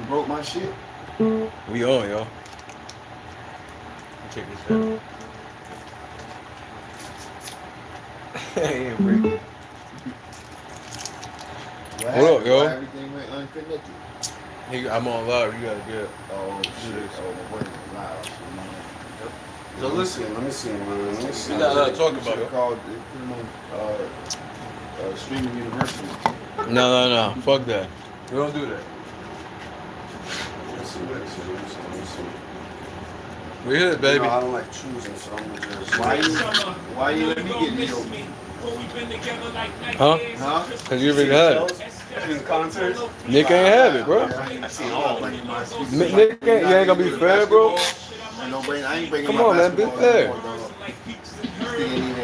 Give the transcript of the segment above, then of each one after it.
broke my shit. We on, y'all. Check this out. Hey, Rick. What up, yo? Everything went unconnected. Hey, I'm on live. You gotta get. Oh shit! Oh, wait, live. So listen, let me see, man. Let me see. We got a lot to talk about, yo. Called put him on Streaming University. No. Fuck that. We don't do that. Let's see, let me see. We here, baby. You know, I don't like choosing, so I'm gonna just. Why you let me get me over? Huh? Huh? Cause you already had it. In concerts? Nick ain't have it, bro. I seen all like Nick ain't, you ain't gonna be fair, bro. I ain't bringing Come my on, man, be basketball fair. anymore, dog.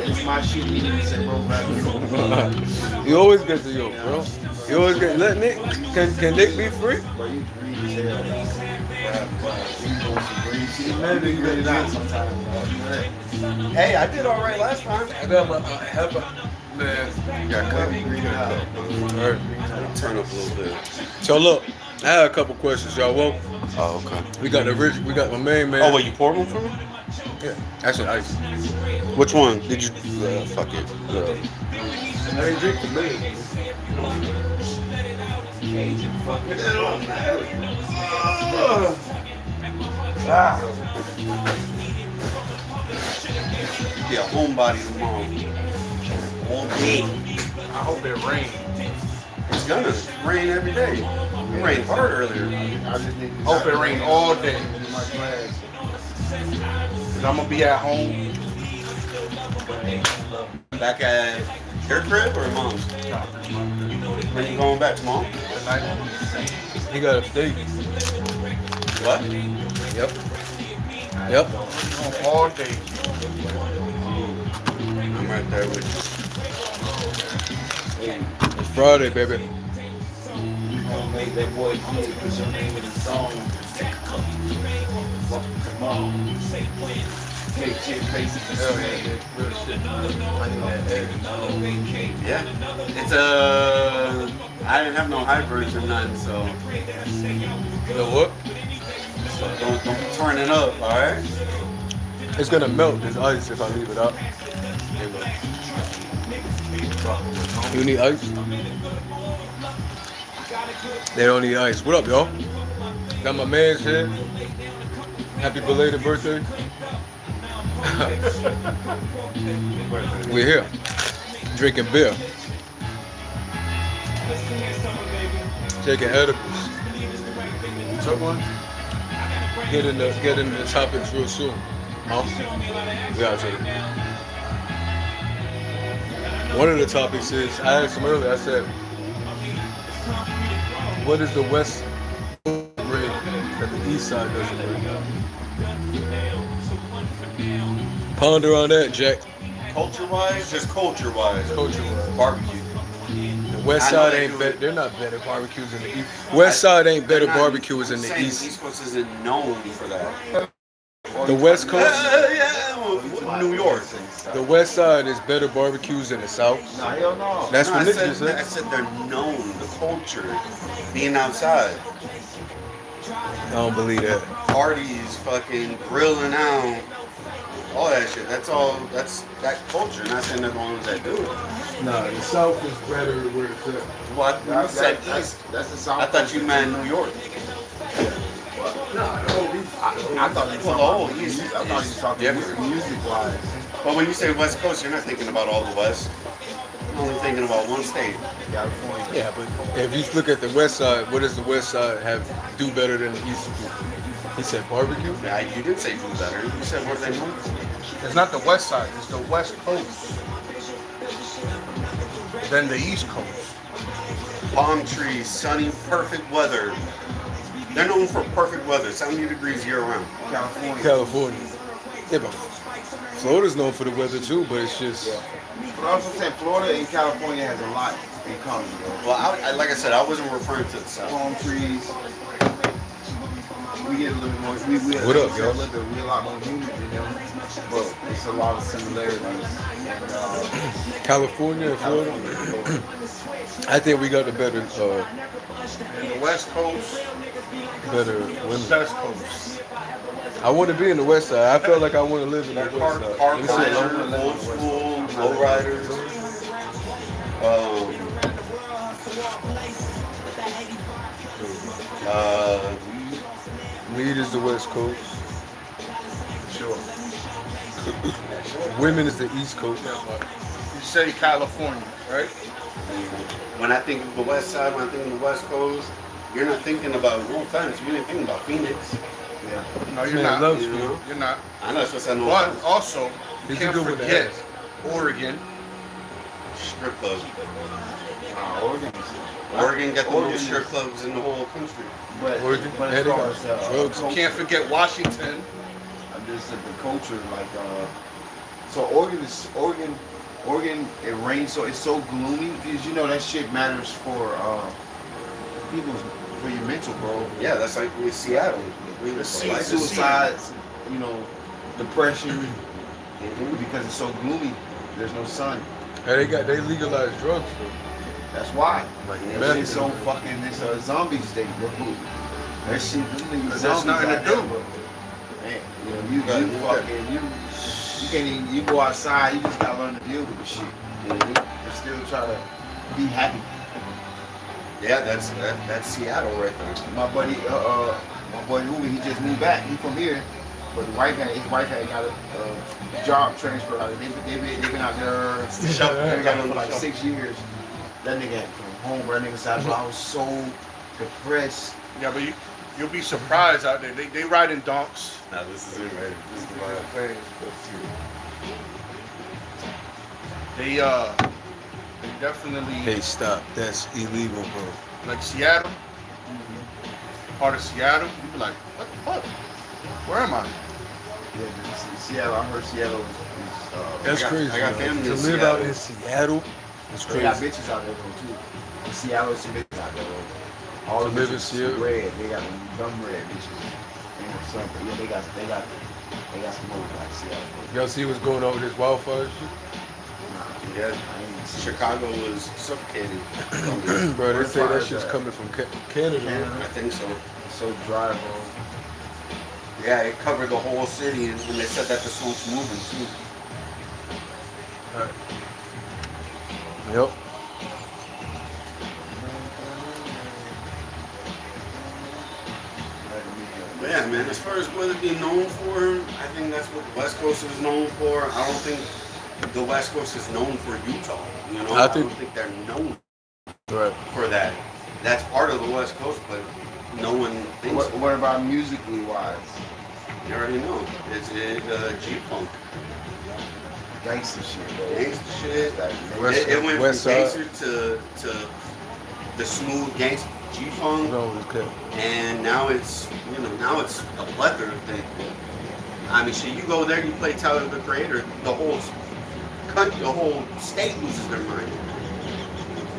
It's my shit. You need to say, bro, basketball. You always get the yoke, bro. You always get. Let Nick. Can Nick be free? Bro, you green as hell, dog. Maybe you really not sometimes, dog. Hey, I did all right last time. I got my help. Man, You got cut. Green out. all right. Turn up a little bit. So look, I had a couple questions, y'all. Well, Oh, okay. we got my main man. Oh, wait, you poured one for me? Yeah, actually ice. Which one? Did you? Fuck it. I ain't drink the main. Yeah, homebody tomorrow. All day. I hope it rains. It's gonna rain every day. It rained hard earlier. I just need to Hope it rain all day. in my class. Cause I'm gonna be at home. Back at your crib or mom's? When you going back to mom? He got a steak. What? Yep. Yep. All day. I'm right there with It's Friday, baby. Made that boy G put your name in the song. Come on. Take shit faces. Hell yeah, real shit. I need that egg. you. Yeah. It's I didn't have no hybrids or nothing, so The what? don't turn it up, alright? It's gonna melt this ice if I leave it up. You need ice? They don't need ice. What up, y'all? Got my man's here. Happy belated birthday. We're here. Drinking beer. Taking edibles. Took one. Get in the topics real soon. Huh? We gotta take it. One of the topics is, I asked him earlier, I said, what is the West bring that the East side doesn't bring? Ponder on that, Jack. Culture-wise, just culture-wise. Culture-wise. Barbecue. The West I know side they ain't do better. it. They're not better barbecues in the East. West side ain't better They're not- barbecues in I'm the saying East. East Coast isn't known for that. The West Coast, Yeah, well, New York. the West side is better barbecues than the South. Nah, hell no. That's No, what I Nick said, just I said. said they're known, the culture, being outside. I don't believe that. Parties, fucking grilling out, all that shit. That's that culture. Not saying they're the ones that do it. Nah, the South is better where it's at. Well, I said East. That's the South. I thought you meant New York. I thought you were Well, talking the whole East I thought you were talking different. music-wise. But when you say West Coast, you're not thinking about all the West. You're only thinking about one state. California. Yeah, but if you look at the West side, what does the West side have do better than the East? He said barbecue. Yeah, you didn't say do better. You said what they want. It's not the west side, it's the west coast. Then the east coast. Palm trees, sunny, perfect weather. They're known for perfect weather, 70 degrees year round. California. California. Yeah, but Florida's known for the weather too, but it's just But I was also saying Florida and California has a lot in common, bro. Well, like I said, I wasn't referring to the South. Palm trees. We get a little bit more. What up, yo? We a lot more human than them, but it's a lot of similarities. And, California and Florida. I think we got the better, And the West Coast, better the women. West Coast. I want to be in the West Side. I feel like I want to live in the That West park- Side. park Let me see. Riders, old school, lowriders. Weed is the West Coast. Sure. Women is the East Coast. You say California, right? When I think of the West Side, when I think of the West Coast, you're not thinking about, no offense, you didn't think about Phoenix. yeah. No, you're Man, not. loves you know? You're not. I know it's just I know But also, you He's can't good with the forget ass. Oregon. strip clubs. Oregon. Oregon got the Oregon most is- strip clubs in the whole country. But, Oregon, but yeah, as they far got as drugs. culture, Can't forget Washington. just the culture, like so Oregon, it rains, so it's so gloomy because you know that shit matters for people's for your mental, bro. Yeah, that's like with Seattle. We were Suicides, you know, depression Mhm. because it's so gloomy. There's no sun. Hey, they legalized drugs though. That's why. Like That meth. shit's so fucking. It's a zombie state, bro. That shit, them niggas There's zombies nothing to out there, do. bro. Man, you know, you Right, fucking you can't even. You go outside, you just gotta learn to deal with the shit. Mhm. And still try to be happy. Yeah, that's Seattle right there. My buddy Louis, he just moved back. He from here, but his wife had got a job transfer. Like, they've been out there. They got for like 6 years. That nigga had come home, bro. That nigga said, bro, I was so depressed. Yeah, but you'll be surprised out there. They ride in donks. Now this is it, right? This is the vibe. They definitely Hey, stop. That's illegal, bro. like Seattle. Part of Seattle. You be like, what the fuck? Where am I? Yeah, Seattle. I heard Seattle is That's I got- crazy. I got man. family To in live out Seattle. in Seattle is they got crazy. bitches out there though too. In Seattle, some bitches out there though. All To the live in bitches Seattle? red. They got dumb red bitches. And something. Yeah, they got some more like Seattle. Y'all see what's going on with this wildfire shit? Yeah, I ain't seen Chicago was suffocated. Bro, they Where say fire that is shit's that? coming from Canada. Canada. I think so. It's so dry, bro. Yeah, it covered the whole city, and they said that the smoke's moving too. Yep. But yeah, man, as far as what it being known for, I think that's what the West Coast is known for. I don't think the West Coast is known for Utah. You know, I I think- don't think they're known Right. for that. That's part of the West Coast, but no one thinks. What about musically wise? You already know. It's G-Funk. Gangster shit, bro. Gangsta shit. Like, West- It went West from Side. gangster to the smooth gangster G-Funk. No, okay. And now it's a plethora of things. I mean, shit, you go there, you play Tyler the Creator, the whole country, the whole state loses their mind.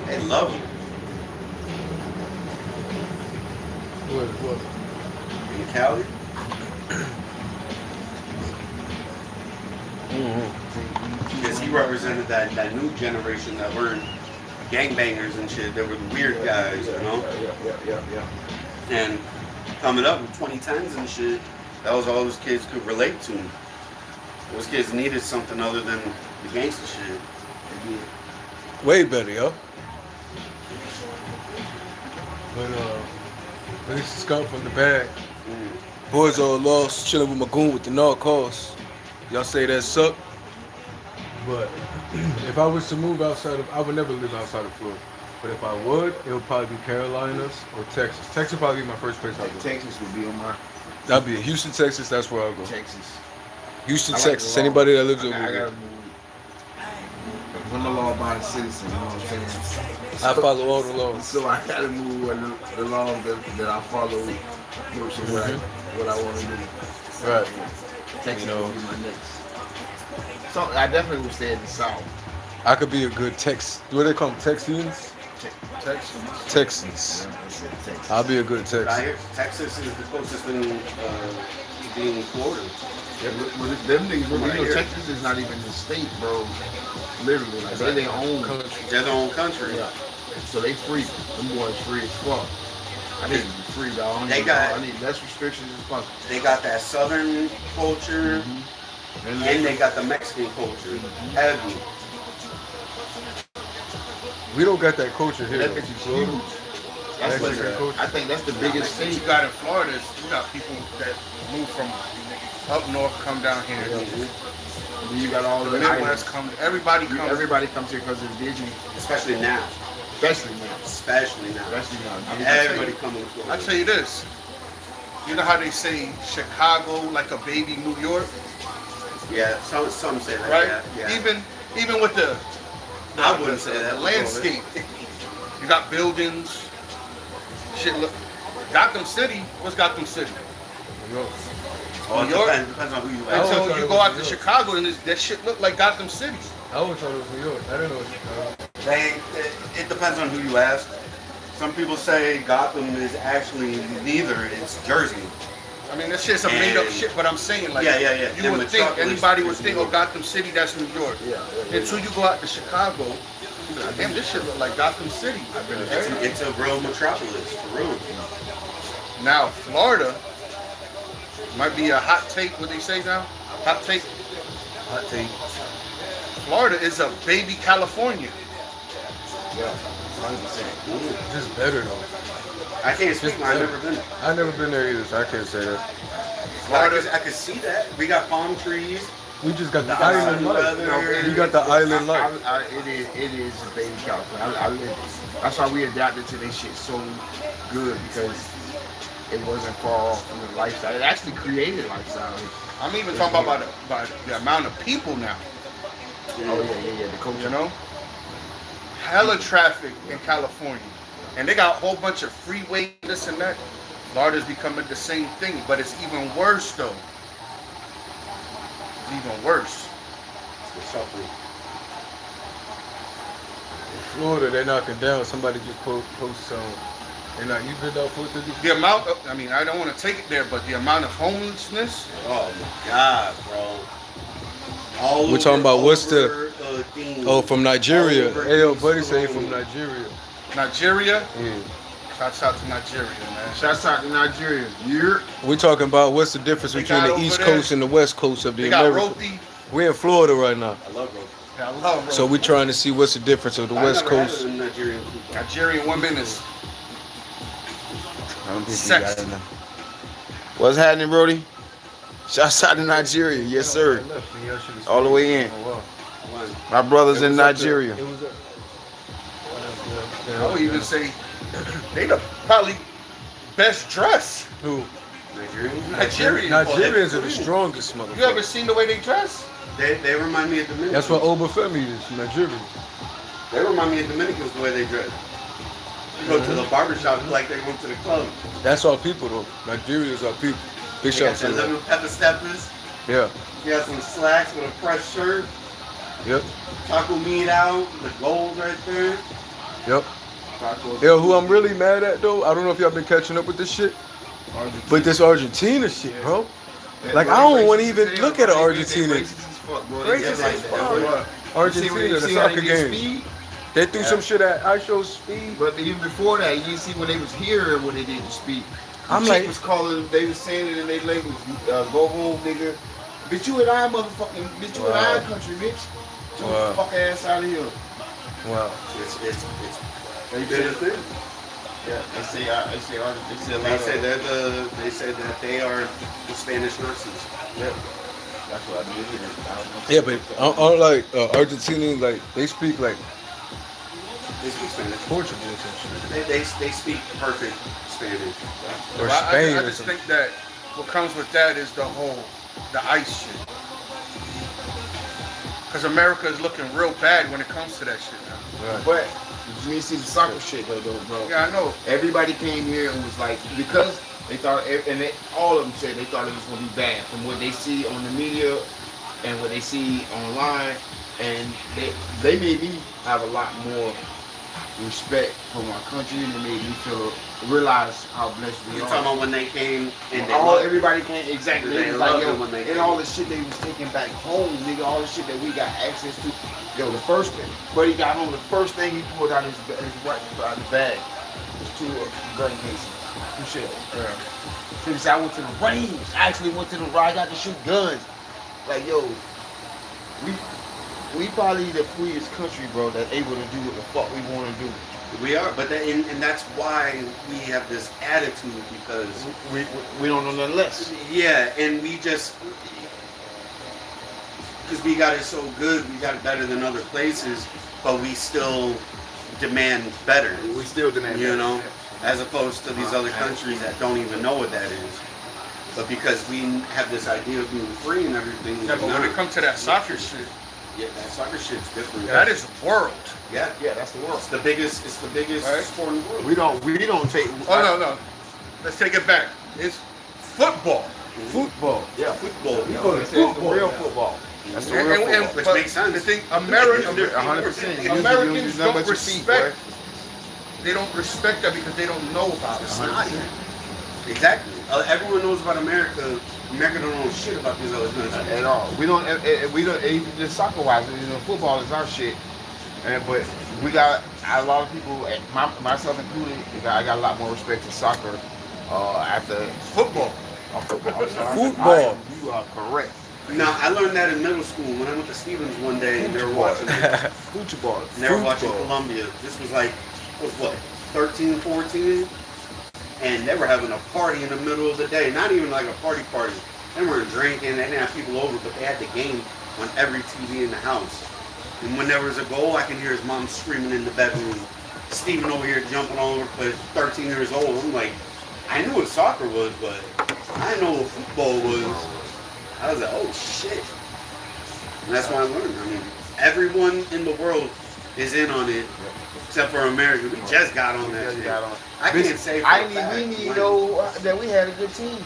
They love you. What? In Cali, Mm-hmm. because he represented that new generation that weren't gangbangers and shit. They were the weird guys, you know? Yeah. And coming up in 2010s and shit, that was all those kids could relate to. Those kids needed something other than the gangster shit. Way better, yo. But at least it's come from the bag. Mm. Boys all lost, chilling with my goon with the narcos. Y'all say that suck? But if I was to move outside of, I would never live outside of Florida. But if I would, it would probably be Carolinas or Texas. Texas would probably be my first place I'd go. Texas would be on my That'd be Houston, Texas. That's where I'll go. Texas. Houston, I like Texas. the law. Anybody that lives over I gotta there. move. I'm a law-abiding citizen, you know what I'm saying? I follow all the laws. So I gotta move where the laws that I follow, which is what I want to do. Right. Texas You know. would be my next. So I definitely would stay in the South. I could be a good Tex. What do they call them? Texians? Texans. Texans. Yeah, I said Texas. I'll be a good I Texan. hear Texas is the closest thing being Florida. Yeah, but them niggas, bro, Right you know, here. Texas is not even the state, bro. Literally, like they their own country. They're their own country. Yeah. So they free. Them boys free as fuck. I need to be free, dog. They got- I need less restrictions as possible. They got that Southern culture, and they got the Mexican culture. Heavy. We don't got that culture here. That though. bitch is huge. That's what, Mexican culture. I think that's the biggest What you state. got in Florida is you got people that move from up north, come down here. Then you got all The the Midwest come. Everybody comes. Everybody comes here because of Disney, Especially now. especially now. Especially now. Especially now. I mean, Everybody coming to I Florida. tell you this. You know how they say Chicago like a baby New York, Yeah, some say that. right? Yeah. Even with the I wouldn't say that. the landscape. You got buildings. Shit, look. Gotham City. What's Gotham City? Oh, it New York? depends on who you I ask. always Until thought you it go was out New to York. Chicago and that shit look like Gotham City. I always thought it was New York. I didn't know it was Chicago. It depends on who you ask. Some people say Gotham is actually neither. It's Jersey. I mean, that shit's a made up And- shit, but I'm saying, like, Yeah. you Then would think, Metropolis anybody would is think, New oh, York. Gotham City, that's New York. Yeah, Until you go out to Chicago, you be like, damn, this shit look like Gotham City. It's a real metropolis, for real. Now, Florida might be a hot take, what they say now? Hot take. Hot take. Florida is a baby California. Yeah, 100%. Just better though. I can't speak. I've never been. I've never been there either, so I can't say that. I could see that. We got palm trees. We just got the The island life. weather. You got the island life. It is a baby California. I live it. That's why we adapted to this shit so good because it wasn't far off from the lifestyle. It actually created lifestyle. I'm even talking about by the amount of people now, Oh yeah. The culture. you know? Hella traffic in California. And they got a whole bunch of freeway, this and that. Florida's becoming the same thing, but it's even worse though. It's even worse. Florida, they're knocking down. Somebody just post some. They're not. You been out for the The amount of, I mean, I don't want to take it there, but the amount of homelessness, Oh my God, bro. All We're talking about what's the- over thing. Oh, from Nigeria. All over Hey, yo, East buddy say he Florida. from Nigeria. Nigeria, Yeah. shouts out to Nigeria, man. Shouts out to Nigeria. You're We're talking about what's the difference They between got the over East there- Coast and the West Coast of the They got America. roti. We're in Florida right now, I love roti. I love roti. so we're trying to see what's the difference of the I've West never had Coast. a Nigerian food. Nigerian women is I don't think Sexy. what's happening, Brody? Shouts out to Nigeria, yes sir. All the way in. One. My brothers in Nigeria. I would even say they the probably best dressed. Who? Nigerian. Nigerians are the strongest You ever motherfuckers. seen the way they dress? They remind me of Dominicans. That's what Obafemi is, Nigerians. They remind me of Dominicans the way they dress. You go to the barbershop like they went to the club. That's our people though. Nigerians are people. Big They got shout to their them. little pepper steppers. Yeah. You got some slacks with a fresh shirt. Yep. Taco meat out. The gold right there. Yep. Yo, who I'm really mad at though, I don't know if y'all been catching up with this shit, but this Argentina shit, bro. Like, I don't wanna even look at an Argentina. Racist as fuck. Argentina, the soccer game. They threw some shit at I show speed. But even before that, you see when they was here and when they didn't speak. I'm The like- chick was calling, they was saying it in their language, go home, nigga. Bitch, you and I, motherfucking, bitch, you and I, Wow. country, bitch. Get Wow. the fuck ass out of here. Wow. It's They they're the say, thing. yeah, they say a lot of, They say that they are the Spanish Nazis. yeah. That's what I did here. Yeah, but I like Argentinians, like they speak like They speak Spanish. Portuguese and They speak perfect Spanish. shit, or Well, Spain I or just something. think that what comes with that is the ice shit. Because America is looking real bad when it comes to that shit now. Right. But you need to see the soccer shit though, bro. Yeah, I know. Everybody came here and was like, because they thought, all of them said they thought it was gonna be bad from what they see on the media and what they see online, and they made me have a lot more respect for my country, and it made me realize how blessed we You are. talking about when they came and they All loved- everybody came exactly. They They was loved like, it yo, when they and came. all the shit they was taking back home, nigga. All the shit that we got access to. Yo, the first thing, but he got home. The first thing he pulled out his right out of the bag was 2 gun cases, 2 shells. So he said, I went to the range. I actually went to the range. I got to shoot guns. Like, yo, we probably the freest country, bro, that's able to do what the fuck we want to do. We are, but and that's why we have this attitude because We don't know nothing less. yeah, and we just because we got it so good, we got it better than other places, but we still demand better, We still demand you that. know, as opposed to these other countries that don't even know what that is. But because we have this idea of being free and everything, Yeah, but when nah. it comes to that soccer shit, Yeah, that soccer shit's different. that is the world. Yeah, Yeah, that's the world. it's the biggest Right. sport in the world. We don't take. Oh no. Let's take it back. It's football. Football. Yeah. Football. We yo. call it football. Real football. That's the real football. Which but makes sense. The thing, Americans, 100%. Americans don't Your feet, respect. They don't respect that because they don't know about It's it. not. Exactly. Everyone knows about America. America don't know shit about these other countries. At all. We don't. Even just soccer wise, football is our shit. But we got a lot of people, myself included. I got a lot more respect for soccer. After Football. football. Football. You are correct. Now, I learned that in middle school when I went to Stevens one day and they were watching Football. and they were watching Football. Columbia. This was like, what, 13, 14? And they were having a party in the middle of the day. Not even like a party. They weren't drinking. They didn't have people over, but they had the game on every TV in the house. And when there was a goal, I can hear his mom screaming in the bedroom. Steven over here jumping all over the place, 13 years old. I'm like, I knew what soccer was, but I didn't know what football was. I was like, oh shit. And that's why I learned. I mean, everyone in the world is in on it, except for America. We just got on that shit. I can't say for a fact We didn't when- know that we had a good team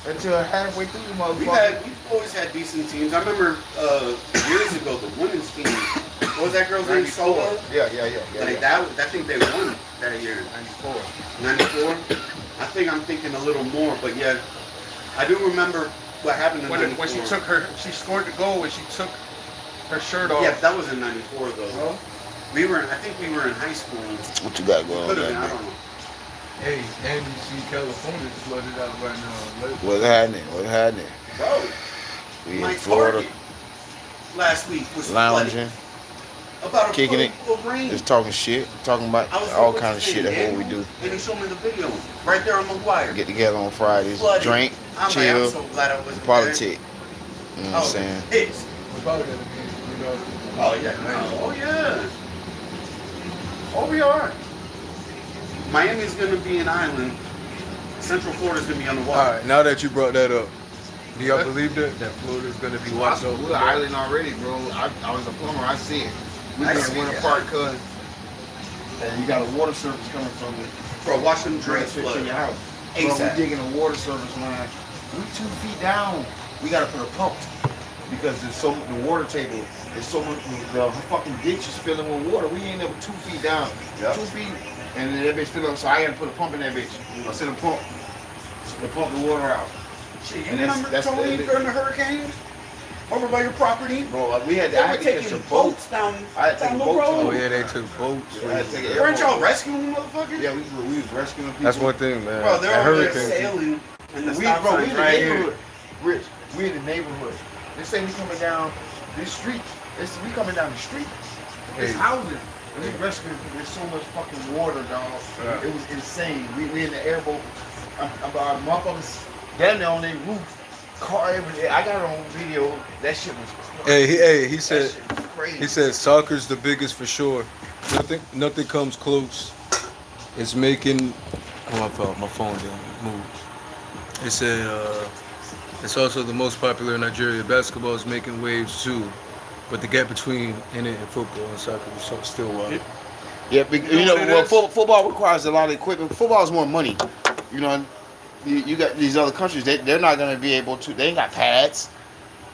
until halfway through the motherfucker. We've always had decent teams. I remember years ago the women's team. What was that girl's name? Solo. Yeah. Like that. I think they won that year. 94. 94. I think I'm thinking a little more, but yeah, I do remember what happened in 94. When she scored the goal when she took her shirt off. Yeah, that was in 94 though. Well, I think we were in high school. what you got going Could have been. I don't know. Hey, and you see California flooded out right now. What's happening? Bro, We my in Florida, Target last week was flooded. lounging, About a kicking foot it. of rain. just talking shit, talking about I was all like, kind of what's shit. his That's name, what we do. And he showed me the video right there on McGuire. Get together on Fridays, Flooded. drink, I'm chill, like, I'm so glad I wasn't politic. there. You know what I'm saying? Pissed. We're probably gonna be, you know. Oh yeah. Oh yeah. Oh, we are. Miami's gonna be an island. Central Florida's gonna be on the All water. right, now that you brought that up, do y'all believe that Florida's gonna be washed over? We're an island already, bro. I was a plumber. I see it. We I been see in Winter it. Park, cuz, and you got a water service coming from the Bro, watch them drains to flood. your house. Bro, ASAP. we digging a water service line. We 2 feet down. We gotta put a pump because the water table is so much. The fucking ditch is filling with water. We ain't never 2 feet down. Yep. 2 feet, and then that bitch fill up. So I gotta put a pump in that bitch. I send a pump to pump the water out. Shit, you And remember Tony during the hurricane? Over by your property? Bro, we had They I were had to catch taking a boat. boats down, I had to take down a the boat to road. Oh yeah, they took boats. I had to take an Weren't y'all airboat. rescuing motherfuckers? Yeah, we was rescuing people. That's one thing, man. Bro, they're That over there hurricane- sailing and the We, stop bro, we sign's in the right here. neighborhood. Rich, we in the neighborhood. They say we coming down this street. They say we coming down the street. It's Hey. houses. And we rescuing people. There's so much fucking water, dog. Yeah. It was insane. We in the airboat. About motherfuckers down there on their roof. Car everything. I got it on video. That shit was crazy. Hey, he That said, shit was crazy. he said soccer's the biggest for sure. Nothing comes close. It's making. Oh, my phone didn't move. It said it's also the most popular in Nigeria. Basketball is making waves too, but the gap between it and football and soccer is still wide. Yeah, you know, what it well, is? football requires a lot of equipment. Football is more money. You know, you got these other countries. They're not gonna be able to. They ain't got pads.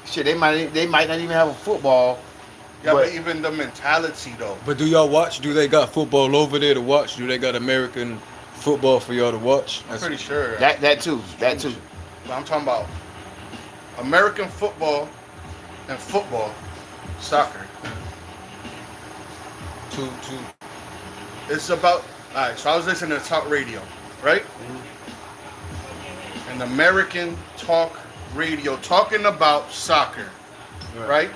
Shit, they might not even have a football Yeah, But- but even the mentality though. But do y'all watch? Do they got football over there to watch? Do they got American football for y'all to watch? I'm pretty sure. That too. That too. But I'm talking about American football and football, soccer. Two. It's about. All right, so I was listening to talk radio, right? An American talk radio talking about soccer, right?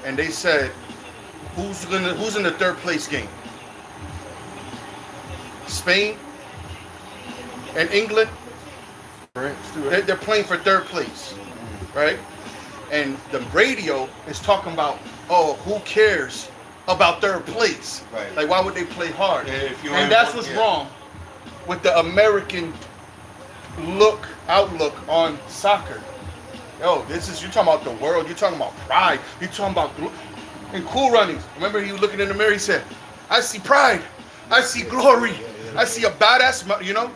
And they said, who's in the third place game? Spain and England. France too, right? They're playing for third place, right? And the radio is talking about, oh, who cares about third place? Right. Like, why would they play hard? Yeah, if you And ain't that's work- what's yeah. wrong with the American outlook on soccer. Yo, you're talking about the world. You're talking about pride. You're talking about in Cool Runnings. Remember, he was looking in the mirror. He said, "I see pride. I see glory. I see a badass." You know.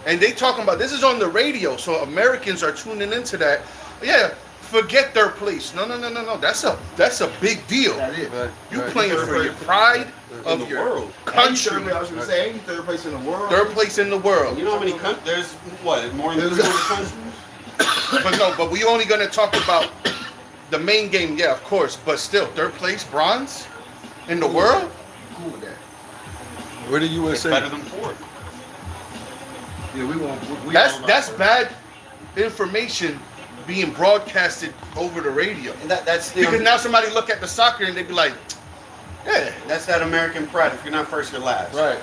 And they talking about this is on the radio, so Americans are tuning into that. Yeah, forget third place. No. That's a big deal. That is. You playing for your pride of the your world. country. I was gonna say, ain't third place in the world. Third place in the world. You know how many countries? There's what? More than 300 countries? But we only gonna talk about the main game, yeah, of course. But still, third place, bronze in the world. Cool with that. Where the It's USA? better than fourth. Yeah, we won't. That's bad information being broadcasted over the radio. And that's the Because now somebody look at the soccer and they be like, yeah, that's that American pride. If you're not first, you're last. right.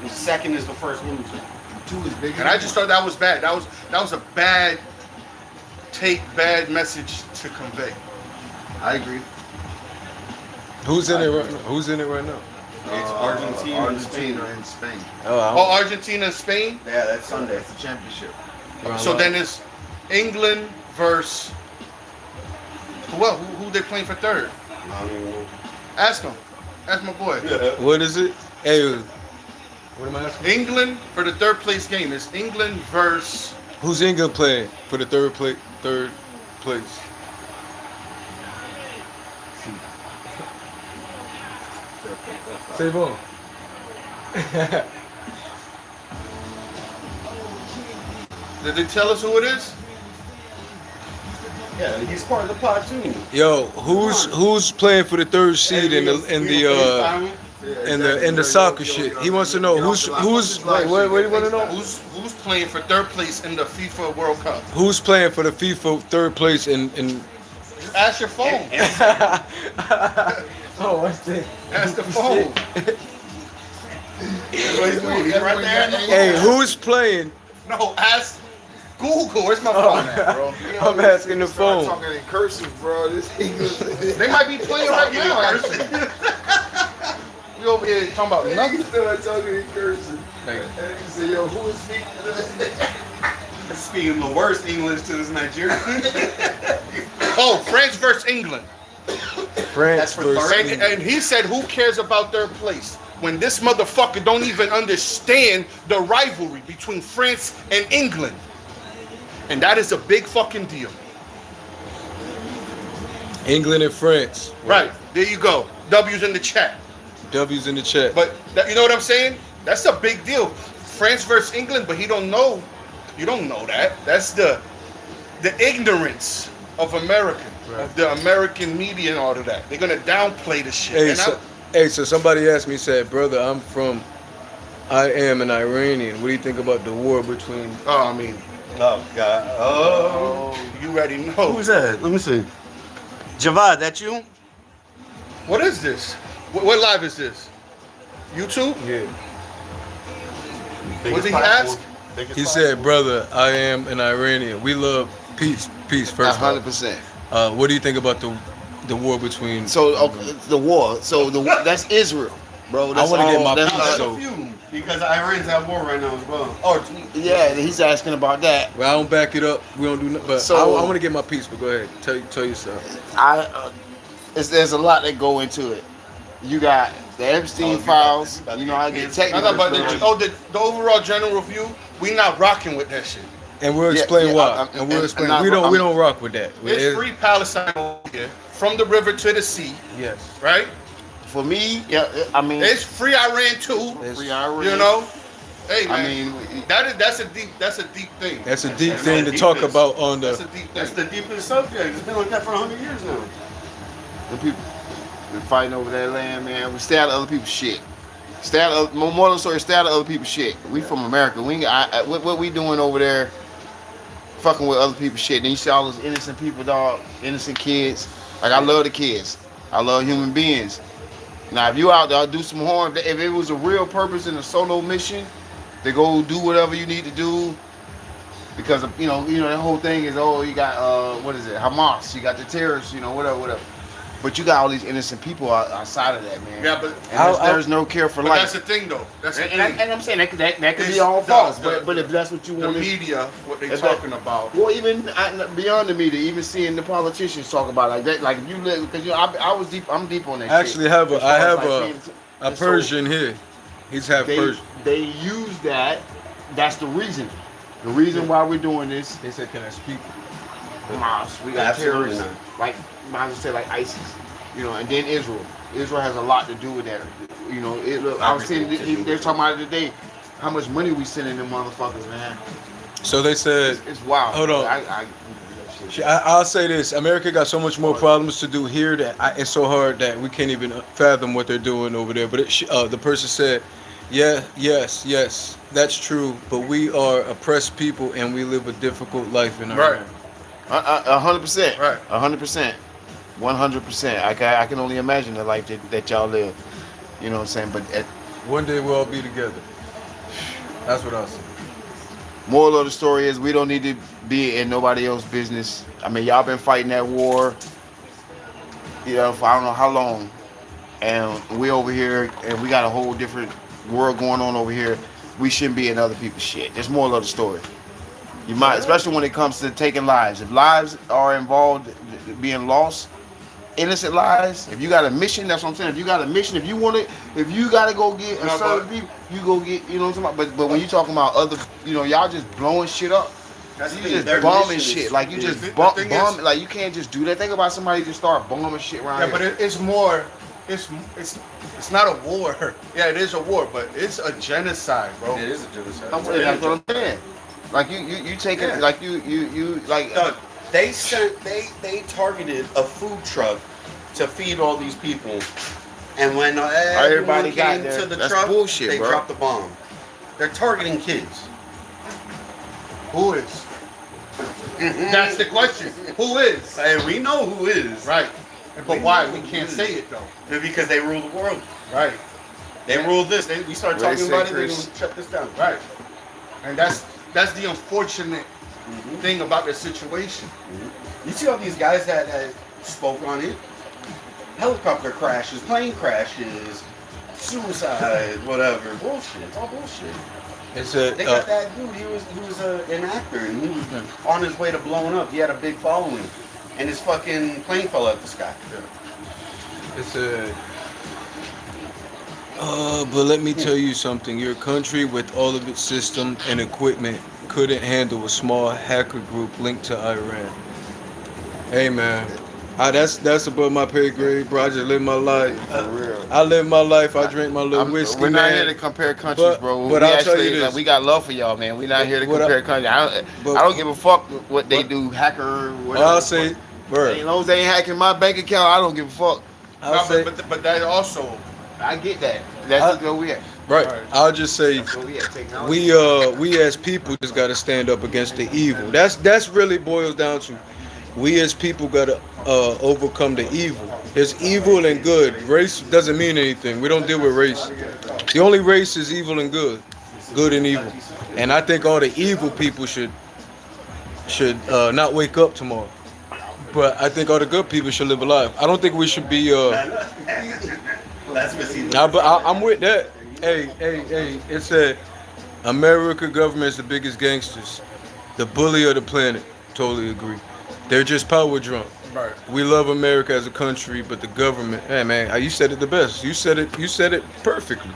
And second is the first loser. Two is bigger. And I just thought that was bad. That was a bad message to convey. I agree. Who's in it right now? Who's in it right now? It's Argentina and Spain. and Spain. Oh, Argentina and Spain. Yeah, that's Sunday. That's the championship. So then it's England versus who they playing for third? I don't even know. Ask him. Ask my boy. What is it? Hey, what am I asking? England for the third place game is England versus Who's England playing for the third place? Say bon. Did they tell us who it is? Yeah, he's part of the pod too. Yo, who's playing for the third seed in the soccer shit? He wants to know who's what do you want to know? Who's playing for third place in the FIFA World Cup? Who's playing for the FIFA third place in Just ask your phone. Oh, what's that? Ask the phone. He's right there. Hey, who's playing? No, ask Google. Where's my phone at, bro? I'm asking the phone. Talking in cursive, bro. This English. They might be playing right now, actually. We over here talking about nothing. Started talking in cursive. Thank you. And he said, "Yo, who is speaking?" Speaking the worst English to this Nigerian. Oh, France versus England. France That's for versus third. England. And he said, who cares about third place? When this motherfucker don't even understand the rivalry between France and England. And that is a big fucking deal. England and France. Right, there you go. W's in the chat. W's in the chat. But you know what I'm saying? That's a big deal. France versus England, but he don't know. You don't know that. That's the ignorance of America, of the American media and all of that. They're gonna downplay the shit. So somebody asked me, said, brother, I am an Iranian. What do you think about the war between? Oh, I mean, Oh God. Oh. you already know. Who's that? Let me see. Javad, that you? What is this? What live is this? YouTube? Yeah. What did he ask? He said, brother, I am an Iranian. We love peace first. 100%. What do you think about the war between? So the war. So that's Israel, bro. That's wanna get my that's- piece, So few, because Iran's at war right now as well. Oh, yeah, he's asking about that. Well, I don't back it up. We don't do nothing. But So- I want to get my piece. But go ahead, tell yourself. There's a lot that go into it. You got the Epstein files. You know, I get I technical. thought about the overall general review. We not rocking with that shit. And we'll Yeah, explain yeah, why. I'm- And we'll I'm explain. not- we don't rock with that. It's free Palestine over here. from the river to the sea, Yes. right? For me, yeah, I mean, It's free Iran too. free Iran. You know, hey man, I mean, that's a deep thing. That's a deep That's thing the to talk deepest. about on That's the. a deep That's thing. the deepest subject. It's been like that for 100 years now. the people been fighting over that land, man. We stay out of other people's shit. Stay out of more of the story. Stay out of other people's shit. We from America. We ain't, what we doing over there? Fucking with other people's shit. Then you see all those innocent people, dog. Innocent kids. Like I love the kids. I love human beings. Now, if you out there do some harm, if it was a real purpose in a solo mission, to go do whatever you need to do, because of, you know that whole thing is, oh, you got what is it, Hamas, you got the terrorists, whatever. But you got all these innocent people outside of that, man. Yeah, but And there's no care for but life. that's the thing though. That's the And thing. I'm saying that could It's be all false, the- but if that's what you The want to. media, what they If that- talking about. Well, even beyond the media, even seeing the politicians talk about it like that, like if you live, because I was deep, I'm deep on that. I actually shit. have As I far as, have like, a being- a and so Persian here. He's half Persian. They use that. That's the reason. The reason why we're doing this. They said, "Can I speak?" Hamas, we got Absolutely terrorists, not. like I just said, like ISIS, and then Israel. Israel has a lot to do with that. I was saying they're talking about it today, how much money we sending them motherfuckers, man. So they said, It's wild. Hold on. I'll say this: America got so much more problems to do here that it's so hard that we can't even fathom what they're doing over there. But the person said, "Yeah, yes, that's true. But we are oppressed people, and we live a difficult life in Iran." Right. 100%. Right. 100%. 100%. I can only imagine the life that y'all live. You know what I'm saying? But One day we'll all be together. That's what I'll say. moral of the story is we don't need to be in nobody else's business. I mean, y'all been fighting that war, for I don't know how long. And we over here, and we got a whole different world going on over here. We shouldn't be in other people's shit. That's moral of the story. You might, especially when it comes to taking lives. If lives are involved, being lost, innocent lives. If you got a mission, that's what I'm saying. If you got a mission, if you gotta go get a certain people, you go get, what I'm talking about. But when you talking about other, y'all just blowing shit up. That's the You thing. just Their bombing mission shit. is- Like you is- just the bomb, thing is- like you can't just do that. Think about somebody just start bombing shit around Yeah, here. but it's more. It's not a war. Yeah, it is a war, but it's a genocide, bro. It is a genocide. That's what I'm saying. Like you take it, Yeah. like you like. Doug, they targeted a food truck to feed all these people, and when Everybody everybody got came there. to the That's truck, bullshit, they bro. dropped the bomb. They're targeting kids. Who is? That's the question. Who is? And we know who is. Right. But why? We can't say it though. Because they rule the world. Right. They rule this. We start What they talking say, about it, they're Chris? going to shut this down. Right. And that's the unfortunate thing about the situation. You see all these guys that spoke on it? Helicopter crashes, plane crashes, suicide, whatever. Bullshit. It's all bullshit. It said, They got that dude. He was an actor, and he was on his way to blowing up. He had a big following, and his fucking plane fell out of the sky. it said, but let me tell you something. Your country, with all of its system and equipment, couldn't handle a small hacker group linked to Iran. Hey, man. That's above my pay grade, bro. I just live my life. For real. I live my life. I drink my little whiskey, We're not man. here to compare countries, But- bro. but we I'll tell you actually, this. like, we got love for y'all, man. We're not here to What I- compare countries. I but- don't give a fuck what they but- do, hacker, whatever. I'll say, bro. As long as they ain't hacking my bank account, I don't give a fuck. I'll say, But that also. I get that. That's where we at. right. I'll just say, That's where we at. Technology. we as people just gotta stand up against the evil. That's really boils down to. We as people gotta overcome the evil. There's evil and good. Race doesn't mean anything. We don't deal with race. The only race is evil and good, good and evil. And I think all the evil people should not wake up tomorrow. But I think all the good people should live alive. I don't think we should be. That's missing. I'm with that. Hey, it said America government is the biggest gangsters. The bully of the planet. Totally agree. They're just power drunk. Right. We love America as a country, but the government, hey man, you said it the best. You said it perfectly.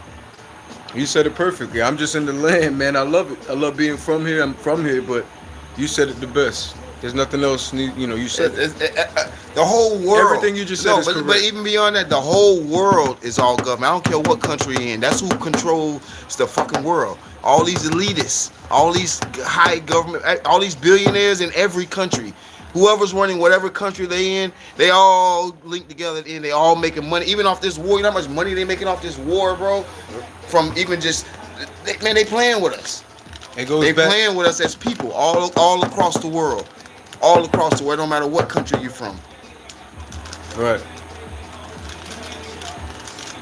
You said it perfectly. I'm just in the land, man. I love it. I love being from here. I'm from here, but you said it the best. There's nothing else. You said The whole world. Everything you just said is but correct. even beyond that, the whole world is all government. I don't care what country you're in. That's who controls the fucking world. All these elitists, all these high government, all these billionaires in every country. Whoever's running whatever country they in, they all linked together and they all making money. Even off this war, you know how much money they making off this war, bro? From even just, they playing with us. it goes They back. playing with us as people all across the world. All across the world, no matter what country you're from. Right.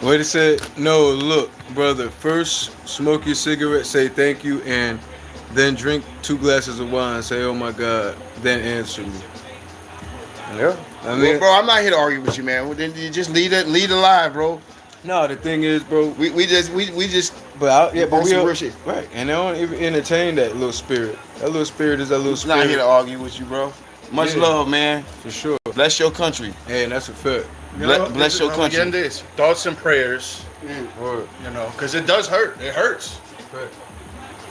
Wait, it said, no, look, brother, first smoke your cigarette, say thank you, and then drink 2 glasses of wine, say, oh my God, then answer me. Yeah. I mean, Well, bro, I'm not here to argue with you, man. Well, then you just lead it alive, bro. no, the thing is, bro, We just but on some we real shit. right, and they don't even entertain that little spirit. That little spirit is that little not here spirit. to argue with you, bro. Much Yeah. love, man. For sure. Bless your country. Hey, and that's a fact. Bless your country. Again, this thoughts and prayers. Word. You know, because it does hurt. It hurts. Fact.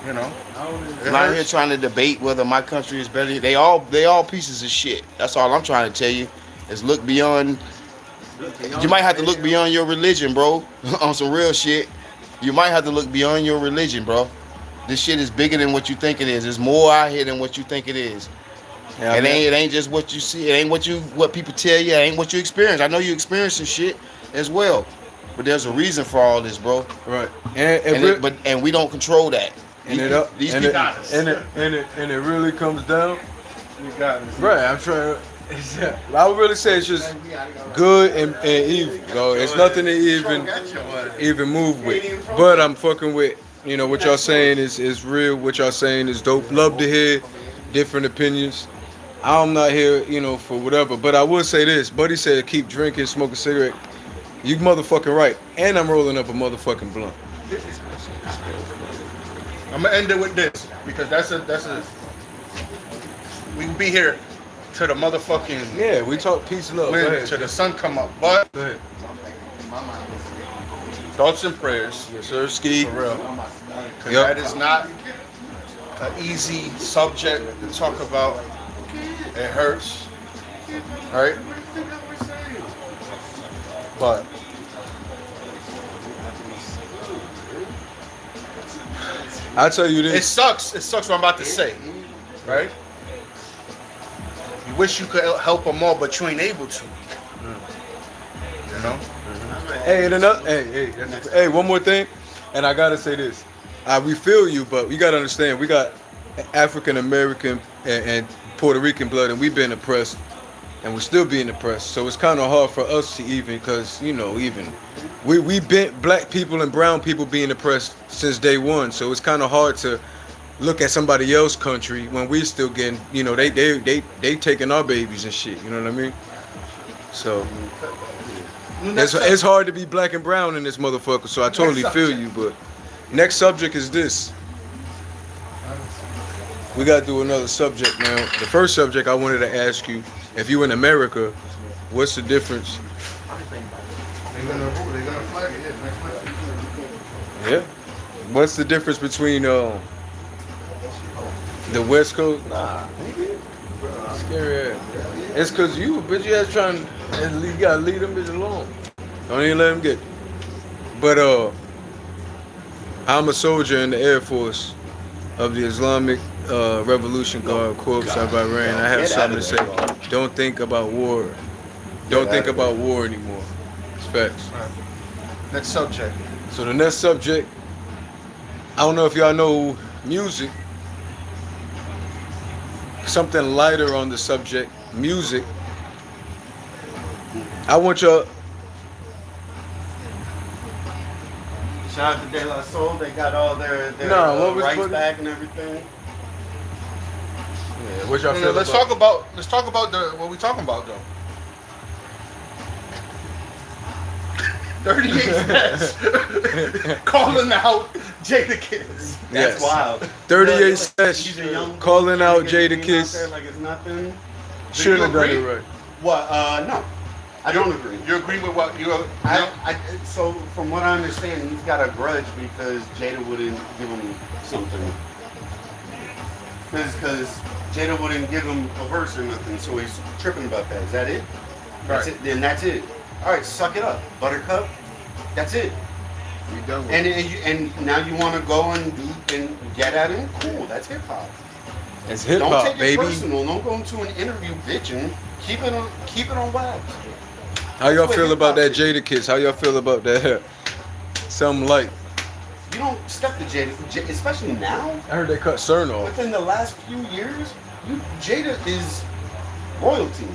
You know. It I'm not here hurts. trying to debate whether my country is better. They all pieces of shit. That's all I'm trying to tell you. Is look beyond. You might have to look beyond your religion, bro. On some real shit. You might have to look beyond your religion, bro. This shit is bigger than what you think it is. There's more out here than what you think it is. Yeah, It ain't just what you see. It ain't what people tell you. It ain't what you experience. I know you experiencing shit as well, but there's a reason for all this, bro. right. And we don't control that. And These it, people, and it really comes down. You got it. Right, I'm trying. I would really say it's just good and evil. Though it's nothing to even move with. But I'm fucking with. What y'all saying is real. What y'all saying is dope. Love to hear different opinions. I'm not here, for whatever. But I will say this. Buddy said keep drinking, smoke a cigarette. You motherfucking right. And I'm rolling up a motherfucking blunt. I'm gonna end it with this because that's a. We can be here to the motherfucking Yeah, we talk peace and love. Go when ahead. to the sun come up, but Go ahead. thoughts and prayers Yes, sir. Ski. for real. 'Cause Yep. that is not an easy subject to talk about. It hurts, right? But I tell you it this. sucks. It sucks what I'm about to say, right? You wish you could help them all, but you ain't able to. You know? Hey, and another. Hey, one more thing, and I gotta say this. We feel you, but you gotta understand. We got African American and Puerto Rican blood, and we've been oppressed, and we're still being oppressed. So it's kind of hard for us to even, cause even we been black people and brown people being oppressed since day one. So it's kind of hard to look at somebody else's country when we still getting, they taking our babies and shit. You know what I mean? So it's hard to be black and brown in this motherfucker. So I totally feel you. But next subject is this. We gotta do another subject now. The first subject I wanted to ask you, if you in America, what's the difference? Yeah. What's the difference between the West Coast? Nah, scary ass. It's cause you bitch ass trying and you gotta leave them bitch alone. Don't even let them get. But I'm a soldier in the Air Force of the Islamic Revolution Guard Corps of Iran. I have something to say. Don't think about war. Don't think about war anymore. It's facts. Next subject. So the next subject, I don't know if y'all know music. Something lighter on the subject, music. I want y'all. Shout out to De La Soul. They got all their what was rights put- back and everything. Yeah, what y'all feel Let's talk about what we talking about though. 38 steps. Calling out Jadakiss. That's Yes. wild. 38 He's sets a young calling out nigga being Jadakiss. out there like it's nothing. Should have done it agree? right. What? No, I don't agree. You agree with what you? So from what I understand, he's got a grudge because Jada wouldn't give him something. Because Jada wouldn't give him a verse or nothing, so he's tripping about that. Is that it? That's Right. it. Then that's it. All right, suck it up, Buttercup. That's it. We done with And now you want to go and do and get at him? Cool. That's hip hop. It's hip Don't hop, take it baby. personal. Don't go into an interview bitching. Keep it on wax. How y'all That's feel what about that hip-hop Jada Kiss? How y'all feel about that? Something like. You don't step to Jada, especially now. I heard they cut CERN off. Within the last few years, Jada is royalty.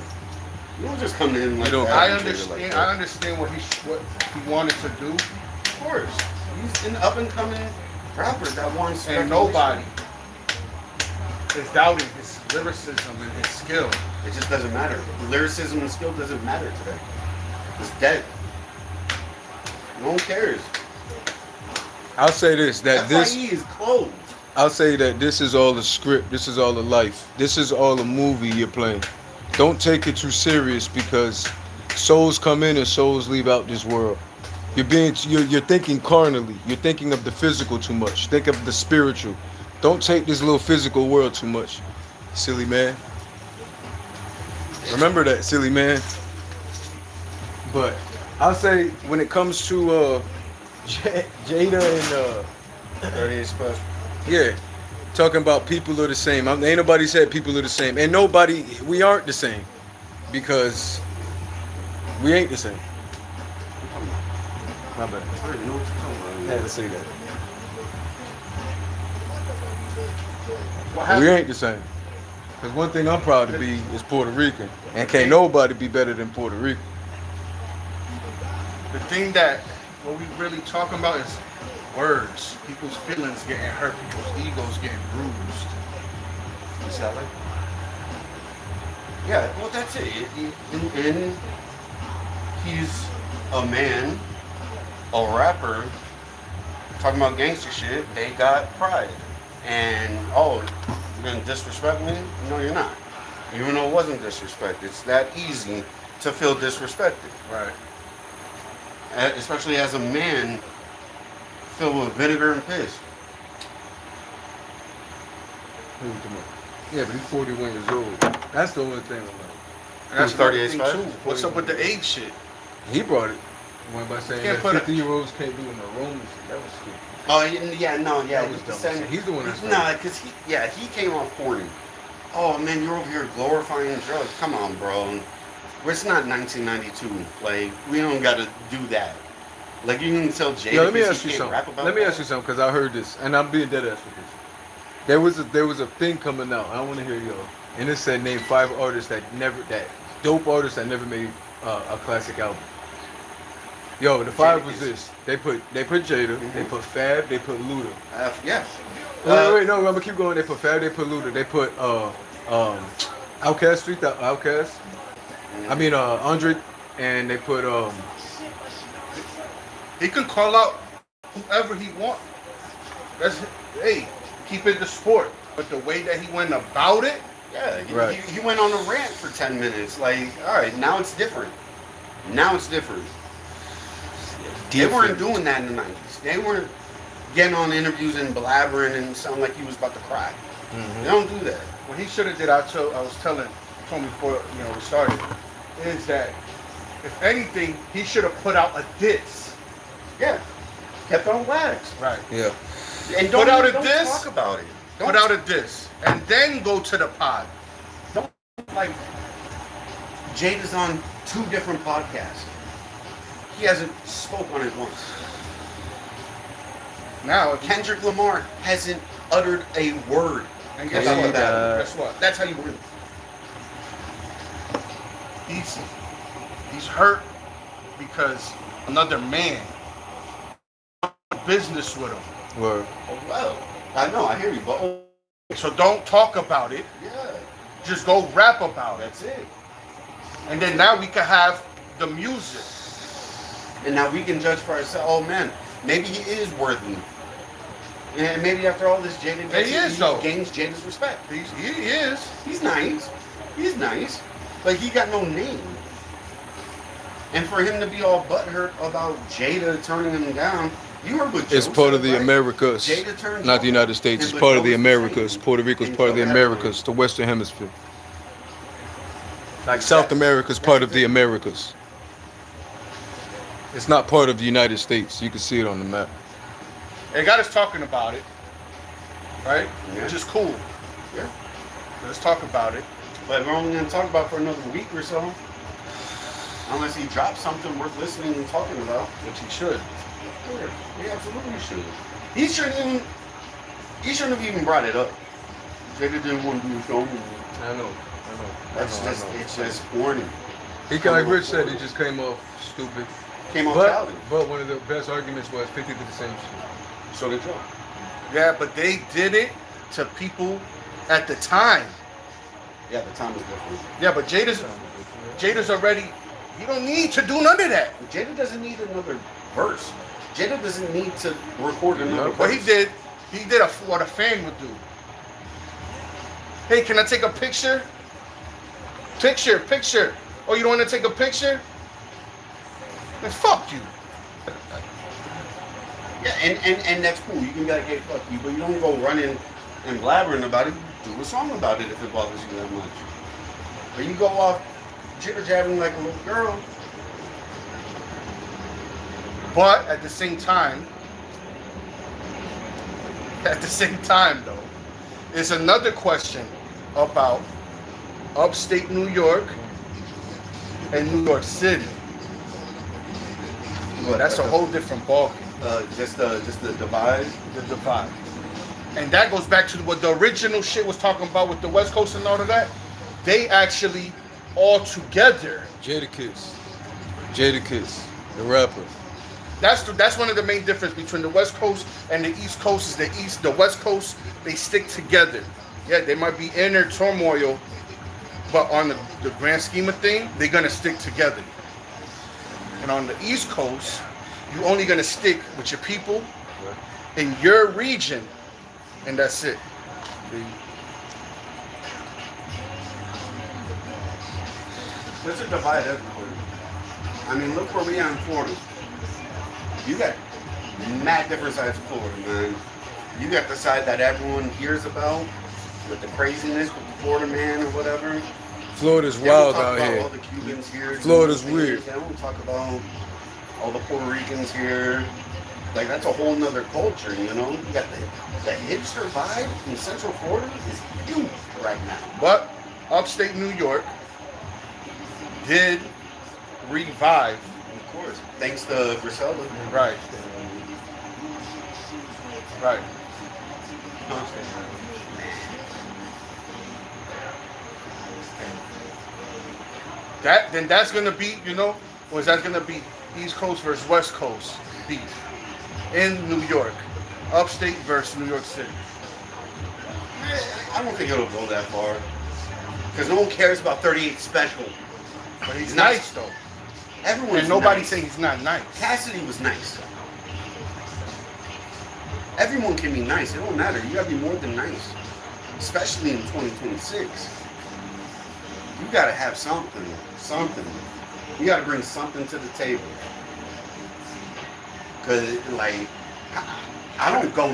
You don't just come to him like You don't- that. I and Jada understand. like I that. understand what he wanted to do, Of course, he's an up and coming rapper that wants. and recognition. nobody is doubting his lyricism and his skill. It just doesn't matter. Lyricism and skill doesn't matter today. It's dead. No one cares. I'll say this, that this, FIE is closed. I'll say that this is all a script. This is all a life. This is all a movie you're playing. Don't take it too serious because souls come in and souls leave out this world. You're thinking carnally. You're thinking of the physical too much. Think of the spiritual. Don't take this little physical world too much, silly man. Remember that, silly man. But I'll say when it comes to Jada and 38 special. yeah, talking about people are the same. Ain't nobody said people are the same, and we aren't the same because we ain't the same. My bad. I don't even know what you're talking about. I had to say that. What We happened? ain't the same. Because one thing I'm proud to be is Puerto Rican, and can't nobody be better than Puerto Rican. The thing that what we really talking about is words. People's feelings getting hurt. People's egos getting bruised. You sound like? Yeah, well, that's it. And he's a man, a rapper, talking about gangster shit. They got pride. And, oh, you're going to disrespect me? No, you're not. Even though it wasn't disrespect, it's that easy to feel disrespected. Right. Especially as a man filled with vinegar and piss. Yeah, but he's 41 years old. That's the only thing I'm like. And that's Who's 38 the thing special? too. What's up with the age shit? He brought it. Went by saying Can't that put a- 50-year-olds can't do an aroma shit. That was stupid. Oh, yeah, no, yeah. That was dumb. saying- He's the one that's No, because he came off corny. Oh, man, you're over here glorifying drugs. Come on, bro. It's not 1992. Like, we don't got to do that. Like, you can tell Jada. Yo, let me because ask he you can't something. rap about Let me that. ask you something because I heard this, and I'm being dead ass with this. There was a thing coming out. I want to hear y'all, and it said name 5 artists that dope artists that never made a classic album. Yo, the 5 was this. They put Jada, they put Fab, they put Luda. Yeah. Wait, no, I'm gonna keep going. They put Fab, they put Luda, they put Outkast, Outkast. I mean Andre, and they put He can call out whoever he wants. That's hey, keep it the sport. But the way that he went about it, Yeah, Right. he went on a rant for 10 minutes. Like, all right, now it's different. Now it's different. They weren't doing that in the 90s. They weren't getting on interviews and blabbering and sound like he was about to cry. They don't do that. what he should have did, I was telling, told me before we started, is that if anything, he should have put out a diss. Yeah. Kept on wax. Right. yeah. And Put out a don't diss? talk about it. Don't Put out a diss, and then go to the pod. like Jada's on 2 different podcasts. He hasn't spoke on it once. Now, if Kendrick Lamar hasn't uttered a word. and guess Hey, what? God. Guess what? That's how you win. He's hurt because another man business with him. Word. Oh, well, I know, I hear you, but So don't talk about it. yeah, Just go rap about it. that's it. And then now we can have the music. And now we can judge for ourselves. Oh man, maybe he is worthy. And maybe after all this, Jada gets He is, though. gains Jada's respect. He is. He's nice. He's nice. But he got no name. And for him to be all butthurt about Jada turning him down, You heard what It's Joe part of said, the right? Americas, Jada turned not the Joe. United States. And It's what part of Joe the was Americas. saying, Puerto Rico's in part of the South Americas, Africa. the Western Hemisphere. Like South that. America's part That's of the it. Americas. It's not part of the United States. You can see it on the map. They got us talking about it, right? Yeah. Which is cool. Yeah. Let's talk about it. But we're only going to talk about it for another week or so. Unless he drops something worth listening and talking about. Which he should. Yeah, he absolutely should. He shouldn't have even brought it up. Jada didn't want to do his own. I know. It's just corny. He like Rich said, it just came off stupid. Came off But childish. one of the best arguments was 50 did the same shit. So did Joe. Yeah, but they did it to people at the time. Yeah, the time is different. Yeah, but Jada's already. He don't need to do none of that. Jada doesn't need another verse. Jada doesn't need to record another verse. What he did what a fan would do. Hey, can I take a picture? Picture. Oh, you don't want to take a picture? Then fuck you. Yeah, and that's cool. You can be like, hey, fuck you, but you don't go running and blabbering about it. Do a song about it if it bothers you that much. Or you go off jitter-jabbing like a little girl. But at the same time, though, is another question about upstate New York and New York City. What, That's a whole different ballgame. Just the divide. The divide. And that goes back to what the original shit was talking about with the West Coast and all of that. They actually all together. Jadakiss, the rapper. That's one of the main difference between the West Coast and the East Coast is the West Coast, they stick together. Yeah, they might be in their turmoil, but on the grand scheme of things, they're gonna stick together. And on the East Coast, you're only gonna stick with your people in your region, and that's it. There's a divide everywhere. I mean, look where we are in Florida. You got mad different sides of Florida, man. You got the side that everyone hears about with the craziness with the Florida man or whatever. Florida's They don't wild talk out about here. all the Cubans here. Florida's weird. They don't talk about all the Puerto Ricans here. Like, that's a whole nother culture, you know? You got the hipster vibe in Central Florida is huge right now. But upstate New York did revive. Of course. Thanks to Griselda. Right. Right. That's gonna be, that's gonna be East Coast versus West Coast beef in New York, upstate versus New York City. I don't think it'll go that far. Because no one cares about 38 Special. But he's nice though, Everyone's and nobody's nice. saying he's not nice. Cassidy was nice. Everyone can be nice. It don't matter. You gotta be more than nice. Especially in 2026. You gotta have something. Something. You gotta bring something to the table. Cause like I don't go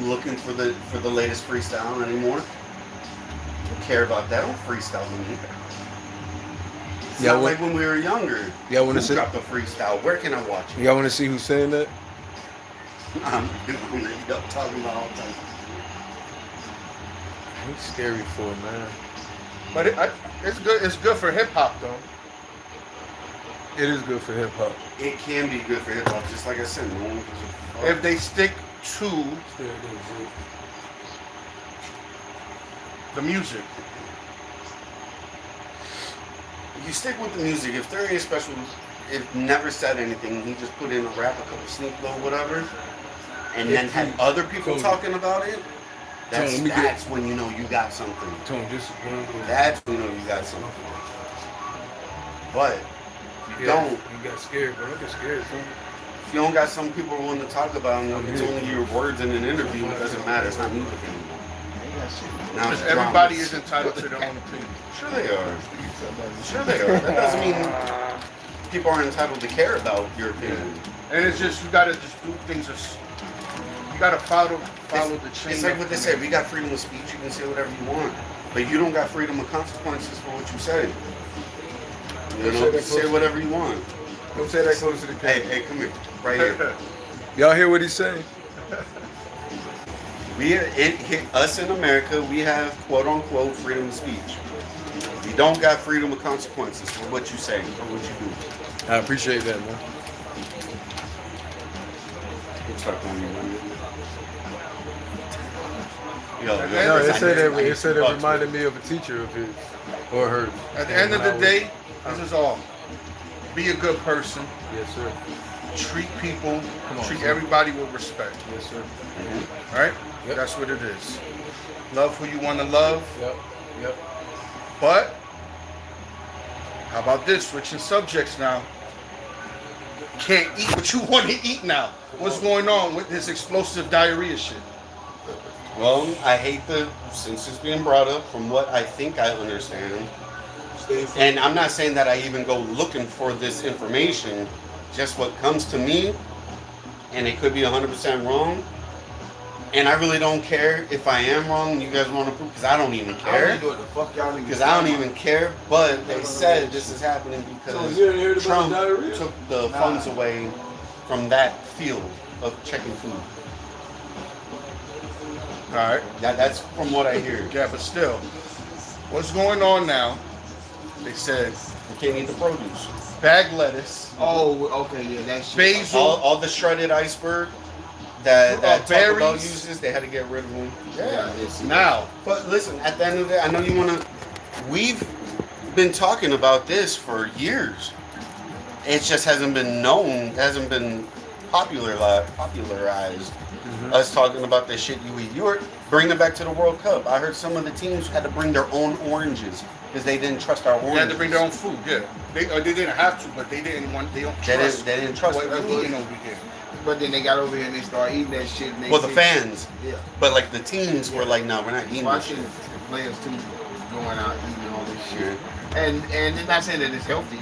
looking for the latest freestyle anymore. I don't care about that. I don't freestyle anymore. It's Yeah, not what- like when we were younger. Yeah, I wanna Who see- dropped a freestyle? Where can I watch it? Y'all want to see who's saying that? I'm doing it up talking about all the time. He's scary for it, man. But it's good. It's good for hip hop though. It is good for hip hop. It can be good for hip hop, just like I said. No one gives a fuck. If they stick to the music. You stick with the music. If 38 Special, if never said anything, he just put in a rap, a couple sneak flow, whatever, and then had other people Tony. talking about it. That's, Tony, let me get- that's when you know you got something. Tone, just one of those. That's when you know you got something. But if you don't, You got scared, bro. Don't get scared, Tony. if you don't got some people wanting to talk about it, it's only your words in an interview. It doesn't matter. It's not music anymore. Now it's Everybody dramas. is entitled to their own opinion. Sure they are. Sure they are. That doesn't mean people aren't entitled to care about your opinion. And it's just you gotta just do things. You gotta follow the chain. It's like what they say. We got freedom of speech. You can say whatever you want, but you don't got freedom of consequences for what you say. You know, say whatever you want. Don't say that close to the Hey, camera. hey, come here, right here. Y'all hear what he's saying? Us in America, we have quote unquote freedom of speech. We don't got freedom of consequences for what you say or what you do. I appreciate that, man. What's up on you, man? Yo, No, it said it reminded me of a teacher of his or hers. At the end of the day, this is all. Be a good person. Yes, sir. Treat people. Come on, Treat sir. everybody with respect. Yes, sir. Mhm. All right? Yep. That's what it is. Love who you want to love. Yep. Yep. But how about this? Switching subjects now. Can't eat what you want to eat now. What's going on with this explosive diarrhea shit? Well, I hate since it's being brought up, from what I think I understand, and I'm not saying that I even go looking for this information, just what comes to me, and it could be 100% wrong, and I really don't care if I am wrong and you guys want to prove, because I don't even I don't care, even know what the fuck y'all niggas because I don't talking even care, but they said this is happening So because you heard about Trump the diarrhea? took the Nah. funds away from that field of checking food. All right. That's from what I hear. Yeah, but still, what's going on now? They said You can't eat the produce. bag lettuce, Oh, okay, yeah, that shit. basil. All the shredded iceberg that Taco Bell berries. uses, they had to get rid of them. Yeah, it's Now, But listen, at the end of the day, I know you want to. We've been talking about this for years. It just hasn't been known, hasn't been popularized. Us talking about the shit you eat. You were bringing it back to the World Cup. I heard some of the teams had to bring their own oranges because they didn't trust our oranges. they had to bring their own food. Yeah, they didn't have to, but they didn't want. They don't trust. They didn't trust what the we're food. eating over here. But then they got over here and they started eating that shit. And they Well, the said- fans, Yeah. but like the teams were like, no, we're not eating this Watching shit. the players too going out eating all this shit. Yeah. And they're not saying that it's healthy,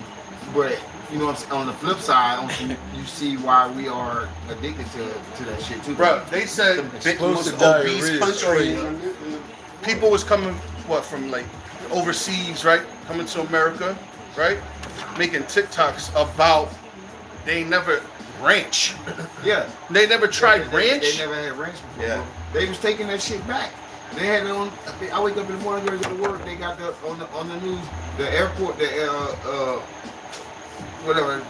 but you know, on the flip side, you see why we are addicted to that shit too. Bro, they said Big, most Explosive diarrhea obese is country. crazy. people was coming from like overseas, right? Coming to America, right? Making TikToks about they never ranch. Yeah. They never tried They ranch. never had ranch before. Yeah. Bro. They was taking that shit back. They had it on. I wake up in the morning, go to work. They got on the news, the airport, whatever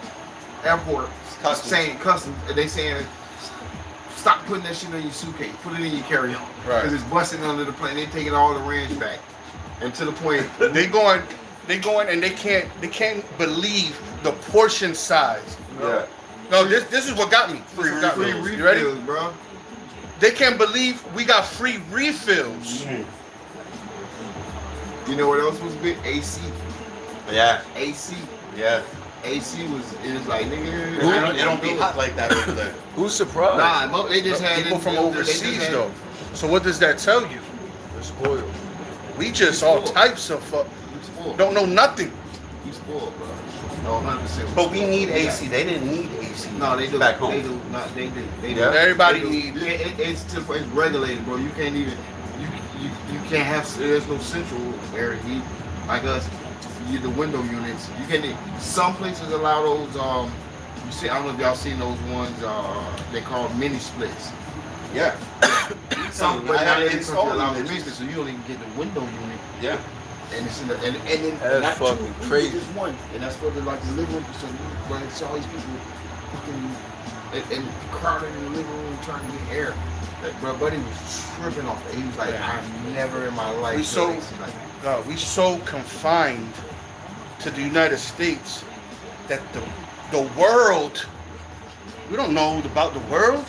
airport Customs. saying customs. They saying stop putting that shit in your suitcase. Put it in your carry-on. Right. Because it's busting under the plane. They taking all the ranch back, and to the point. They going and they can't believe the portion size. Yeah. No, this is what got me. Free This is what got me. refills. Free You ready? refills, bro. They can't believe we got free refills. You know what else was big? AC. Yeah. AC. Yeah. AC was. It was like nigga. It don't be hot like that over there. Who's surprised? Nah, they just had People from they just overseas had- though. So what does that tell you? They're spoiled. We just all types of You spoiled. don't know nothing. You spoiled, bro. No, 100%. But we need AC. They didn't need AC. No, they do. Back home. They do. No, they do. They do. Yeah. Everybody They do. needs. It's regulated, bro. You can't even. You can't have. There's no central area heat like us. The window units. You can. Some places allow those. You see, I don't know if y'all seen those ones. They call mini splits. Yeah. Some, but I not had every installed country allows them. the mini split, so you don't even get the window unit. Yeah. And it's in the and then That's not fucking two, crazy. just one, and that's for the like the living room. So but it's all these people fucking and crowded in the living room trying to get air. Like, bro, buddy was tripping off it. He was like, I've never in my life. We so- felt like, God, we so confined to the United States that the world, we don't know about the world.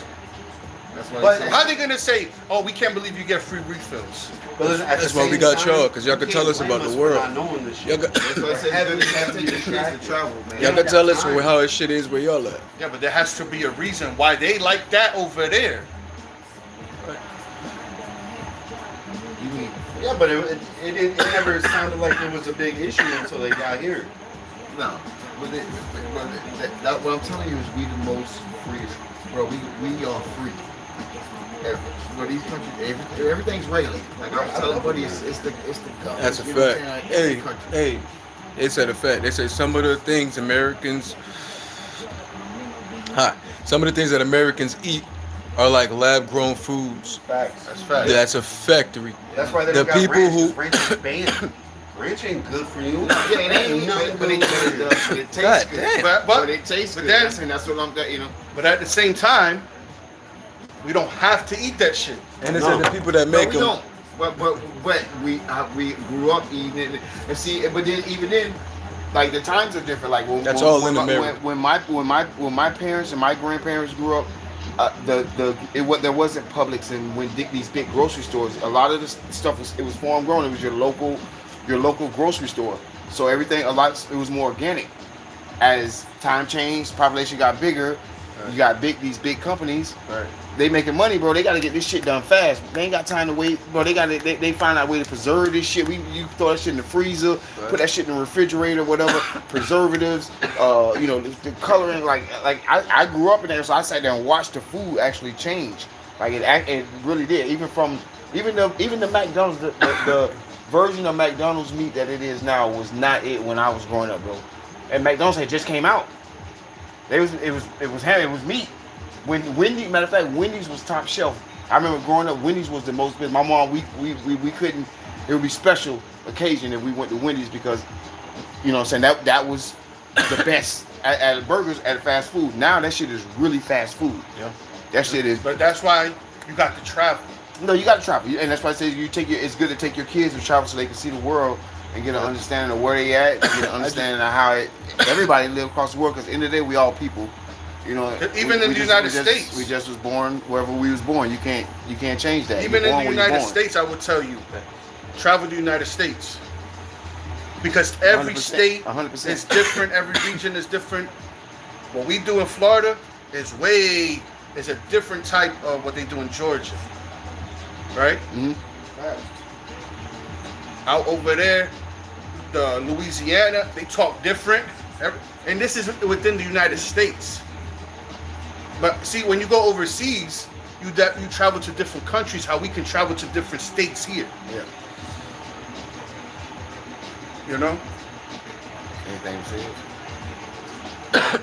that's what But they How say. they gonna say, oh, we can't believe you get free refills? But listen, at That's the why we same got time, y'all, 'cause y'all you can can't tell us blame about the for world. not knowing this shit. Y'all got, That's why I said Heavily, you gotta heavily take your kids to distracted. travel, man. y'all can tell us how this shit is where y'all at. Yeah, but there has to be a reason why they like that over there. You mean Yeah, but it never sounded like it was a big issue until they got here. no? That what I'm telling you is we the most freest, bro. We are free. But these countries, everything's regulated. Like I was telling buddy, it's the government. That's a you know what I'm fact. saying? Like, every Hey, country. hey, they said a fact. They say some of the things Americans, some of the things that Americans eat are like lab-grown foods. Facts. That's fact. That's a factory. That's why they The don't got people ranch, who- 'cause ranch is banned. Ranch ain't good for you. Yeah, it ain't nothing but it does. But it tastes God good. damn. But it tastes but good. then- That's what I'm. You know. But at the same time, we don't have to eat that shit. And it's No. the people that No, make we them. don't. But we grew up eating it, and see. But then even then, like the times are different. Like when That's when, all when, in my, America. when my parents and my grandparents grew up, there wasn't Publix and when these big grocery stores. A lot of the stuff was farm grown. It was your local grocery store. So everything it was more organic. As time changed, population got bigger. You got these big companies. Right. They making money, bro. They got to get this shit done fast. They ain't got time to wait, bro. They find out a way to preserve this shit. You throw that shit in the freezer, put that shit in the refrigerator, whatever. Preservatives, the coloring. Like I grew up in there, so I sat there and watched the food actually change. Like it really did. Even the McDonald's, the version of McDonald's meat that it is now was not it when I was growing up, bro. And McDonald's had just came out. It was meat. When matter of fact, Wendy's was top shelf. I remember growing up, Wendy's was the most. My mom, we couldn't. It would be special occasion if we went to Wendy's because, you know what I'm saying, that was the best at burgers at fast food. Now that shit is really fast food. Yeah. That shit is. But that's why you got to travel. No, you got to travel, and that's why I say it's good to take your kids to travel so they can see the world and get an understanding of where they at, get an understanding of how everybody live across the world. Because at the end of the day, we all people. You know, Even in the United States. we just was born wherever we was born. You can't change that. Even You're in born the where you're United born. States, I would tell you, travel the United States. Because every 100%, state 100%. is different, every region is different. What we do in Florida is a different type of what they do in Georgia. Right? Mhm. Out over there, the Louisiana, they talk different. And this is within the United States. But see, when you go overseas, you travel to different countries, how we can travel to different states here. Yeah. You know? Anything to say?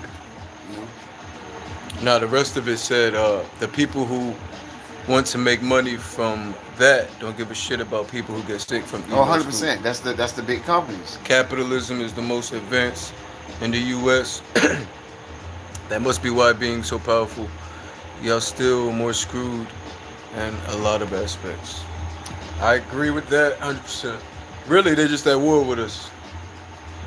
Now the rest of it said the people who want to make money from that don't give a shit about people who get sick from eating. Oh, those 100%. That's the big companies. Capitalism is the most advanced in the U.S. That must be why being so powerful, y'all still more screwed in a lot of aspects. I agree with that 100%. Really, they're just at war with us.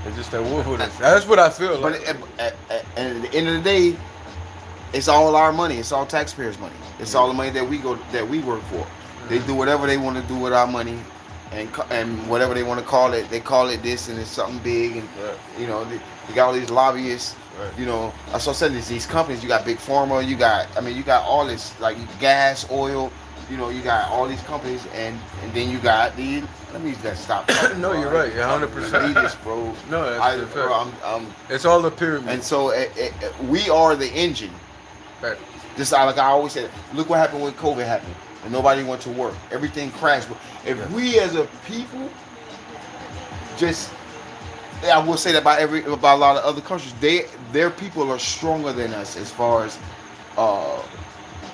They're just at war with us. That's what I feel But like. at the end of the day, it's all our money. It's all taxpayers' money. It's all the money that we work for. They do whatever they want to do with our money, and whatever they want to call it, they call it this, and it's something big. And you know, you got all these lobbyists. Right. You know, I said these companies. You got Big Pharma. You got all this like gas, oil. You know, you got all these companies, and then you got the. Let me just stop. Talking, No, bro. you're right. You're 100%. Leave this, bro. No, that's the fact. I'm It's all a pyramid. and so we are the engine. Fact. Just like I always said, look what happened when COVID happened and nobody went to work. Everything crashed. If we as a people I will say that about a lot of other countries, their people are stronger than us as far as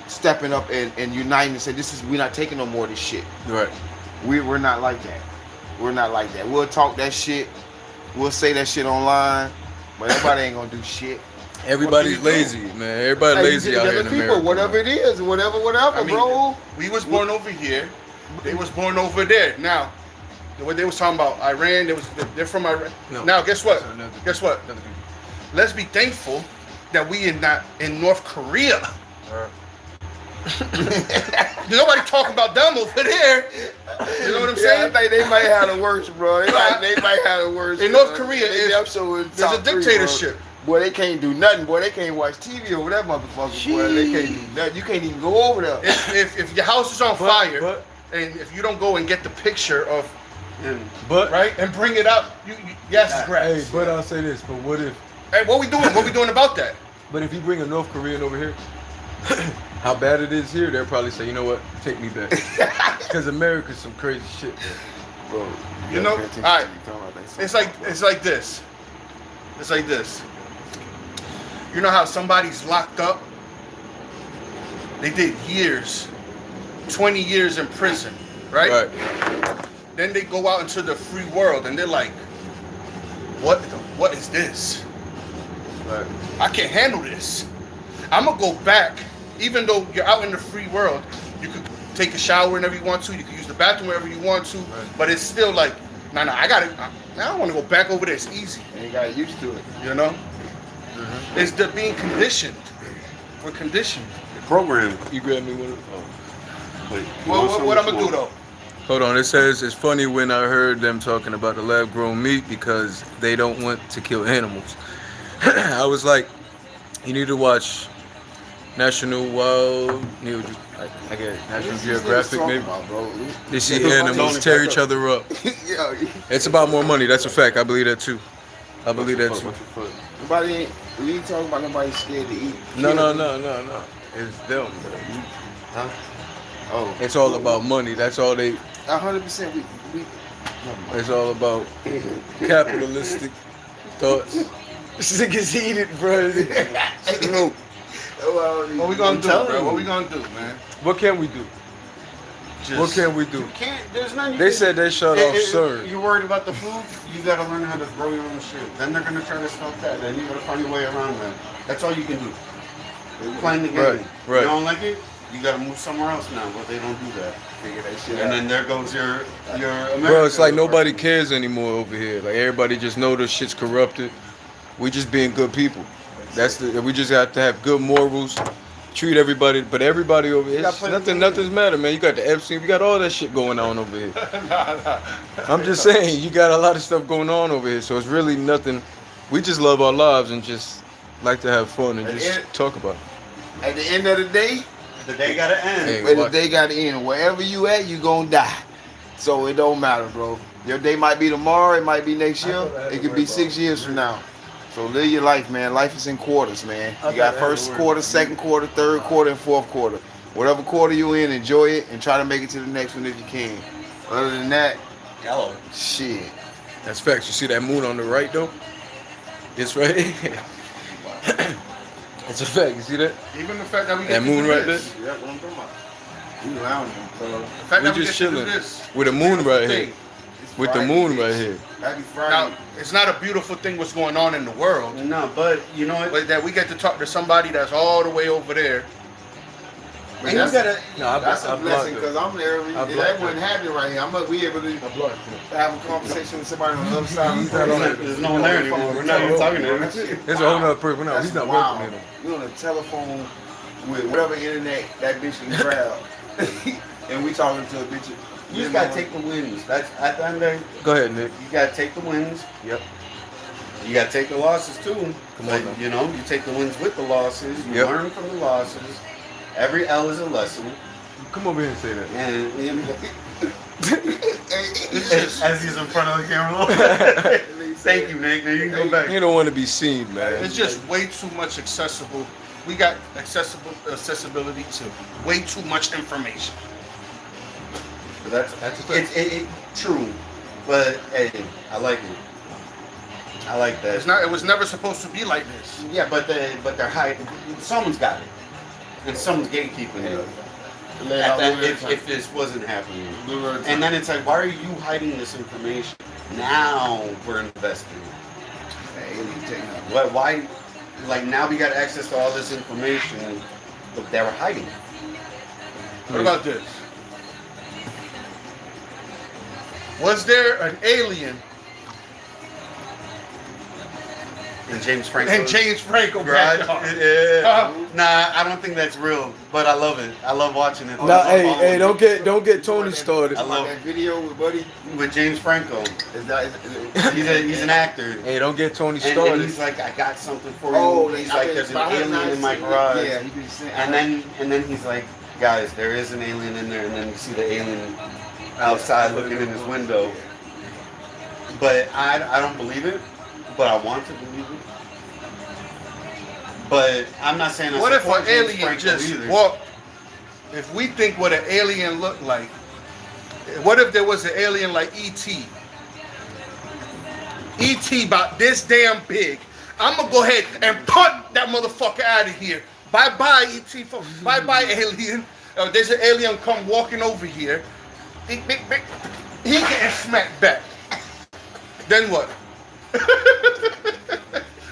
stepping up and uniting and say we're not taking no more of this shit. Right. We're not like that. We're not like that. We'll talk that shit. We'll say that shit online, but everybody ain't gonna do shit. Everybody's What do you lazy, man. Everybody lazy out here in people, America. whatever it is, whatever, I mean, bro. we was born over here. They was born over there. Now, what they was talking about, Iran, they're from Iran. No. Now, guess what? That's another- Guess what? another people. Let's be thankful that we are not in North Korea. Nobody talking about them over there. You know what I'm Yeah, saying? I think they might have the worst, bro. They might have the worst. In bro. North Korea, They is- damn sure in there's top a three, bro. dictatorship. Boy, they can't do nothing. Boy, they can't watch TV over that motherfucker. Boy, they can't do nothing. You can't even go over there. If your house is on fire, but- and if you don't go and get the picture of, But right, and bring it up, yes, it's grass. Hey, but I'll say this. But what if Hey, what we doing? What we doing about that? But if you bring a North Korean over here, how bad it is here, they'll probably say, you know what, take me back. Because America's some crazy shit, man. Bro, You know, alright. It's like this. It's like this. You know how somebody's locked up? They did years, 20 years in prison, right? Right. Then they go out into the free world and they're like, what is this? Right. I can't handle this. I'm gonna go back, even though you're out in the free world, you could take a shower whenever you want to, you can use the bathroom wherever you want to, but it's still like, nah, I don't want to go back over there. It's easy, And you got used to it. you know? It's the being conditioned. We're conditioned. Program. You grab me one of oh. Wait, What I'm gonna do though? Hold on, it says it's funny when I heard them talking about the lab grown meat because they don't want to kill animals. I was like, you need to watch National Wild, I guess National Geographic maybe. They see animals tear each other up. Yeah. It's about more money, that's a fact. I believe that too. I believe that too. We ain't talking about nobody scared to eat. No. It's them. Huh? Oh. It's all about money. That's all they. 100%. We It's all about capitalistic thoughts. This nigga's heated, bro. What we gonna do, bro? What we gonna do, man? What can we do? Just, What can we do? There's none. They said they shut off CERN. You're worried about the food? You gotta learn how to grow your own shit. Then they're gonna try to stop that. Then you gotta find your way around that. That's all you can do. Playing the game. Right. You don't like it? You gotta move somewhere else now, but they don't do that. figure that shit And out. then there goes your American. Bro, it's like nobody cares anymore over here. Like everybody just know this shit's corrupted. We just being good people. We just have to have good morals. Treat everybody, but everybody over here, nothing's matter, man. You got the Epstein, we got all that shit going on over here. I'm just saying, you got a lot of stuff going on over here, so it's really nothing. We just love our lives and just like to have fun and just talk about it. At the end of the day, the day gotta end. Hey, the day gotta end. Wherever you at, you gonna die. So it don't matter, bro. Your day might be tomorrow, it might be next year, it could be 6 years from now. So live your life, man. Life is in quarters, man. You got first quarter, second quarter, third quarter, and fourth quarter. Whatever quarter you in, enjoy it and try to make it to the next one if you can. Other than that, Hello. shit. That's facts. You see that moon on the right, though? It's right here. It's a fact. You see that? Even the fact that we That get to moon do right this, Yeah, what I'm talking about. We lounging, so the fact We that we just get to do chilling this, with the moon beautiful right thing. here. With the moon right here. Happy Friday. Now, it's not a beautiful thing what's going on in the world, No, but you know what? but that we get to talk to somebody that's all the way over there. But And you that's, gotta. No, that's a blessing because I'm there. That wouldn't happen right here. I'm gonna be able to have a conversation with somebody on the other side of the There's no one there anymore. We're not even talking to him. There's a whole nother person. No, he's not wild. working anymore. We're on the telephone with whatever internet that bitch can grab. And we talking to a bitch. You just gotta take the wins. That's at the end of the day, Go ahead, Nick. you gotta take the wins. Yep. You gotta take the losses too. Come But, on now. you know, you take the wins with the losses. You Yep. learn from the losses. Every L is a lesson. Come over here and say that. And you know, It's just- as he's in front of the camera. Thank you, Nick. Now you can go back. You don't want to be seen, man. It's just way too much accessible. We got accessibility to way too much information. That's That's a fact. it true, but hey, I like it. I like that. It's not. It was never supposed to be like this. Yeah, but they're hiding. Someone's got it, and someone's gatekeeping it. If this wasn't happening, and then it's like, why are you hiding this information? Now we're investing. Why? Like now we got access to all this information, but they were hiding. What about this? Was there an alien And James Franco. in James Franco Garage. backyard? Yeah. Nah, I don't think that's real, but I love it. I love watching it. Nah, hey, don't get Tony started. I love that video with Buddy. with James Franco. Is that, He's an actor. Hey, don't get Tony And started. he's like, I got something for you. Oh, He's like, there's an alien in my garage. Yeah, he been saying. And then he's like, guys, there is an alien in there. And then you see the alien outside looking in his window. But I don't believe it, but I want to believe it. But I'm not saying I What if support an James alien Franco just either. walked? If we think what an alien looked like, what if there was an alien like E.T.? E.T. about this damn big. I'm gonna go ahead and punt that motherfucker out of here. Bye bye, E.T. Bye bye, alien. There's an alien come walking over here. He getting smacked back. Then what?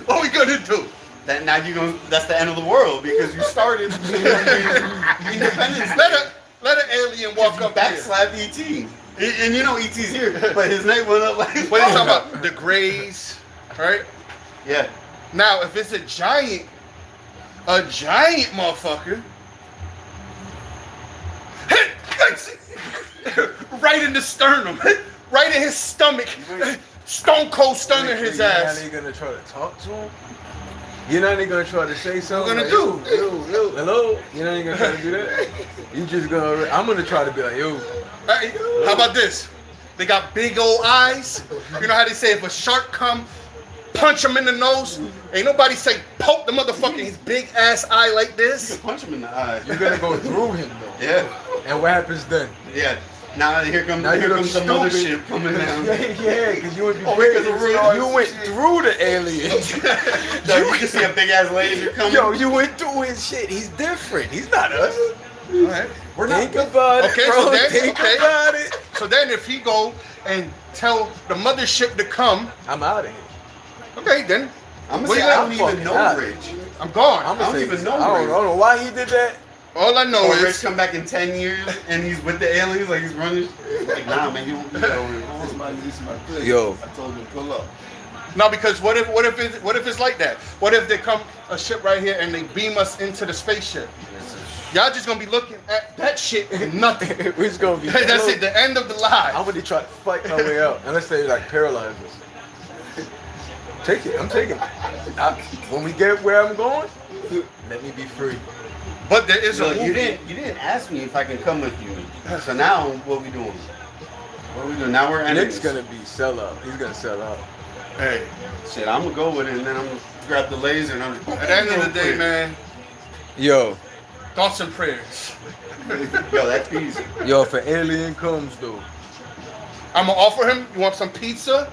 What we gonna do? That now you gonna that's the end of the world because you started Independence Day. Let an alien walk up here. Backslap E.T. And you know E.T.'s here, but his name went up like. What are you talking about? The Greys, right? Yeah. Now, if it's a giant motherfucker, right in the sternum, right in his stomach, stone cold stunning his ass. You're not even gonna try to talk to him. You're not even gonna try to say something. What gonna like, yo, hello. You're not even gonna try to do that. You just gonna. I'm gonna try to be like, yo. Hey, how about this? They got big old eyes. You know how they say if a shark come, punch him in the nose? Ain't nobody say poke the motherfucker in his big ass eye like You this. can punch him in the eye. You're gonna go through him though. Yeah. And what happens then? Yeah. Now here comes Now you look the stupid. mothership coming down. Yeah, because you would be because of rules. You went through the alien. So you can see a big ass laser coming. Yo, you went through his shit. He's different. He's not us. All right. We're not. Think about it, Okay, bro. so then- Think okay. about it. So then if he go and tell the mothership to come, I'm out of here. okay, then I'm What gonna say do you I got? don't even Fucking know out. Rich. I'm gone. I'm I gonna don't say, even know I don't Rich. know why he did that. All I know Oh, Rich is come back in 10 years and he's with the aliens like he's running. Like nah, man, you won't be over here. This is my place. Yo. I told him to pull up. no, because what if it's like that? What if they come a ship right here and they beam us into the spaceship? Y'all just gonna be looking at that shit and nothing. We're just gonna be. That's it. The end of the lie. I'm gonna try to fight my way out, unless they like paralyze us. Take it. I'm taking it. When we get where I'm going, let me be free. But there is a Look, movie. you didn't ask me if I can come with you. So now what we doing? What we doing? Now we're enemies. Nick's gonna be sell out. He's gonna sell out. Hey, Shit, I'm gonna go with it and then I'm gonna grab the laser and I'm just. at the end of the day, man, Yo, thoughts and prayers. Yo, that's easy. yo, if an alien comes though, I'm gonna offer him. You want some pizza?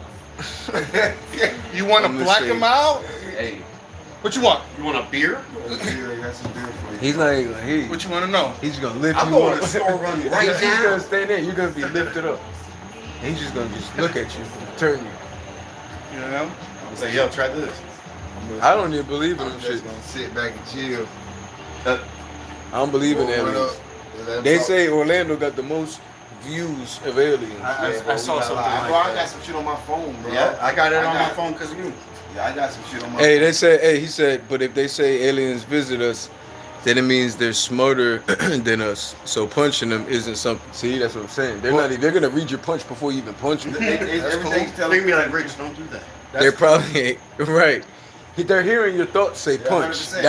You want to I'm gonna black say- him out? Hey, What you want? you want a beer? Yeah, I got some beer for you. he's like, hey, What you want to know? he's just gonna lift I'm you going up. to store run right He's now. gonna stay there. You're gonna be lifted up. And he's just gonna look at you, turn you. You know? I'm saying, yo, try this. I don't even believe in I'm them just shit. gonna sit back and chill. I don't believe in Roll it aliens. up, and let 'em They talk. say Orlando got the most views of aliens. I I saw something like bro, I that. got some shit on my phone, bro. Yeah, I got it I on my got- phone because of you. Yeah, I got some shit on my Hey, phone. they say, he said, but if they say aliens visit us, then it means they're smarter than us. So punching them isn't something. See, that's what I'm saying. They're gonna read your punch before you even punch them. Everything's They're telling gonna be like, Rich, don't do that. They're probably right. They're hearing your thoughts say punch. 100%.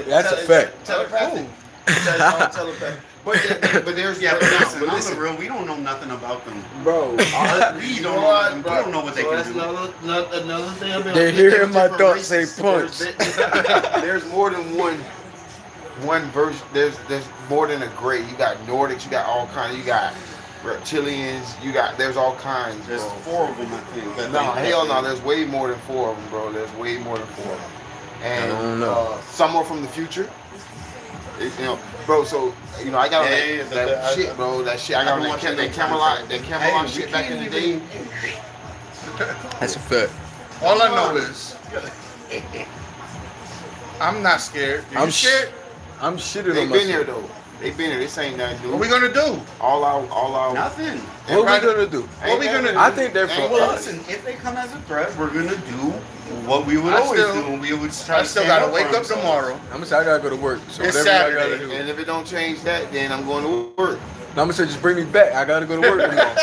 That's a fact. Telepathic. Telepathic. But there's Yeah, but listen, but on listen, the real, we don't know nothing about them. Bro, We don't know what they can do. Another thing about They're hearing my thoughts say punch. There's more than one version. There's more than a gray. You got Nordics. You got all kinds. You got reptilians. There's all kinds. There's Bro. 4 of them, I think. that No, they- hell no. There's way more than 4 of them, bro. There's way more than 4 of them. And I don't know. some are from the future. Bro. So I got Yeah, that shit, bro. That shit. I got I've been that, watching that that Camelot. That Camelot Hey, shit we back can't in the even- day. that's a fact. All I know is I'm not scared. You I'm scared? I'm shitting They on been here myself. though. They been here. This ain't nothing new. What we gonna do? all out. Nothing. What we gonna do? What we gonna do? I think they're Ain't for Well, us. listen, if they come as a threat, we're gonna do what we would I always still- do. And we would try I to still stand gotta wake for up ourselves. tomorrow. I'm gonna say I gotta go to work. So It's whatever I Saturday. gotta do. And if it don't change that, then I'm going to work. I'm gonna say just bring me back. I gotta go to work tomorrow.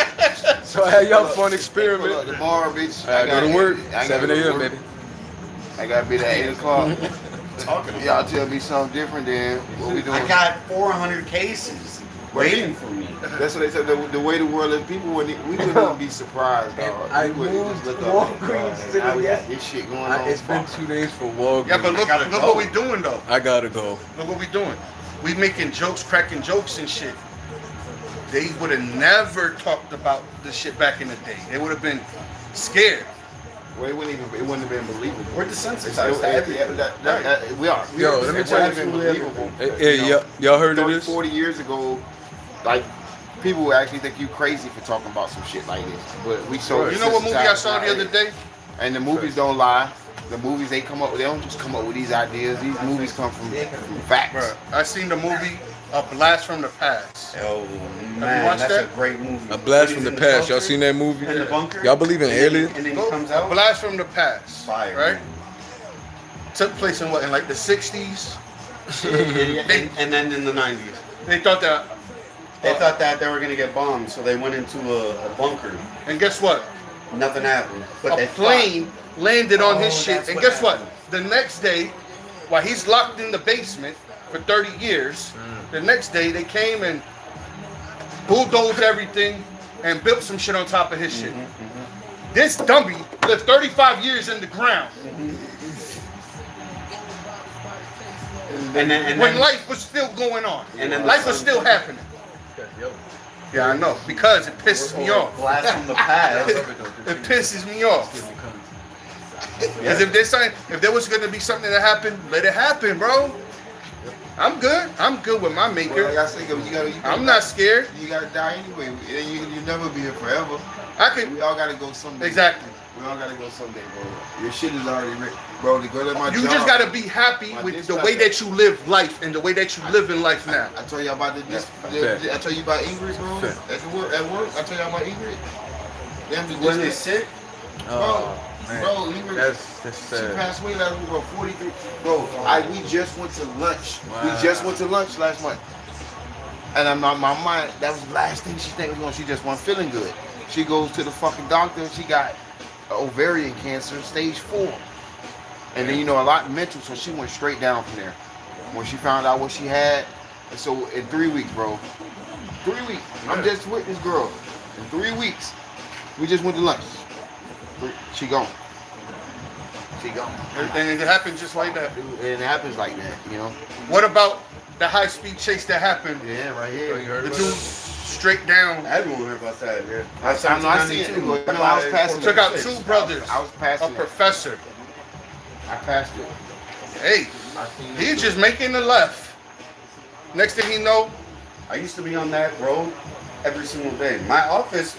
So I had y'all fun Look, experiment. tomorrow, bitch. I gotta go to work. I gotta 7 go to a.m. work. baby. I gotta be there at 8 o'clock. Talking about. Y'all tell me something different than what we doing. I got 400 cases waiting for me. That's what they said. The way the world is, people wouldn't even be surprised, dog. I We wouldn't moved just look up and Walgreens go, to the "Now we got yes." this shit going on." It's been 2 days for Walgreens. Yeah, but look what we doing though. I gotta go. Look what we doing. We making jokes, cracking jokes and shit. They would have never talked about this shit back in the day. They would have been scared. Well, it wouldn't have been believable. We're desensitized to everything. We are. Yo, let me It tell wouldn't you. have been believable. Hey, y'all heard of 30, this? 40 years ago, like, people would actually think you crazy for talking about some shit like this. But we so You know what movie I saw the other day? And the movies don't lie. The movies they come up with, they don't just come up with these ideas. These movies come from facts. Bruh, I seen the movie A Blast from the Past. Oh you man, watched that's that? a great movie. A Blast When from the he's Past. Y'all bunker, seen that movie? In the bunker. Y'all believe in aliens? And then he Go- comes A out. Blast from the Past. Fire. Right? Took place in what? In like the 60s? And then in the 90s. They thought that. They thought that they were gonna get bombed, so they went into a bunker. And guess what? Nothing happened. But A they plane landed on his shit. that's And what guess what? happened. The next day, while he's locked in the basement for 30 years, the next day they came and bulldozed everything and built some shit on top of his shit. This dummy lived 35 years in the ground And then when life was still going on. And then Life was still happening. Yeah, I know. Because it pisses me off. Blast from the past. It pisses me off. Because if there was gonna be something that happened, let it happen, bro. I'm good. I'm good with my Well, like maker. I said, I'm not scared. You gotta die anyway. You never be here forever. I could We all gotta go someday. exactly. We all gotta go someday, bro. Your shit is already written, bro. To go to my You job. just gotta be happy My with the way that you live life and the way that you live in life now. I told you about I told you about Ingrid, bro. Fair. At work, I told you about Ingrid. Them When they sick, Oh, man. Bro, Ingrid, That's she sad. passed away last week, bro. 43. Bro, we just went to lunch. Wow. We just went to lunch last month. And I'm not my mind. That was the last thing she think was going. She just wasn't feeling good. She goes to the fucking doctor. She got ovarian cancer, stage 4. And then a lot mental, so she went straight down from there. When she found out what she had, and so in 3 weeks, bro. 3 weeks. I'm just with this girl. In 3 weeks, we just went to lunch. She gone. She gone. And it happened just like that. And it happens like that, What about the high speed chase that happened? Yeah, right Oh, here. you heard The about dude that? straight down everyone heard about that. Yeah. I see it. I was passing took out 2 brothers, I was a passing it. professor. I passed it. Hey, I seen he's it. just making the left. Next thing you know, I used to be on that road every single day. My office,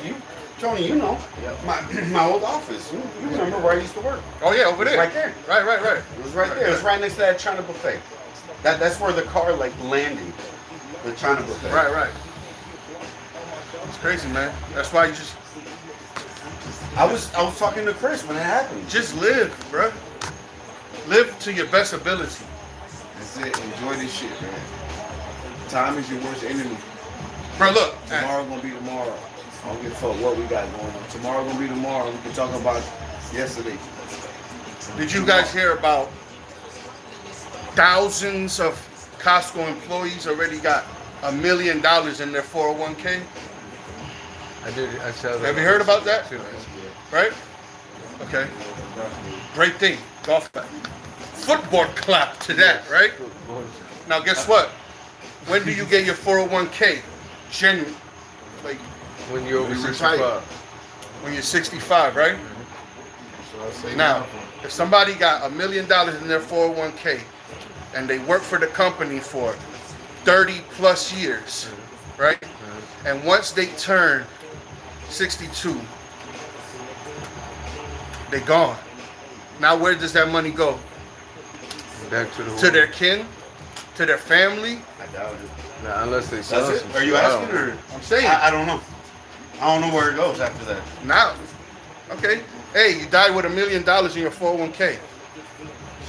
Tony, my old office. You remember where I used to work? oh yeah, over It was there. right there. Right. It was right there. It was right next to that China buffet. That's where the car landed. The China buffet. Right. It's crazy, man. That's why you I was talking to Chris when it happened. just live, bro. Live to your best ability. That's it. Enjoy this shit, man. Time is your worst enemy. Bro, look. Tomorrow gonna be tomorrow. I don't give a fuck what we got going on. Tomorrow gonna be tomorrow. We can talk about yesterday. Did you guys hear about thousands of Costco employees already got $1 million in their 401k? I did. I saw that. Have you heard about that? Right? Okay. Great thing. Golf clap. Football clap to that, right? Now guess what? When do you get your 401k? Genuine. Like When you're over When you 65. retire. when you're 65, right? So I say Now, if somebody got $1 million in their 401k and they work for the company for 30 plus years, right? And once they turn 62, they gone. Now where does that money go? Back to the To their kin? To their family? I doubt it. Nah, unless they That's sell it? some Are you shit. I asking don't know. or? I'm saying. I don't know. I don't know where it goes after that. Now. Okay. Hey, you died with $1 million in your 401k.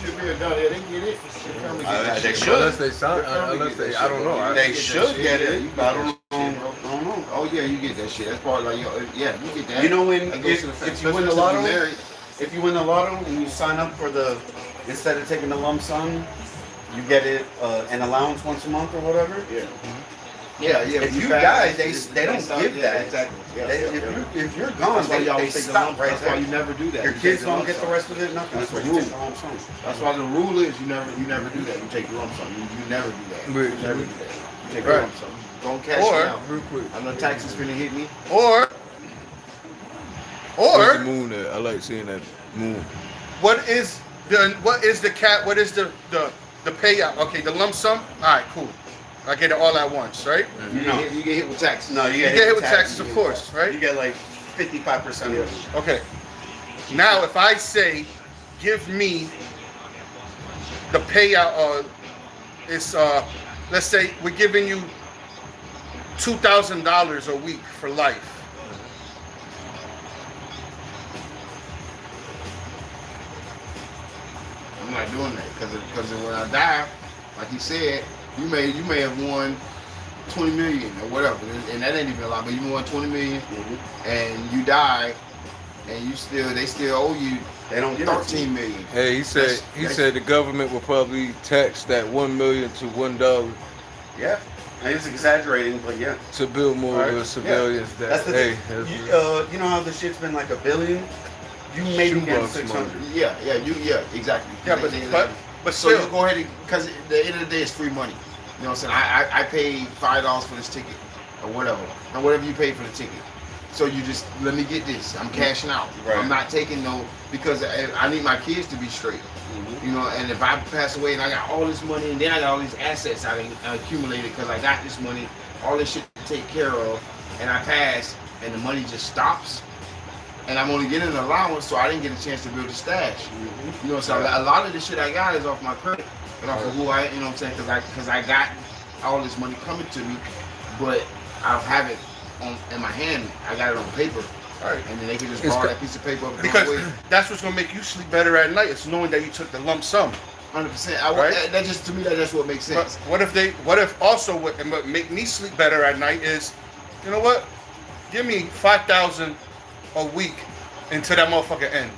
should be a done. Yeah, they get it. Your family get that They shit. should. Unless they sell, Your family unless get they, that I shit, don't bro. know. They get that should shit. get Yeah, it. you get I that don't shit, know. bro. I don't know. Oh yeah, you get that shit. That's part of like yeah, you get that. You know when That goes if to the family. you win the Especially if lotto, you're married. if you win the lotto and you sign up for instead of taking the lump sum, you get it an allowance once a month or whatever. Yeah. Yeah. If when you pass, die, it's- they don't it's- give yeah, that. Exactly. Yeah. If you're gone, That's why they you always take the stop lump. right That's why there. you never do that. Your You kids take don't lump get the sum. rest of it, nothing. That's That's why the you rule. take the lump sum. That's why the rule is you never do that. You take the lump sum. You never do that. You Right. never do that. You take Right. the lump sum. Don't cash Or- it out. Real quick. I know taxes finna hit me. Or Where's the moon at? I like seeing that moon. what is the cap? What is the payout? Okay, the lump sum. All right, cool. I get it all at once, right? You get hit with taxes. No, You get hit with taxes, of course, You right? get like 55% of it. Okay. Now, if I say, give me the payout, it's let's say we're giving you $2,000 a week for life. I'm not doing that because when I die, like you said, you may have won 20 million or whatever, and that ain't even a lot, but you won 20 million, and you die, and they still owe you They don't give it to 13 you. million. Hey, he said That's- the government will probably tax that $1 million to $1 Yeah. I was exaggerating, but yeah. to build more Right. of the civilians that That's the hey, thing. that's You know how the shit's been like $1 billion? You maybe get Shoebox 600. Yeah, exactly. Yeah, but So you still, go ahead because at the end of the day, it's free money. You know what I'm saying? I paid $5 for this ticket or whatever, or whatever you paid for the ticket. So you just let me get this. I'm cashing out. Right. I'm not taking no because I need my kids to be straight. You know, and if I pass away and I got all this money and then I got all these assets I accumulated because I got this money, all this shit to take care of, and I pass and the money just stops, and I'm only getting an allowance, so I didn't get a chance to build a stash. You know, so a lot of the shit I got is off my credit and off of who I, you know what I'm saying, because I got all this money coming to me, but I don't have it in my hand. I got it on paper. right. And then they can just It's borrow co- that piece of paper up Because away. that's what's gonna make you sleep better at night. It's knowing that you took the lump sum. 100%. Right. That just, to me, that's what makes But sense. what if also what make me sleep better at night is, you know what? Give me 5,000 a week until that motherfucker end.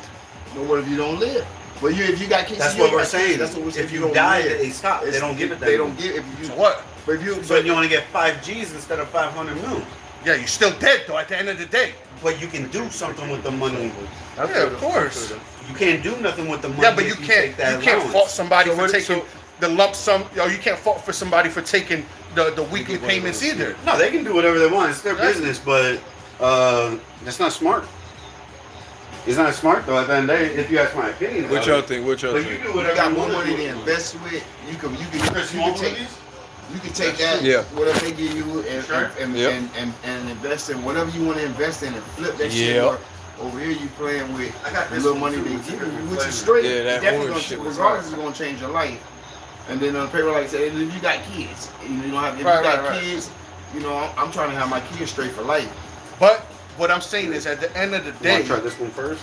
But what if you don't live? But if you got kids, That's you what ain't we're got saying. kids. That's what we're saying. If you don't die, live. they stop. They It's- don't give it They that don't much. give if you. So what? But if you, So you only get 5 G's instead of 500 mil. Yeah, you're still dead though at the end of the day. But you can do something with the money. I Yeah, feel of them. course. I feel them. You can't do nothing with the money. Yeah, but you if can't take that fault allowance. somebody So for what- taking so- the lump sum. You can't fault for somebody for taking the weekly payments either. No, they can do whatever they want. It's their Right. business, but that's not smart. It's not smart though. At the end of the day, if you ask my opinion, What about y'all it. think? What y'all But you think? do you whatever got you more want money to to do. invest with, you can Chris, you want one of take. these? You can take that, Yeah. whatever they give you, and Sure. and, Yep. and invest in whatever you want to invest in, and flip that shit. Yep. Or over here, you playing with I got the this little one money too. they give you, Different which flavor. is straight. Yeah, It's that definitely orange shit gonna, was regardless, hot. it's gonna change your life. And then on the paper, like I said, if you got kids, you don't have. If Right, you got right, right. kids, you know, I'm trying to have my kids straight for life. But what I'm saying is, at the end of the You want day, to try this one first?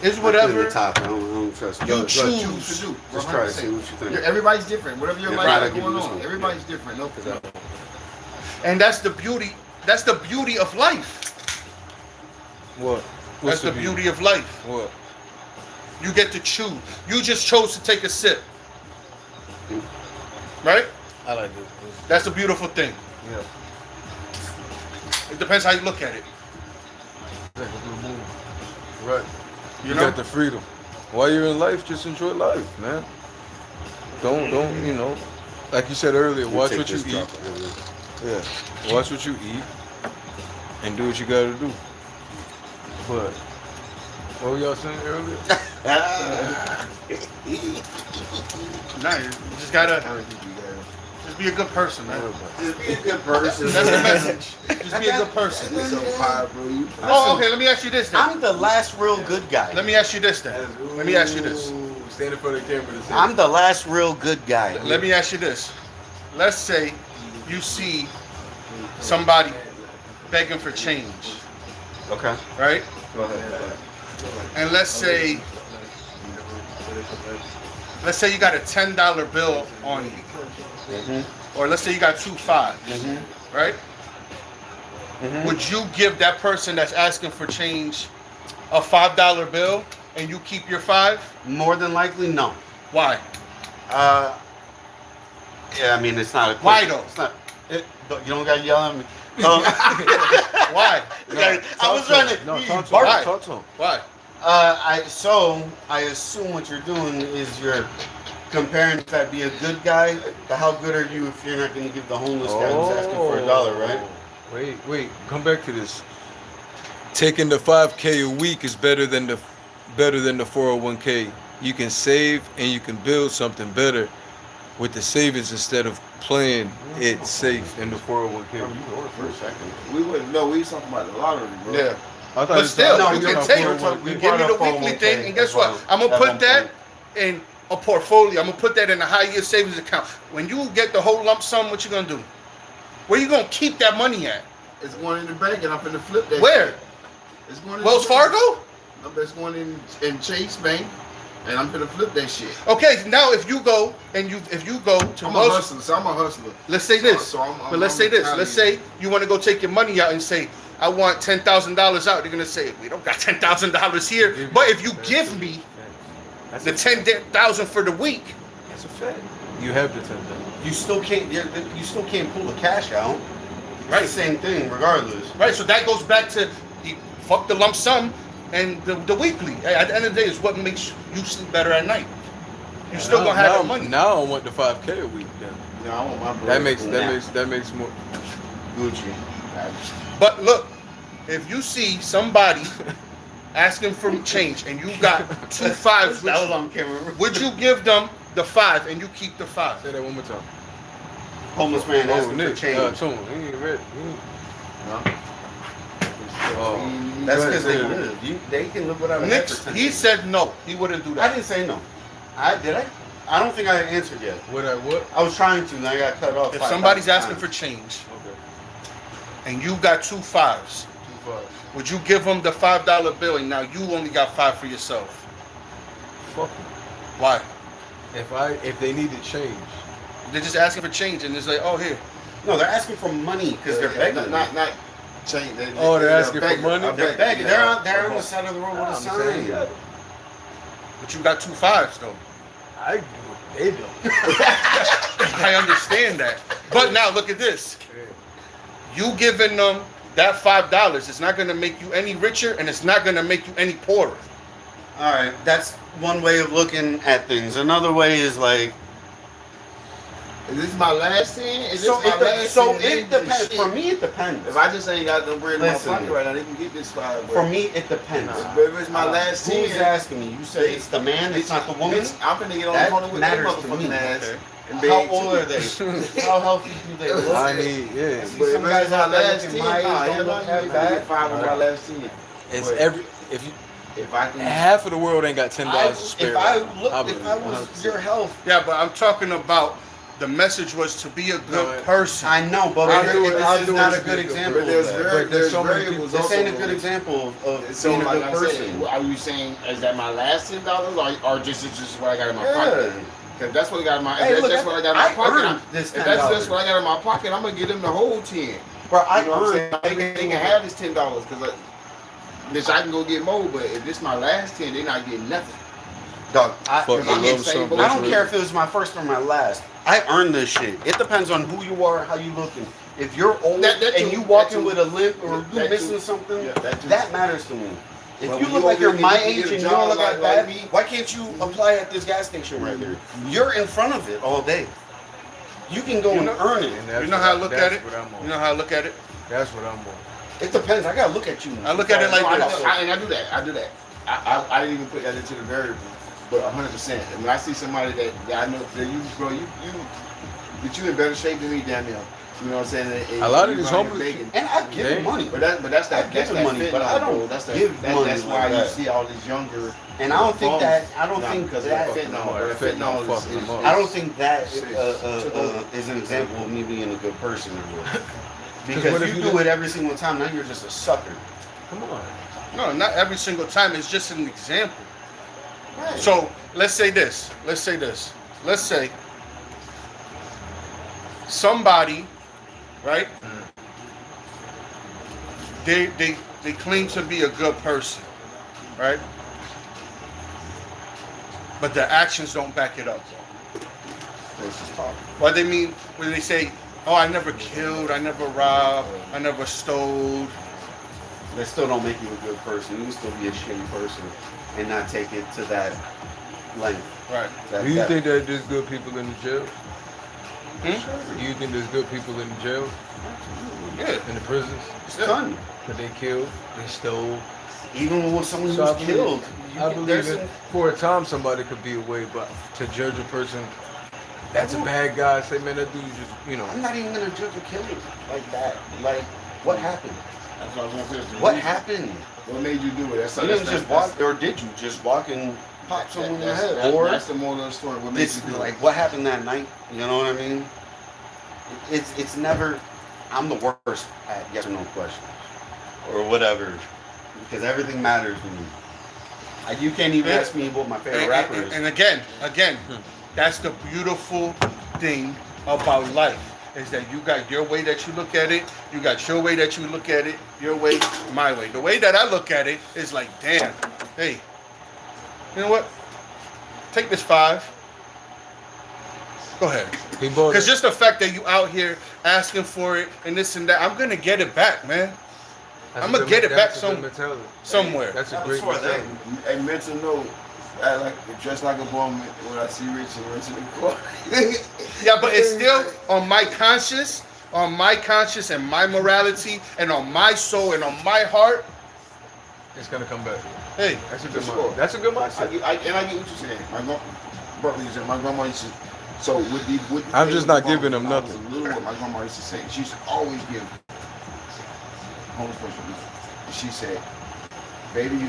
is Put it in whatever. the top. I don't trust you. You Go- go- choose to do. Just try to see 100%. what you think. Yeah, everybody's different. Whatever your Yeah, life right, I'll got give you going this on, one. everybody's different. No, And that's the beauty. That's the beauty of life. What? That's the beauty of life. What? You get to choose. You just chose to take a sip. Right? I like this. That's a beautiful thing. Yeah. It depends how you look at it. Right. You You know? got the freedom. While you're in life, just enjoy life, man. Don't you know? Like you said earlier, watch Take what you this eat. drop. Yeah. Watch what you eat and do what you gotta do. But what were y'all saying earlier? Nah, you just gotta I don't think you got just be a good person, man. Just be a good person. That's the message. Just be a good person. it. So fire, bro. You. Oh, okay. Let me ask you this then. I'm the last real good guy. Let me ask you this then. Let me ask you this. Stand in front of the camera to say. I'm the last real good guy. Let me ask you this. Let's say you see somebody begging for change, Okay. right? Go ahead. And let's say you got a $10 bill on you, Mm-hmm. or let's say you got 2 5s, Mm-hmm. right? Mm-hmm. Would you give that person that's asking for change a $5 bill and you keep your 5? More than likely, no. Why? Yeah, I mean, it's not a Why though? It's not. You don't gotta yell at me. Why? I was trying to. No, you talk to bark. him. Talk to him. Why? I assume what you're doing is you're comparing if I'd be a good guy, but how good are you if you're not going to give the homeless guy who's asking for $1, right? Wait. Come back to this. Taking the 5K a week is better than the 401k. You can save and you can build something better with the savings instead of playing it safe in the 401k. For a second. We wouldn't know. We was talking about the lottery, bro. Yeah. I thought But still, no, you you're can not take playing it. with- You we give me brought the up weekly 401k thing, and guess as what? well. I'm gonna At put one that point. in a portfolio. I'm gonna put that in a high yield savings account. When you get the whole lump sum, what you gonna do? Where you gonna keep that money at? It's going in the bank, and I'm finna flip that. Where? shit. It's going in Wells the bank. Fargo? No, but it's going in Chase Bank, and I'm finna flip that shit. Okay, now if you go to I'm a Wells, hustler, so I'm a hustler. let's say this. So I'm- But let's I'm say this. Italian. Let's say you want to go take your money out and say, I want $10,000 out. They're gonna say, we don't got $10,000 here. But if you give me That's the a, 10,000 for the week, that's a fact. You have the 10,000. You still can't pull the cash out. It's Right. the same thing, regardless. right? So that goes back to fuck the lump sum and the weekly. At the end of the day, is what makes you sleep better at night. You still gonna have that money. Now I want the 5K a week. Then No, I want my that bread. makes more. Gucci. But look, if you see somebody asking for change and you got 2 5s, That was on camera. would you give them the 5 and you keep the 5? Say that one more time. Homeless man Oh, asking for Nick, change. Tone, he ain't ready. Oh, That's Go because ahead, they say it. live. They can live without a Nick, head for 10 he years. said no, he wouldn't do I that. didn't say no. Did I? I don't think I answered yet. What? I was trying to, and I got cut off. If 5,000 somebody's asking times. for change Okay. and you got 2 5s, 2 5. would you give them the $5 bill and now you only got 5 for yourself? Fuck 'em. Why? If they needed change. They're just asking for change and it's like, oh, here. No, they're asking for money because they're begging. Not change. Oh, they're asking for begging. money? I'm They're begging. They're on the side of the road with a I'm saying, sign. But you got 2 5s though. They don't. I understand that. But now look at this. You giving them that $5, it's not gonna make you any richer and it's not gonna make you any poorer. All right, that's one way of looking at things. Another way is like, Is this my last 10? Is this so my last 10? it depends. For me, it depends. If I just ain't got no bread in Listen. my pocket right now, they can get this 5. For me, it depends. But if it's my last 10, Who's asking me? You said it's the man, it's not the woman. I'm finna get on That the phone with that matters to motherfucking me. ass. Okay. And How beg old too. are they? How healthy do they look? I need, yeah. See But some if guys it's my out there last looking 10, my age nah, don't hell look no, that you bad. get 5 on my last 10. It's But if you if I can, half of the world ain't got $10 to spare. If I believe was 100%. your health, Yeah, but I'm talking about the message was to be a good person. I know, but I'll do it- this I'll is do not it a good to be a good example. but there's of that. But there's so many variables This also. ain't a good example of So being a like good I person. said, are you saying is that my last $10 or just what I got in my Yeah. pocket? Because that's what I got in my. Hey, If look, that's what I got in my I pocket. earned this If that's $10. what I got in my pocket, I'm gonna give them the whole 10. Bro, You I know what I'm saying? earned. They can have this $10 because this I can go get more. But if this my last 10, they're not getting nothing. Dog, Fuck I'm the getting love saved, song. but I don't care if it was my first or my last. I earned this shit. It depends on who you are, how you looking. If you're old That and too, you walking that with too. a limp or you That missing too. something, Yeah, that too. that matters to me. If Well, you when look you like over you're here, my you age get a and you job don't look like that bad, me. why can't you apply at this gas station right here? You're in front of it all day. You can go You and know- earn And it. that's You know what how I look that's at it? what I'm on. You know how I look at it? That's what I'm on. It depends. I gotta look at you. I look at it like No, this. I do that. I do that. I didn't even put that into the variable, but 100%. When I see somebody that I know that you, bro, but you in better shape than me, damn near. You know what I'm saying? And A lot of you these running homeless bacon. And I give They- them money. But that's I that give that's them that money, but fentanyl, I don't bro. That's that, give that money that's like why that. you see all these younger. And I don't think bums. that. I don't Nah, think because that. of fentanyl, bro. Fentanyl Fentanyl fucking them up. I don't think that Shit. is an example of me being a good person. what Because if you you do did- it every single time, now you're just a sucker. Come on. No, not every single time. It's just an example. Right. So let's say this. Let's say somebody, right? They claim to be a good person, right? But their actions don't back it up. This is talk. What they mean when they say oh, I never killed, I never robbed, I never stole. That still don't make you a good person. You can still be a shitty person and not take it to that length. Right. That, Do you that- think that there's good people in the jail? Hmm? Do you think there's good people in the jail, Yeah. in the prisons? It's done. That they killed, they stole. Even when someone So I who's believe- killed, I believe that for a time somebody could be away, but to judge a person that's a bad guy, say, man, that dude just, you know. I'm not even gonna judge a killer like that. Like, what happened? That's what I was gonna say. What happened? What made you do it? That's You didn't just walk, or did you just walk and pop someone in the head? Or that's the moral of the story. What makes it's you do like it? what happened that night? You know what I mean? It's never. I'm the worst at yes or no questions or whatever because everything matters to me. You can't even Yeah. ask me what my favorite rapper is. And again, that's the beautiful thing about life is that you got your way that you look at it, you got your way that you look at it, your way, my way. The way that I look at it is like, damn, hey, you know what? Take this 5. Go ahead. He bought Because it. just the fact that you out here asking for it and this and that, I'm gonna get it back, man. That's I'ma a good get it that's back a good some- mentality. Somewhere. That's a That's great for mentality. them. A mental note. I like dress like a bum when I see Rich and Rich in the car. Yeah, but it's still on my conscience and my morality and on my soul and on my heart. It's gonna come back. Hey, That's a good Sure. mindset. That's a good I mindset. get, and I get what you're saying. Brother, you said my grandma used to. So with the I'm just not bum, giving them I was nothing. a little what my grandma used to say. She used to always give homeless person. She said, "Baby, you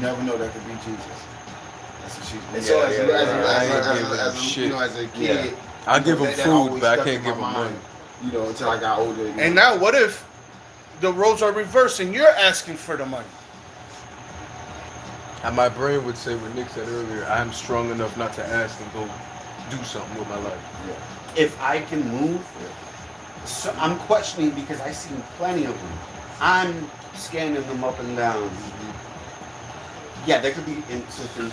never know that could be Jesus." That's what she. And so I ain't giving as them a shit. you know, as a kid, I give them that food, always but I stuck can't in give them my money. mind, you know, until I got older. You and know. now what if the roles are reversed and you're asking for the money? And my brain would say what Nick said earlier, I'm strong enough not to ask and go do something with my life. If I can move, so I'm questioning because I see plenty of them. I'm scanning them up and down. Yeah, there could be something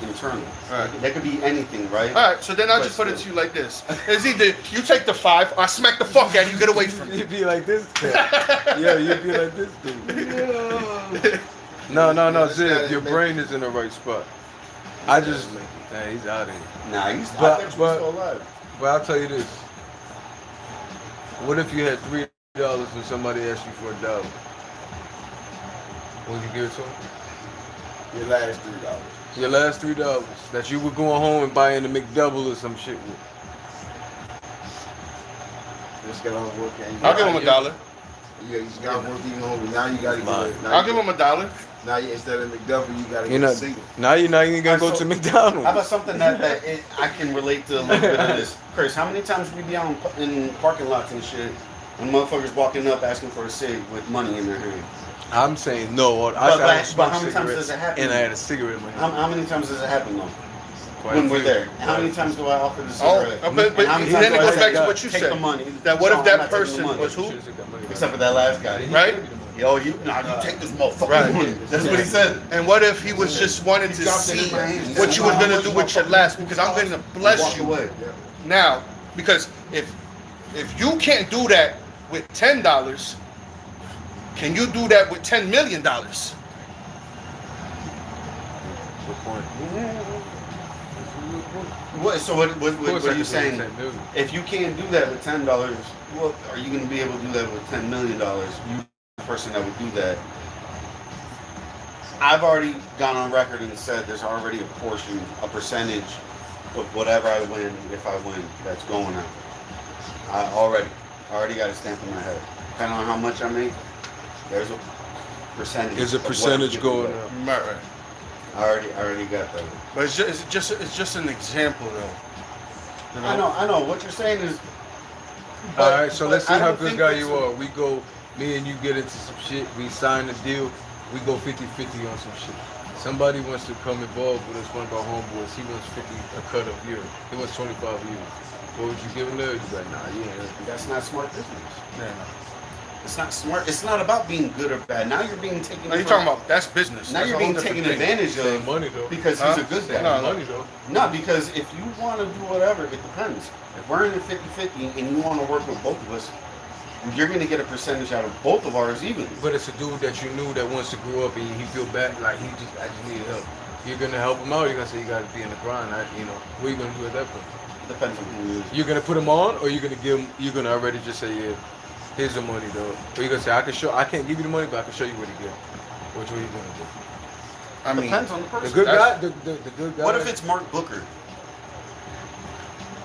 internal. Right. There could be anything, right? All right, so then I'll just put it to you like this: it's either you take the 5, or I smack the fuck out of you, get away from me. You'd be like this cat. Yeah, you'd be like this dude. No, This Zib, guy your is brain is in the right spot. I just, man, he's out of here. Nah, you I stop. thought you were but- still alive. But I'll tell you this. What if you had $3 and somebody asked you for $1? Would you give it to them? Your last $3. Your last $3 that you were going home and buying a McDouble or some shit with. Just got off work. I'll give him $1. You got work even home. Now you got to get. Now I'll give him $1. Now instead of McDuffie, you got to You're get not, single. now you're not even gonna go So, to McDonald's. How about something that I can relate to a little bit of this? Chris, how many times we be out in parking lots and shit when motherfuckers walking up asking for a cig with money in their hand? I'm saying no. But I how smoke many times cigarettes does it happen? and I had a cigarette in my hand. How many times does it happen though? Quite When a we're few. there, how many times do I offer the Oh, cigarette? but And how many then times it do I goes say, back to what you take said. the money. That what No, if I'm that not taking the person money. was who? Except for that last guy. Right? Yo, you take this motherfucker Right. money. That's what he said. And what if he was just wanting to dropped it see in my hand. what you was gonna do with your last? Because I'm gonna bless Walk you away. now. Because if you can't do that with $10, can you do that with $10 million? Good point. So what Of course are I you could do saying? 10 million. If you can't do that with $10, what are you going to be able to do that with $10 million? You, the person that would do that. I've already gone on record and said there's already a percentage of whatever I win, if I win, that's going out. I already got a stamp in my head. Depending on how much I make, there's a percentage. There's a of what I'm percentage giving going back. up. Right. I already got that. But it's just an example though. You know? I know. What you're saying is. All right, so let's see I how don't good think guy that's you are. We go, me and you get into some shit. We sign a deal. We go 50-50 on some shit. Somebody wants to come involved with us, one of our homeboys. He wants 50 a cut of year. He wants 25 a year. What would you give him there? You like, nah, yeah. That's not smart business. Yeah. It's not smart. It's not about being good or bad. Now you're being taken. Now you're talking about that's business. Now That's you're a whole being different taken thing. advantage Same of money though. because Huh? he's a good guy. No, Money though. No, because if you want to do whatever, it depends. If we're in a 50-50 and you want to work with both of us, you're going to get a percentage out of both of ours even. But it's a dude that you knew that wants to grow up and he feel bad, like I just need help. You're gonna help him out. You're gonna say you gotta be in the grind. What are you gonna do at that point? Depends on who he is. You're gonna put him on, or you're gonna give him? You're gonna already just say, yeah, here's the money, though. Or you're gonna say, I can't give you the money, but I can show you what he get. Which one are you gonna do? I mean, Depends on the The person. good guy, That's- the good guy. What if it's Mark Booker?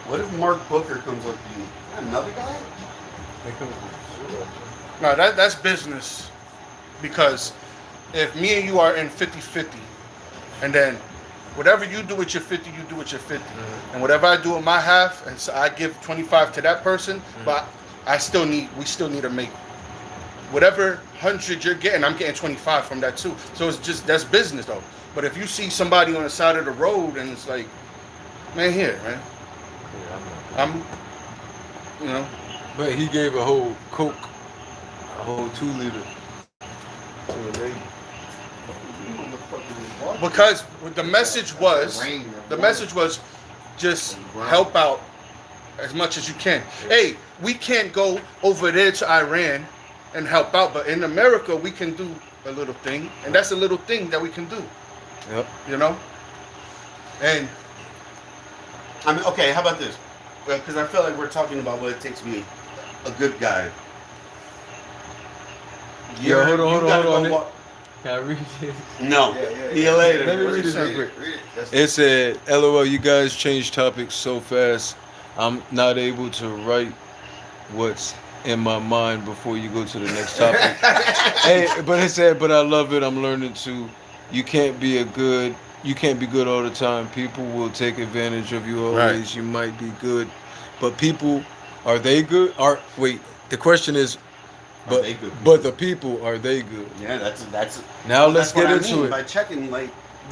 What if Mark Booker comes up to you? Another guy? no, that's business. Because if me and you are in 50-50, and then whatever you do with your 50, you do with your 50. And whatever I do with my half, and so I give 25 to that person, but we still need to make whatever 100 you're getting, I'm getting 25 from that too. So it's just, that's business though. But if you see somebody on the side of the road and it's like, man, here, man, I'm, you know, But he gave a whole Coke, a whole 2-liter to a lady. because the message was, just help out as much as you can. Hey, we can't go over there to Iran and help out, but in America we can do a little thing, and that's a little thing that we can do. Yep. You know. And I mean, okay, how about this? Because I feel like we're talking about what it takes to be a good guy. Yo, hold on, You gotta hold on. go walk- Can I read this? No. Yeah. See you later. Let me What'd read you this say? real quick. Read it. That's It said, LOL, you guys change topics so fast. I'm not able to write what's in my mind before you go to the next topic. Hey, but it said, but I love it. I'm learning to. You can't be good all the time. People will take advantage of you always. Right. You might be good, but people, are they good? The question is, Are they good? but the people, are they good? Yeah, that's Now let's that's what get I into mean it. by checking. Like,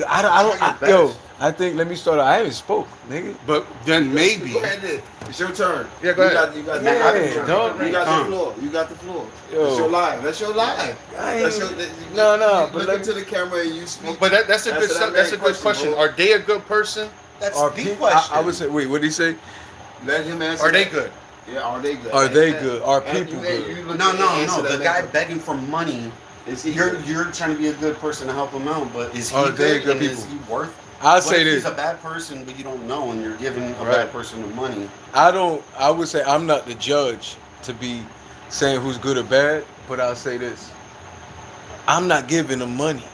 I Try don't, your yo, best. I think, let me start. I haven't spoke, nigga. but then maybe. Go ahead, then. It's your turn. Yeah, go ahead. You got, Yeah, the dog. You got Come. the floor. You got the floor. Yo. That's your live. That's your live. I That's ain't- your, No, you but look let into the camera and you speak. But that's a Answer good that that's a man good question. bro. Are they a good person? that's Are the people, question. I would say, wait, what did he say? Let him answer. Are they that. good? Yeah, are they good? Are they And- good? Are and people you- good? you look No, at no, answer no. that The man. guy begging for money. Is he You're good? trying to be a good person to help him out, but is he Are they good? good And is people? he worth? I'll What say if this. he's a bad person, but you don't know, and you're giving a Right. bad person the money. I would say I'm not the judge to be saying who's good or bad, but I'll say this. I'm not giving them money.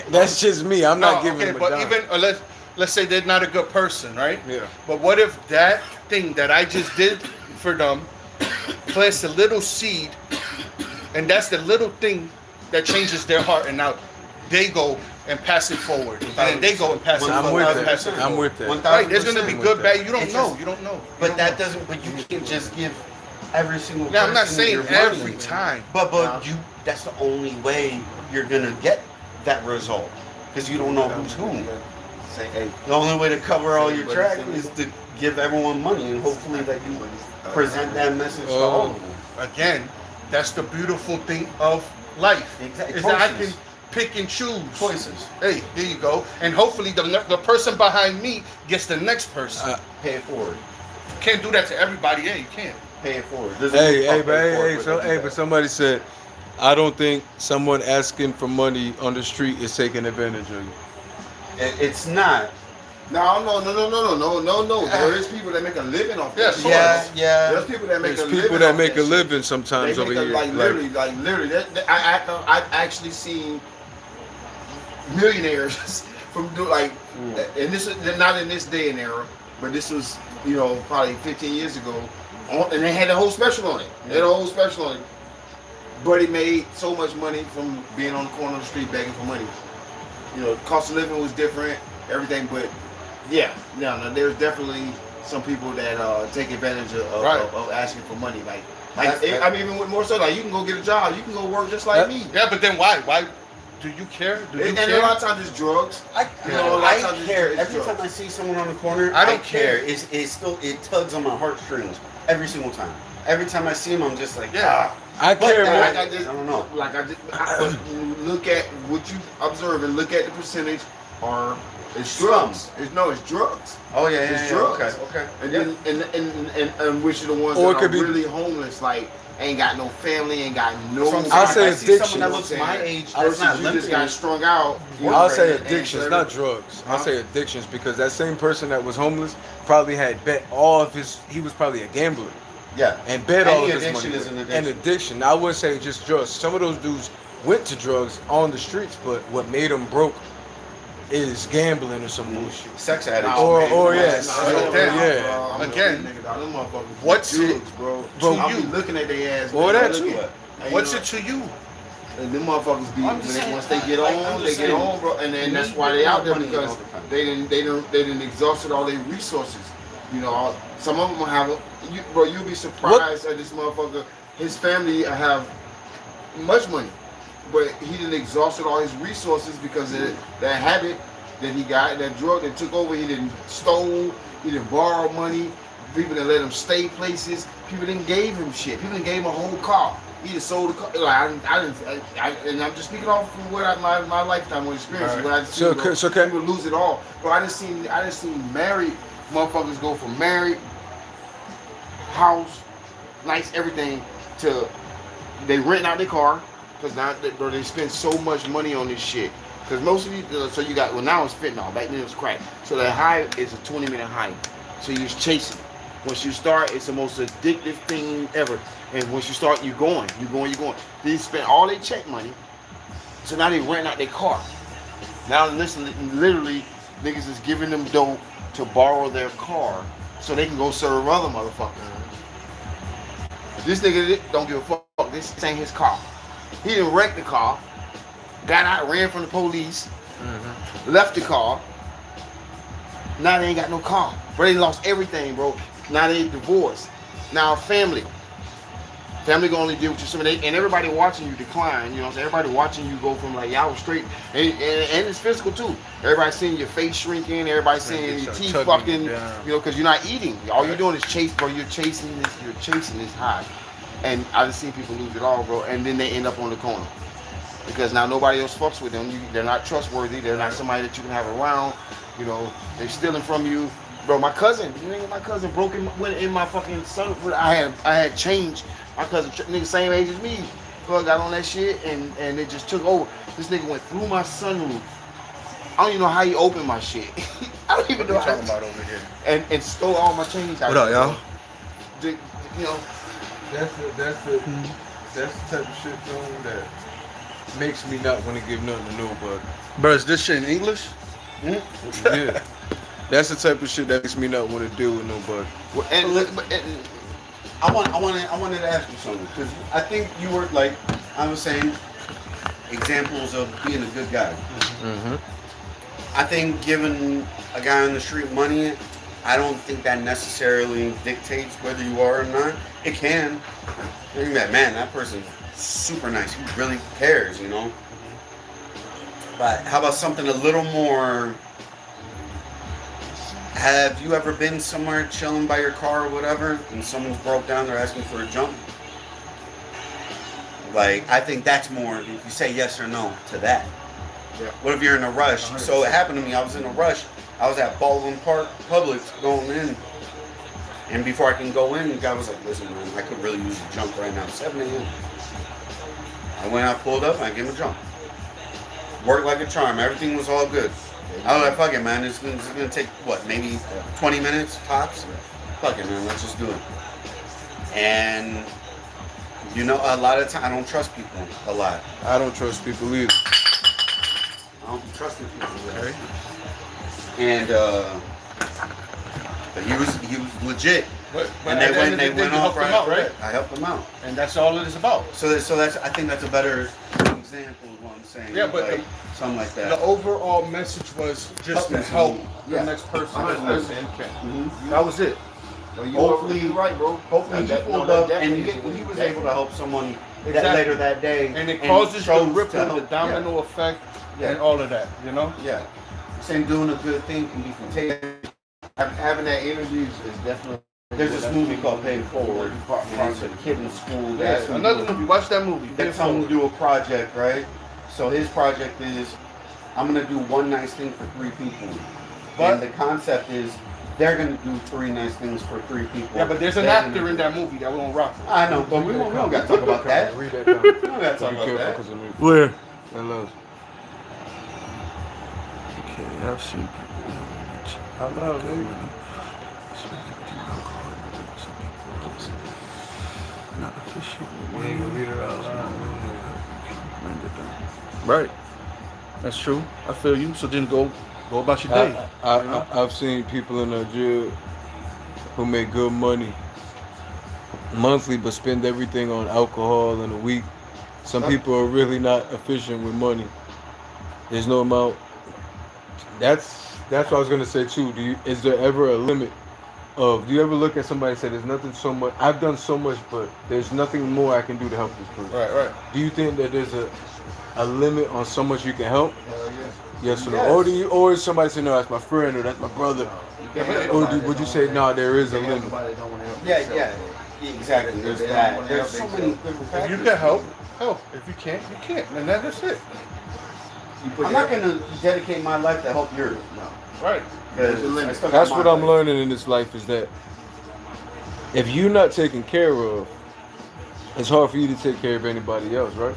That's just me. I'm not giving them a but dime. even let's say they're not a good person, right? Yeah. But what if that thing that I just did for them plants a little seed, and that's the little thing that changes their heart, and now they go and pass it forward, and then they go and pass it I'm forward. with and that. pass it I'm forward. with that. 1000%. Right, there's gonna be good, bad. You don't It's know. just- You don't know. But that doesn't. But you can't just give every single. Yeah, I'm not person saying your money. every time. But you. That's the only way you're gonna get that result, because you don't know who's who. Say, hey, The only way to cover all your tracks is to give everyone money, and hopefully that you present that message to all of them. Again, that's the beautiful thing of life. Exactly. Is that I can Choices. pick and choose. Choices. Hey, there you go. And hopefully the person behind me gets the next person. Pay it forward. Can't do that to everybody. Yeah, you can't. Pay it forward. Doesn't Hey, mean hey, fuck but pay forward, hey, they do but that. somebody said, I don't think someone asking for money on the street is taking advantage of you. It's not. no. There is people that make a living off Yeah, that. sure. Yeah. There's people that make There's a living people that off make a shit. living sometimes They over make a, here. like literally. I've actually seen millionaires from and this is not in this day and era, but this was probably 15 years ago, and they had a whole special on it. They had a whole special on it, but he made so much money from being on the corner of the street begging for money. Cost of living was different, everything, but yeah, no, there's definitely some people that take advantage of, Right. of asking for money. Like That's- I mean, even with more so, like you can go get a job, you can go work just like me. Yeah, but then why? Why do you care? Do you And care? a lot of times it's drugs. I Yeah. care. It's Every drugs. time I see someone on the corner, I don't care. It tugs on my heartstrings every single time. every time I see him, I'm just like, Yeah. I But care that- more. I don't know. But look at what you observe and look at the percentage. Or it's Scum. drugs. It's drugs. Oh yeah, It's yeah, drugs. okay. And Yeah. then and which are the ones Or it that are could be- really homeless, like ain't got no family, ain't got no. So I'm I'll saying, say if I see addiction. someone that looks my age, that's Versus not you just limping. got strung out. I'll say and- addictions, and- not drugs. I'll Huh? say addictions because that same person that was homeless probably had bet all of his. He was probably a gambler Yeah. and bet all Any of his addiction money. is an addiction. And addiction. I wouldn't say just drugs. Some of those dudes went to drugs on the streets, but what made them broke is gambling or some bullshit. Sex addiction. Or man, yes. nah, Or yeah. yeah. Bro, I'm Again, a nigga, dog. Them motherfuckers what's do it drugs, bro? to I'll be you? looking at their ass. Or man, that looking. too. And, What's you know, it to you? And them motherfuckers be I'm when just they, saying, once they get like, on, I'm they just get saying, on, bro. And then that's people why they out there want money because all the time. they done exhausted all their resources. You know, some of them will have, bro. You'll be surprised at this motherfucker. His family have much money, but he done exhausted all his resources because of that habit that he got, that drug that took over. He didn't stole, he didn't borrow money. People that let him stay places. People didn't gave him shit. People didn't gave him a whole car. He just sold the car. Like, and I'm just speaking off from what my lifetime of experience. Right. What I So, seen, bro, so can- people lose it all. Bro, I just seen married motherfuckers go from married, house, nice everything, to they rent out their car because now bro, they spend so much money on this shit. Because most of you, so you got, well now it's fentanyl, back then it was crack. So the high is a 20-minute high. So you're chasing. Once you start, it's the most addictive thing ever. And once you start, you're going. They spend all their check money. So now they rent out their car. Now listen, literally, niggas is giving them dough to borrow their car so they can go serve other motherfuckers. This nigga don't give a fuck. This ain't his car. He didn't wreck the car, got out, ran from the police, left the car. Now they ain't got no car. Bro, they lost everything, bro. Now they divorced. Now family. Family gonna only deal with you some of they, and everybody watching you decline, you know what I'm saying? Everybody watching you go from like, y'all was straight, and it's physical too. Everybody seeing your face shrinking, everybody seeing your teeth chugging fucking, down. you know, because you're not eating. All you're doing is chase, bro. You're chasing this high. And I just seen people lose it all, bro, and then they end up on the corner. Because now nobody else fucks with them. They're not trustworthy. They're not somebody that you can have around. You know, they're stealing from you. Bro, my cousin broke went in my fucking son. I had change. My cousin, nigga, same age as me, got on that shit and it just took over. This nigga went through my sunroof. I don't even know how he opened my shit. I don't even know What how. you talking about over here? And stole all my change. What up, y'all? You know, That's the type of shit, though, that makes me not want to give nothing to nobody. Bro, is this shit in English? Yeah. That's the type of shit that makes me not want to deal with nobody. and I wanted to ask you something because I think you were like I was saying examples of being a good guy. Mm-hmm. I think giving a guy on the street money, I don't think that necessarily dictates whether you are or not. It can. You can be like, man, that person's super nice. He really cares, you know. But how about something a little more? Have you ever been somewhere chilling by your car or whatever, and someone's broke down, they're asking for a jump? Like, I think that's more, if you say yes or no to that. Yeah. What if you're in a rush? 100%. So it happened to me, I was in a rush. I was at Baldwin Park, Publix, going in. And before I can go in, the guy was like, listen, man, I could really use a jump right now, 7 a.m. I went out, pulled up, and I gave him a jump. Worked like a charm, everything was all good. I was like, fuck it, man. It's gonna take what, maybe 20 minutes tops. Fuck it, man. Let's just do it. And you know, a lot of time I don't trust people a lot. I don't trust people either. I don't be trusting people. Right? And but he was legit. But And at they the end of the went day, you off helped them right. out, right? I helped them out. And that's all it is about. So that's I think that's a better example of what I'm saying. Yeah, but like, something like that. The overall message was just to help the next person. 100%. That was it. Well, Hopefully- you're right, bro. Hopefully That- he pulled no, up that and definitely- he was able to help someone Exactly. later that day. And it causes the chose to ripple, help. the domino effect, Yeah. and all of that, you know? Yeah. Saying doing a good thing can be contagious. Having that energy is definitely There's this movie called Pay It Forward. And it's a kid in school. Yeah, That's another movie. Watch that movie. That's how to do a project, right? So his project is, I'm gonna do one nice thing for 3 people. But- And the concept is, they're gonna do 3 nice things for 3 people. Yeah, but there's an They're actor gonna in do- that movie that we don't rock with. I know, but we don't gotta talk about that. Read that down. We don't gotta So talk be about careful that. because of me. Where? And love. Okay, I've seen people. I know, baby. Not official. We ain't gonna read it out loud. Right. That's true. I feel you. So then go about your day. I've seen people in Nigeria who make good money monthly but spend everything on alcohol in a week. Some people are really not efficient with money. There's no amount. That's what I was gonna say too. Is there ever a limit of? Do you ever look at somebody and say, "There's nothing so much. I've done so much, but there's nothing more I can do to help this person." Right. Do you think that there's a limit on so much you can help? Hell yes. Yes or no? Yes. Or is somebody say, "No, that's my friend," or "That's my brother"? You can't help Or nobody would you that say, don't "No, want there is to a help. limit"? Nobody that don't want to help Yeah, themselves. exactly. There's They don't that. wanna There's help so many themselves. different If factors. you can help, help. If you can't, you can't. And that's it. You put I'm that- not gonna dedicate my life to help yours. No. Right. There's a Because limit. I still got That's my what I'm life. learning in this life is that if you're not taken care of, it's hard for you to take care of anybody else, right?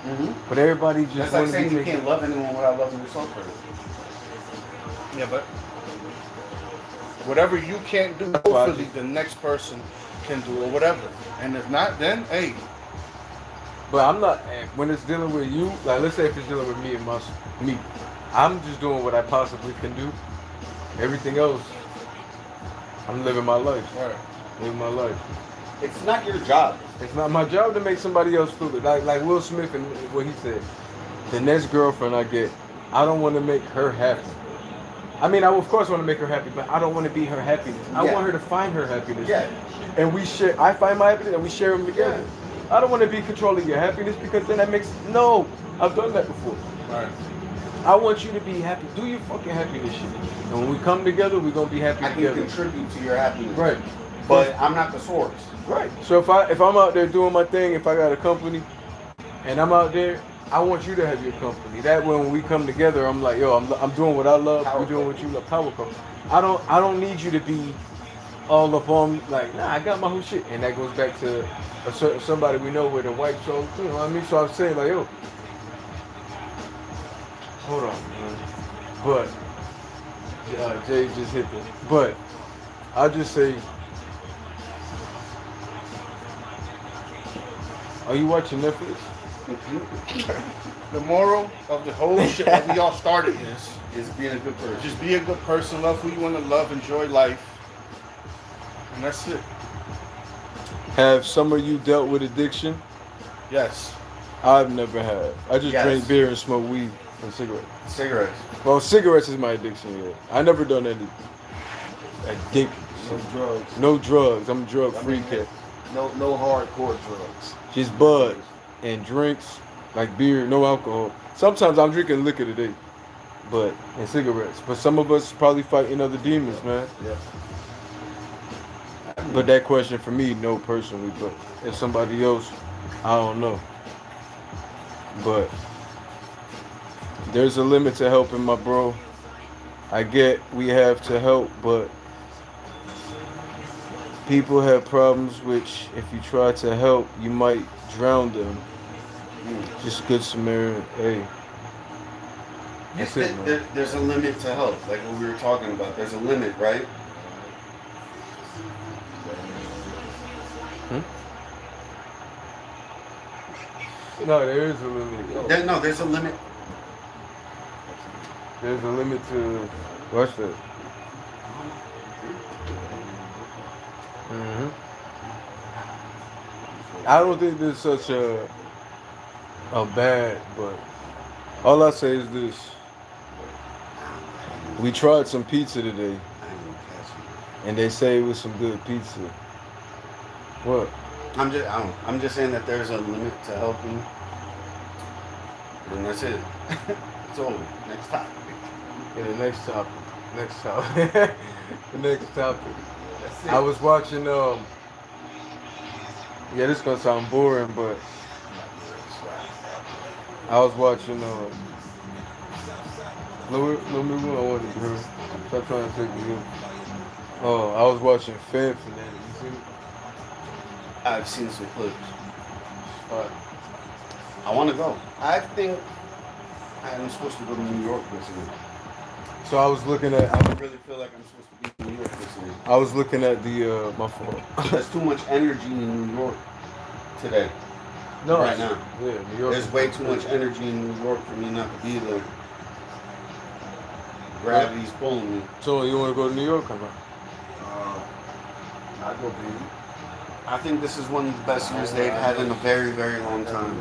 Mhm. But everybody just That's like want to saying be you taken. can't love anyone without loving yourself first. Yeah, but whatever you can't do, hopefully the next person can do or whatever. And if not, then hey, But I'm not when it's dealing with you. Like let's say if it's dealing with me and me, I'm just doing what I possibly can do. Everything else, I'm living my life. right. Living my life. It's not your job. It's not my job to make somebody else feel it. Like Will Smith and what he said. The next girlfriend I get, I don't want to make her happy. I mean, I of course want to make her happy, but I don't want to be her happiness. I Yeah. want her to find her happiness. Yeah. And we share. I find my happiness, and we share them together. I don't want to be controlling your happiness because then that makes no. I've done that before. Right. I want you to be happy. Do your fucking happiness shit. And when we come together, we're gonna be happy I can together. contribute to your happiness. Right. But I'm not the source. Right. So if I'm out there doing my thing, if I got a company, and I'm out there, I want you to have your company. That way, when we come together, I'm like, yo, I'm doing what I love. Power You're doing what couple. you love. Power couple. I don't need you to be all up on like, nah, I got my whole shit. And that goes back to a certain somebody we know with a white soul. You know what I mean? So I'm saying like, yo, hold on, man. But Jay just hit this. But I just say. Are you watching Netflix? The moral of the whole shit that we all started Is being a good person. just be a good person, love who you want to love, enjoy life. And that's it. Have some of you dealt with addiction? Yes. I've never have. I just Yes. drink beer and smoke weed and cigarettes. Cigarettes. Well, cigarettes is my addiction, yeah. I never done any addiction. No drugs. No drugs. I'm a drug-free kid. No hardcore drugs. Just bud and drinks, like beer, no alcohol. Sometimes I'm drinking liquor today, and cigarettes. But some of us probably fighting other demons, man. Yeah. But that question for me, no personally. But if somebody else, I don't know. But there's a limit to helping, my bro. I get we have to help, but people have problems which, if you try to help, you might drown them. Just good Samaritan. Hey. That's it, man. There's a limit to help, like what we were talking about. There's a limit, right? No, there is a limit. There's a limit. There's a limit to watch that. I don't think there's such a bad, but all I say is this. We tried some pizza today, and they say it was some good pizza. What? I'm just saying that there's a limit to helping. And that's it. It's over. Next topic. Yeah, the next topic. Next topic. The next topic. That's I was watching. Yeah, this gonna sound boring, but I was watching. Let me I wanted to hear. Stop trying to take me in. Oh, I was watching Fan Fanatic. You seen it? I've seen some clips. Alright. I want to go. I think I'm supposed to go to New York this year. So I was looking at. I really feel like I'm supposed to be in New York this year. I was looking at the my phone. There's too much energy in New York today. No, Right now. Yeah, New York. There's way too much energy in New York for me not to be there. Gravity's pulling me. So you want to go to New York or not? I go big. I think this is one of the best years they've had in a very, very long time.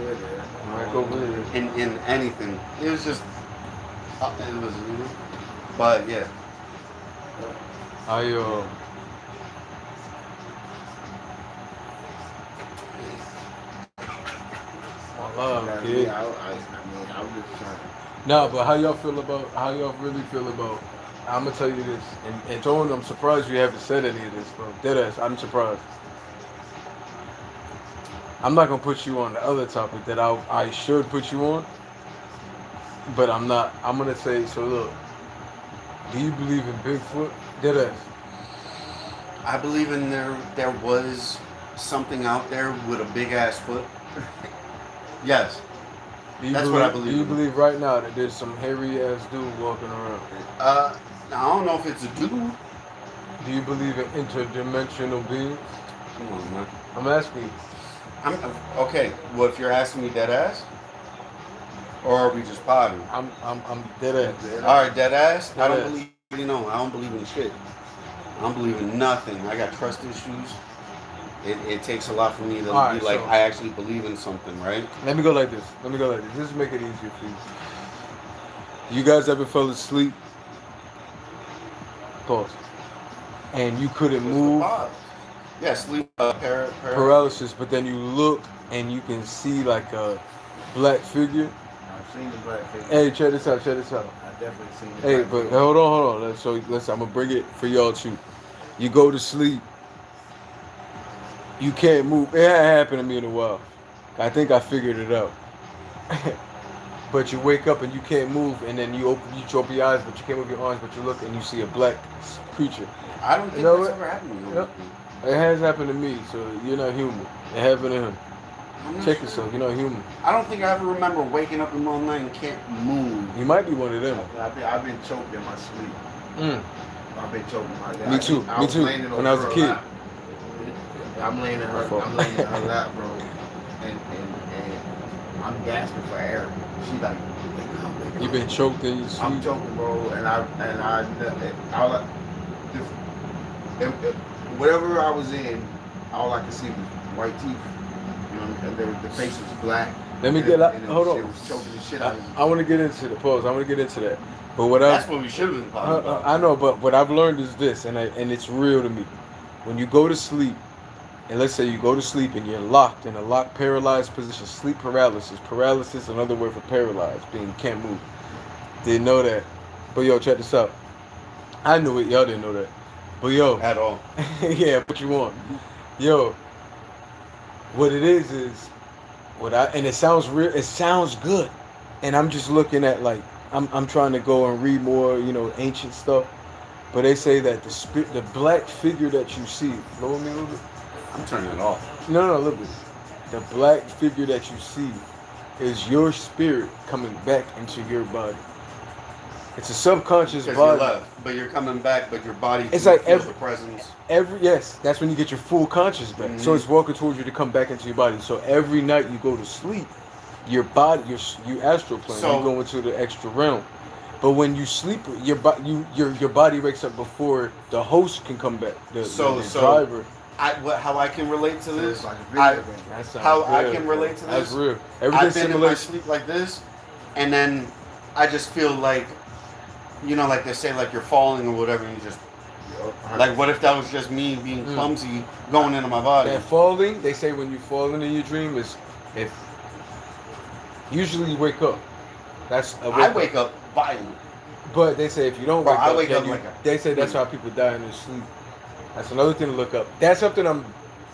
Might go with it. In anything. It was just, it was, you know. But yeah, I love kid. I was just trying. Nah, but how y'all really feel about? I'm gonna tell you this, and Tone, I'm surprised you haven't said any of this, bro. Deadass, I'm surprised. I'm not gonna put you on the other topic that I should put you on, but I'm not. I'm gonna say so. Look, do you believe in Bigfoot? Deadass. I believe in there was something out there with a big ass foot. Yes. That's what I believe Do you in. believe right now that there's some hairy ass dude walking around? I don't know if it's a dude. Do you believe in interdimensional beings? Come on, man. I'm asking you. Okay. Well, if you're asking me dead ass, or are we just potting? I'm dead ass. All right, dead ass. I Dead don't ass. believe. You know, I don't believe in shit. I don't believe in nothing. I got trust issues. It takes a lot for me to All right, be like, so- I actually believe in something, right? Let me go like this. This will make it easier for you. You guys ever fell asleep? Pause. And you couldn't move, Yeah, sleep paralysis, but then you look and you can see like a black figure. I've seen the black face. Hey, check this out. I definitely seen the Hey, black but face. hold on. So listen, I'm gonna bring it for y'all too. You go to sleep. You can't move. It hadn't happened to me in a while. I think I figured it out. But you wake up and you can't move, and then you open your eyes, but you can't move your arms, but you look and you see a black creature. I don't think You know that's what? ever happened to me. Yep. It has happened to me, so you're not human. It happened to him. I'm not Check sure. yourself. You're not human. I don't think I ever remember waking up in the middle of the night and can't move. You might be one of them. I've been choked in my sleep. Mm. I've been choked in my lap. Me too. I Me was too. laying in When I was a her kid. lap. I'm laying in her. fault. I'm laying in her lap, bro, and I'm gasping for air. She like, wake up. You've been choked in your I'm sleep. choking, bro, and whatever I was in, all I could see was white teeth. You know, and the face was black. Let me and get it- out. and it Hold was- on. It was choking the shit out of me. I want to get into the pause. I want to get into that. But what else? That's what we should have been talking about. I know, but what I've learned is this, and it's real to me. When you go to sleep, and let's say you go to sleep and you're locked in a locked, paralyzed position, sleep paralysis. Paralysis, another word for paralyzed, being you can't move. Didn't know that. But yo, check this out. I knew it. Y'all didn't know that. But yo, At all. yeah, what you want? Yo, what it is and it sounds real. It sounds good, and I'm just looking at like I'm trying to go and read more, ancient stuff. But they say that the black figure that you see, lower me a little bit. I'm turning it off. No, a little bit. The black figure that you see is your spirit coming back into your body. It's a subconscious Because you body. left, but you're coming back, but your body It's can like feel every- the presence. Yes, that's when you get your full conscious back. So Mhm. it's walking towards you to come back into your body. So every night you go to sleep, your body, you astral plane, So- you go into the extra realm. But when you sleep, your body wakes up before the host can come back. The driver. How I can relate to So this? it's like a video I- game. That sounds How I real, can bro. relate to That's this? real. I've Everything been in my simulates. sleep like this, and then I just feel like, like they say, like you're falling or whatever, and you just, like, what if that was just me being clumsy going into my body? That falling, they say when you fall into your dream is if usually you wake up. That's a I wake up violent. But they say if you don't Bro, wake I up, wake then up like a- they say that's how people die in their sleep. That's another thing to look up. That's something I'm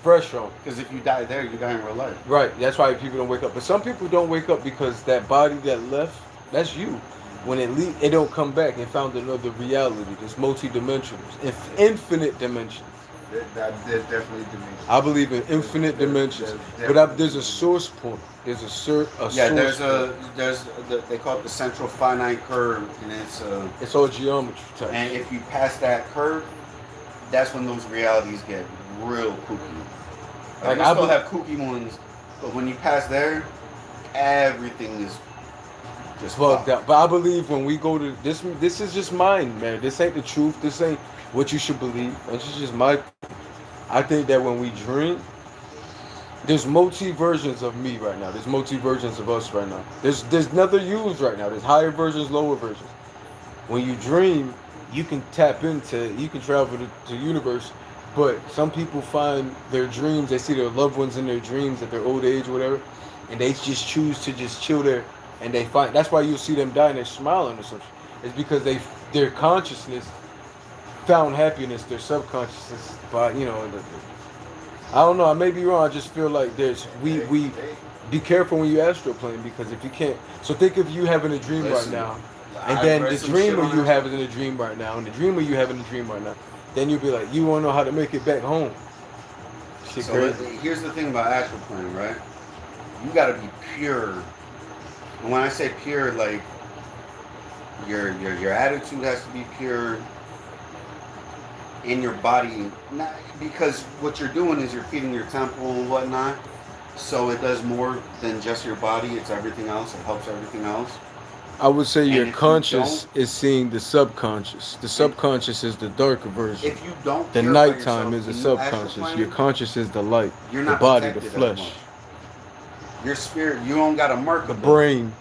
fresh on. Because if you die there, you die in real life. Right. That's why people don't wake up. But some people don't wake up because that body that left, that's you. When it don't come back. It found another reality. There's multi-dimensional, infinite dimensions. There's definitely dimensions. I believe in infinite dimensions, there's a source point. There's a source. They call it the central finite curve, and it's all geometry type. and if you pass that curve, that's when those realities get real kooky. Like, We I still be- have kooky ones, but when you pass there, everything is just Fucked fucked. up. But I believe when we go to this is just mine, man. This ain't the truth. This ain't what you should believe. This is just my. I think that when we dream, there's multi versions of me right now. There's multi versions of us right now. There's another yous right now. There's higher versions, lower versions. When you dream, you can tap into, you can travel to universe. But some people find their dreams. They see their loved ones in their dreams at their old age, or whatever, and they just choose to just chill there. And they find that's why you'll see them die and they're smiling or something. It's because their consciousness found happiness, their subconsciousness by I don't know. I may be wrong. I just feel like we be careful when you astral plane, because if you can't. So think of you having a dream Listen, right now, and I've then read the some dreamer shit on you it. have is in a dream right now, and the dreamer you have in a dream right now. Then you'll be like, you want to know how to make it back home. Shit So crazy. here's the thing about astral plane, right? You gotta be pure. And when I say pure, like your attitude has to be pure, in your body, not, because what you're doing is you're feeding your temple and whatnot. So it does more than just your body. It's everything else. It helps everything else. I would say And your if you conscious don't- is seeing the subconscious. The subconscious is the darker version. If you don't, The purify nighttime yourself is the when you astral subconscious. plane, Your conscious is the light. you're The not body, the protected as flesh, much. Your spirit, you don't got a Merkaba. the brain.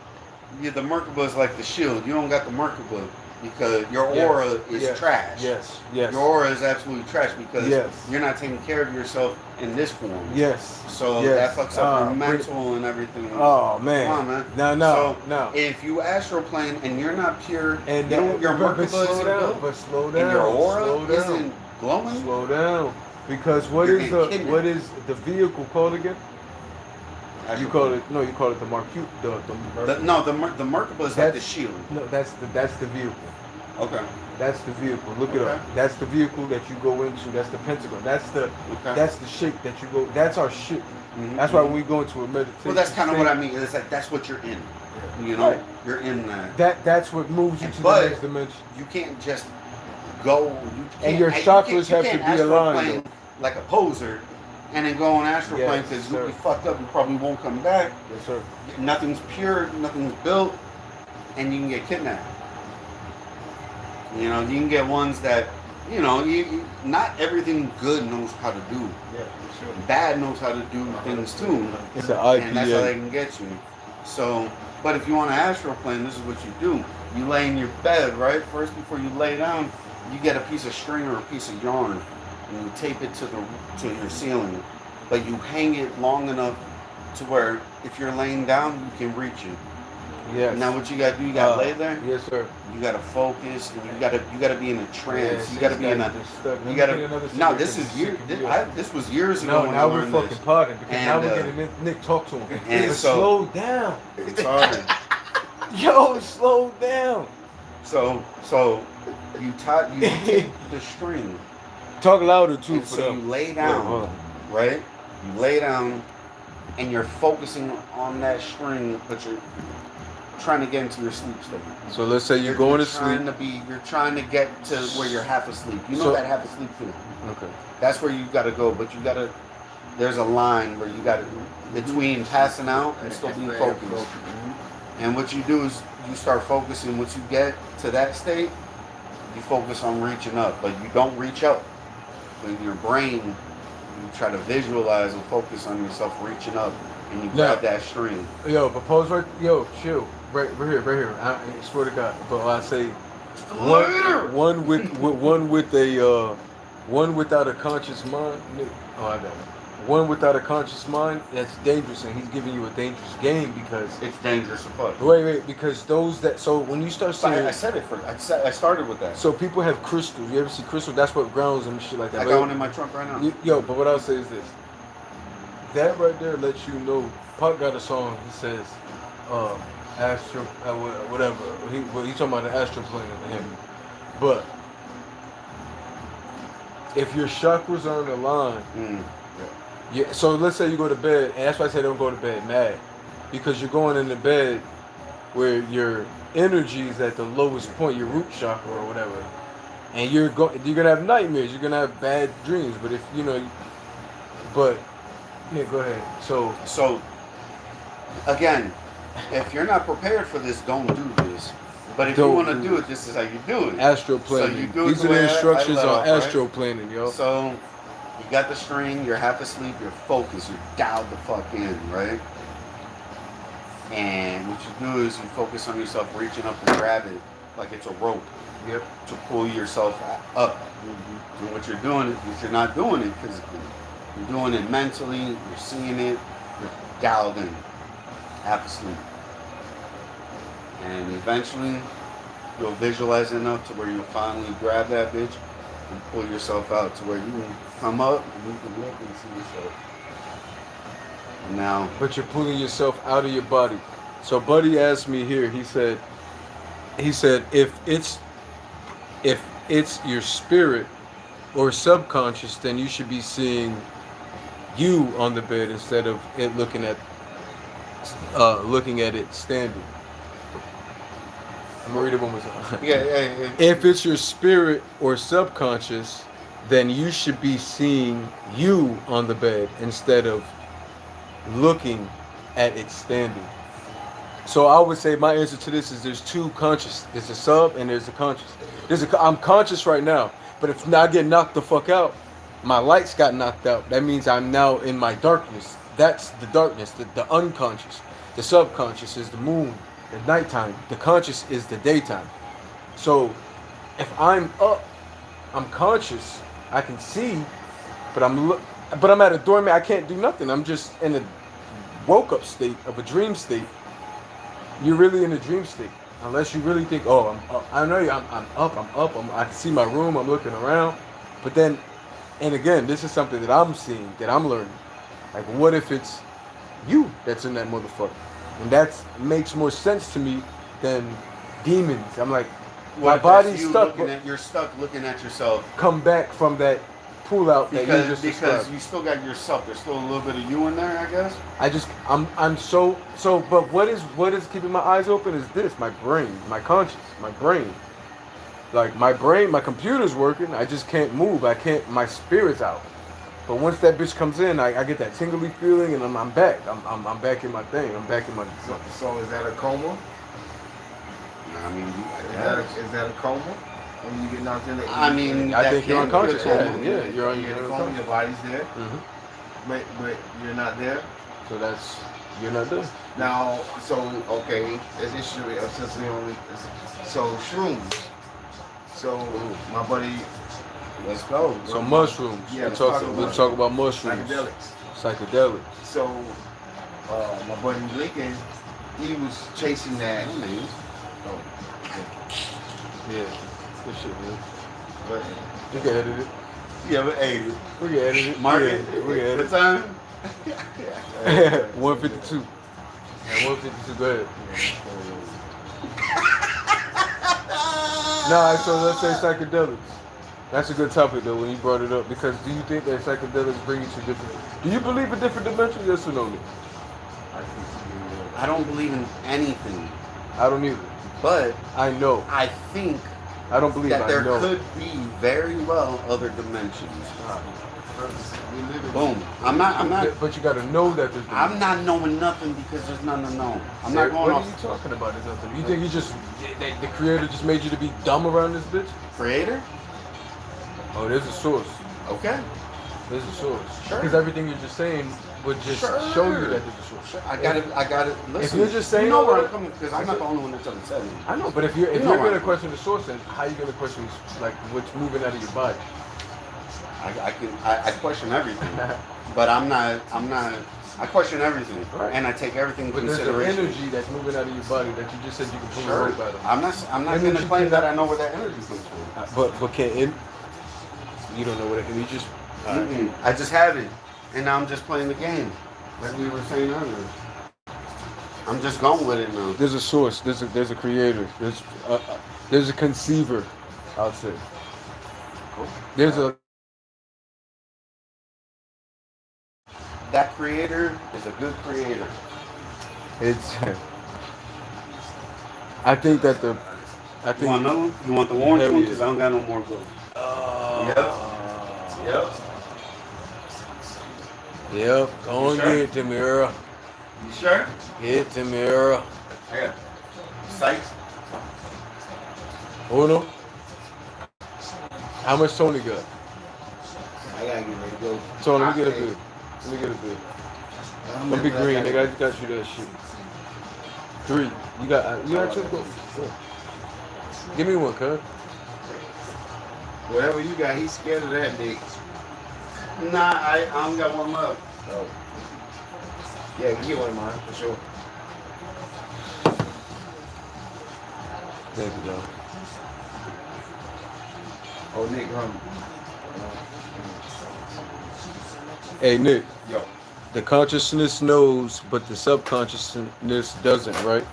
Yeah, the Merkaba is like the shield. You don't got the Merkaba because your Yes, aura is yes, trash. Yes, yes, Your aura is absolutely trash because Yes. you're not taking care of yourself in this form. yes. So Yes. that fucks up your Brit- mental and everything. Oh man. Come on, man. No. If you astral plane and you're not pure, And you don't, your but Merkaba slow isn't down. built, But slow down. and your aura slow down. isn't glowing, Slow down. Because what You're is getting kidnapped. what is the vehicle called again? You astral call plane. it no. You call it the Marcute. The Merkaba is like the shield. No, that's the vehicle. Okay. That's the vehicle. Look it up. Okay. That's the vehicle that you go into. That's the pentagon. That's the Okay. that's the shape that you go. That's our shit. Mhm. That's why when we go into a meditation. Well, that's kind of what state, I mean. It's like that's what you're in. You know, Right. you're in that. That's what moves you to But- the next dimension. You can't just go. You can't, your you chakras can't- have you to can't be astral aligned, plane like a poser, and then go on astral Yes, plane because you'll sir. be fucked up. You probably won't come back. Yes, sir. Nothing's pure. Nothing's built, and you can get kidnapped. You know, you can get ones that, not everything good knows how to do. Yeah, sure. Bad knows how to do things too. It's an And that's how they IPA. can get you. So, but if you want to astral plane, this is what you do. You lay in your bed, right? First, before you lay down, you get a piece of string or a piece of yarn, and you tape it to your ceiling. But you hang it long enough to where if you're laying down, you can reach it. Yes. Now, what you gotta do? You gotta lay there. Yes, sir. You gotta focus, and you gotta be in a trance. Yes, you gotta be in a. You gotta. No, this is years. This was years ago. No, when now I we're learned fucking this. potting because now And, we're getting Nick talk to him. and But so- slow down. It's hard. Yo, slow down. So you take the string, Talk louder too and for so you them. lay Hold down, on. right? You lay down, and you're focusing on that string, but you're trying to get into your sleep state. So let's say you're going to trying sleep. you're trying to get to where you're half asleep. You know So- that half asleep feeling. Okay. That's where you got to go, but you got to. There's a line where you got to between passing out and still being focused. And what you do is you start focusing. Once you get to that state, you focus on reaching up, but you don't reach up. With your brain, you try to visualize and focus on yourself reaching up, and you grab that string. Yo, but pose right. Yo, chill. Right here. I swear to God. But I say one without a conscious mind. Oh, I got it. one without a conscious mind, that's dangerous, and he's giving you a dangerous game because It's dangerous as fuck. wait, because those that so when you start But seeing I said it for. I started with that. so people have crystals. You ever see crystal? That's what grounds them and shit like that. I got one in my trunk right now. Yo, but what I'll say is this. That right there lets you know. Puck got a song. He says, astro, whatever. He's talking about the astral plane of him. But if your chakras are in line, yeah. So let's say you go to bed, and that's why I say don't go to bed mad, because you're going into bed where your energy is at the lowest point, your root chakra or whatever, and you're gonna have nightmares. You're gonna have bad dreams. But if you know, but yeah, go ahead. So again, if you're not prepared for this, don't do this. But if you Don't want to do do it, this is how you do it. Astral So planning. you do it These the are the way I instructions let on off, right? astral planning, yo. So you got the string, you're half asleep, you're focused, you're dialed the fuck in, right? And what you do is you focus on yourself reaching up to grab it like it's a rope. Yep. To pull yourself up. And what you're doing is you're not doing it physically. You're doing it mentally, you're seeing it, you're dialed in, half asleep. And eventually you'll visualize enough to where you'll finally grab that bitch and pull yourself out to where you can come up and you can look and see yourself. Now, But you're pulling yourself out of your body. So Buddy asked me here, he said if it's your spirit or subconscious, then you should be seeing you on the bed instead of it looking at it standing. I'm gonna read it one more time. yeah. If it's your spirit or subconscious, then you should be seeing you on the bed instead of looking at it standing. So I would say my answer to this is there's two conscious. There's a sub and there's a conscious. I'm conscious right now, but if I get knocked the fuck out, my lights got knocked out. That means I'm now in my darkness. That's the darkness, the unconscious. The subconscious is the moon, the nighttime. The conscious is the daytime. So if I'm up, I'm conscious. I can see, but I'm at a dormant. I can't do nothing. I'm just in a woke up state of a dream state. You're really in a dream state, unless you really think, oh, I'm up. I know you. I'm up. I can see my room. I'm looking around, but then, and again, this is something that I'm seeing, that I'm learning. Like, what if it's you that's in that motherfucker? And that makes more sense to me than demons. I'm like, my body's stuck. You're stuck looking at yourself. Come back from that pull out that you just Because described. you still got yourself. There's still a little bit of you in there, I guess. I'm so but what is keeping my eyes open is this, my brain, my conscious, my brain. Like my brain, my computer's working, I just can't move. My spirit's out. But once that bitch comes in, I get that tingly feeling and I'm back. I'm back in my thing. I'm back in my So is that a coma? I mean, Is that a coma? When you get knocked in the I mean, I that think you're can be unconscious. a coma. Yeah, you're you get a coma, your body's there, but you're not there. So you're not done. Now, so okay, it's issue essentially only. So shrooms. So my buddy, Let's go. So mushrooms. Yeah, let's let's talk about mushrooms. Psychedelics. So my buddy Lincoln, he was chasing that. Oh, Yeah. Good shit, man. but You can edit it. Yeah, but hey, We can edit it. market. Yeah, we can edit What time? it. 152. At 152, go ahead. Nah, so let's say psychedelics. That's a good topic though when you brought it up, because do you think that psychedelics bring you to different? Do you believe in different dimensions? Yes or no? I don't believe in anything, I don't either. but I know. I think I don't believe. that I there know. could be very well other dimensions. we live in. Boom. I'm not. But you got to know that there's. I'm not knowing nothing because there's nothing to know. I'm not going What off are you talking about? Is nothing. You think the creator just made you to be dumb around this bitch? creator. Oh, there's a source. Okay. There's a source. Sure. Because everything you're just saying would just show you that there's a source. I got it. Listen, you're just saying you know all where that- I'm coming because I'm not the only one that's ever said it. I know, but if you're You know gonna right. question the source, then how you gonna question like what's moving out of your body? I question everything, but I'm not. I question everything, Right. and I take everything into But there's an consideration. energy that's moving out of your body that you just said you can pull Sure. a rope out of. I'm not going to Energy claim that cannot- I know where that energy comes from. But can it? You don't know what it. You just. Mm-mm. I just have it, and now I'm just playing the game, like we were saying earlier. I'm just going with it now. There's a source. There's a creator. There's a conceiver. I'll say. There's a. That creator is a good creator. It's. I think that the. I You think. want another one? You want the orange Hell one? yeah. Because I don't got no more books. Yep. Yep. Go and You sure? get it to me, Earl. You sure? Get it to me, Earl. I got sight. Uno. How much Tony got? I gotta get ready to go. Tony, let me get a bid. Let me get a bid. Don't be green, nigga. I just got you that shit. 3. You got 2? Go. Give me one, cuz. Whatever you got, he's scared of that, Nick. Nah, I only got one left. Oh. Yeah, you get one of mine for sure. Thank you, John. Oh, Nick, Hey, Nick. yo. The consciousness knows, but the subconsciousness doesn't, right?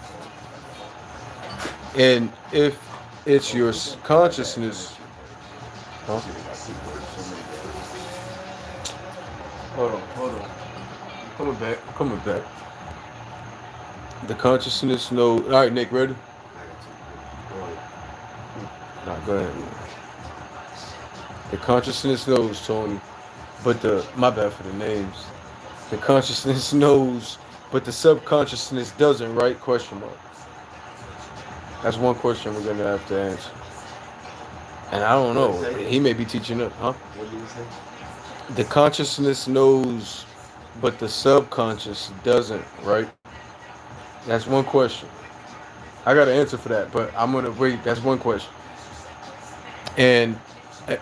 And if it's your consciousness, huh? Hold on. Coming back. The consciousness knows. All right, Nick, ready? Nah, go ahead. The consciousness knows, Tony, but my bad for the names. The consciousness knows, but the subconsciousness doesn't, right? Question mark. That's one question we're gonna have to answer. And I don't know. He may be teaching us, huh? What did you say? The consciousness knows, but the subconscious doesn't, right? That's one question. I got an answer for that, but I'm gonna wait. That's one question. And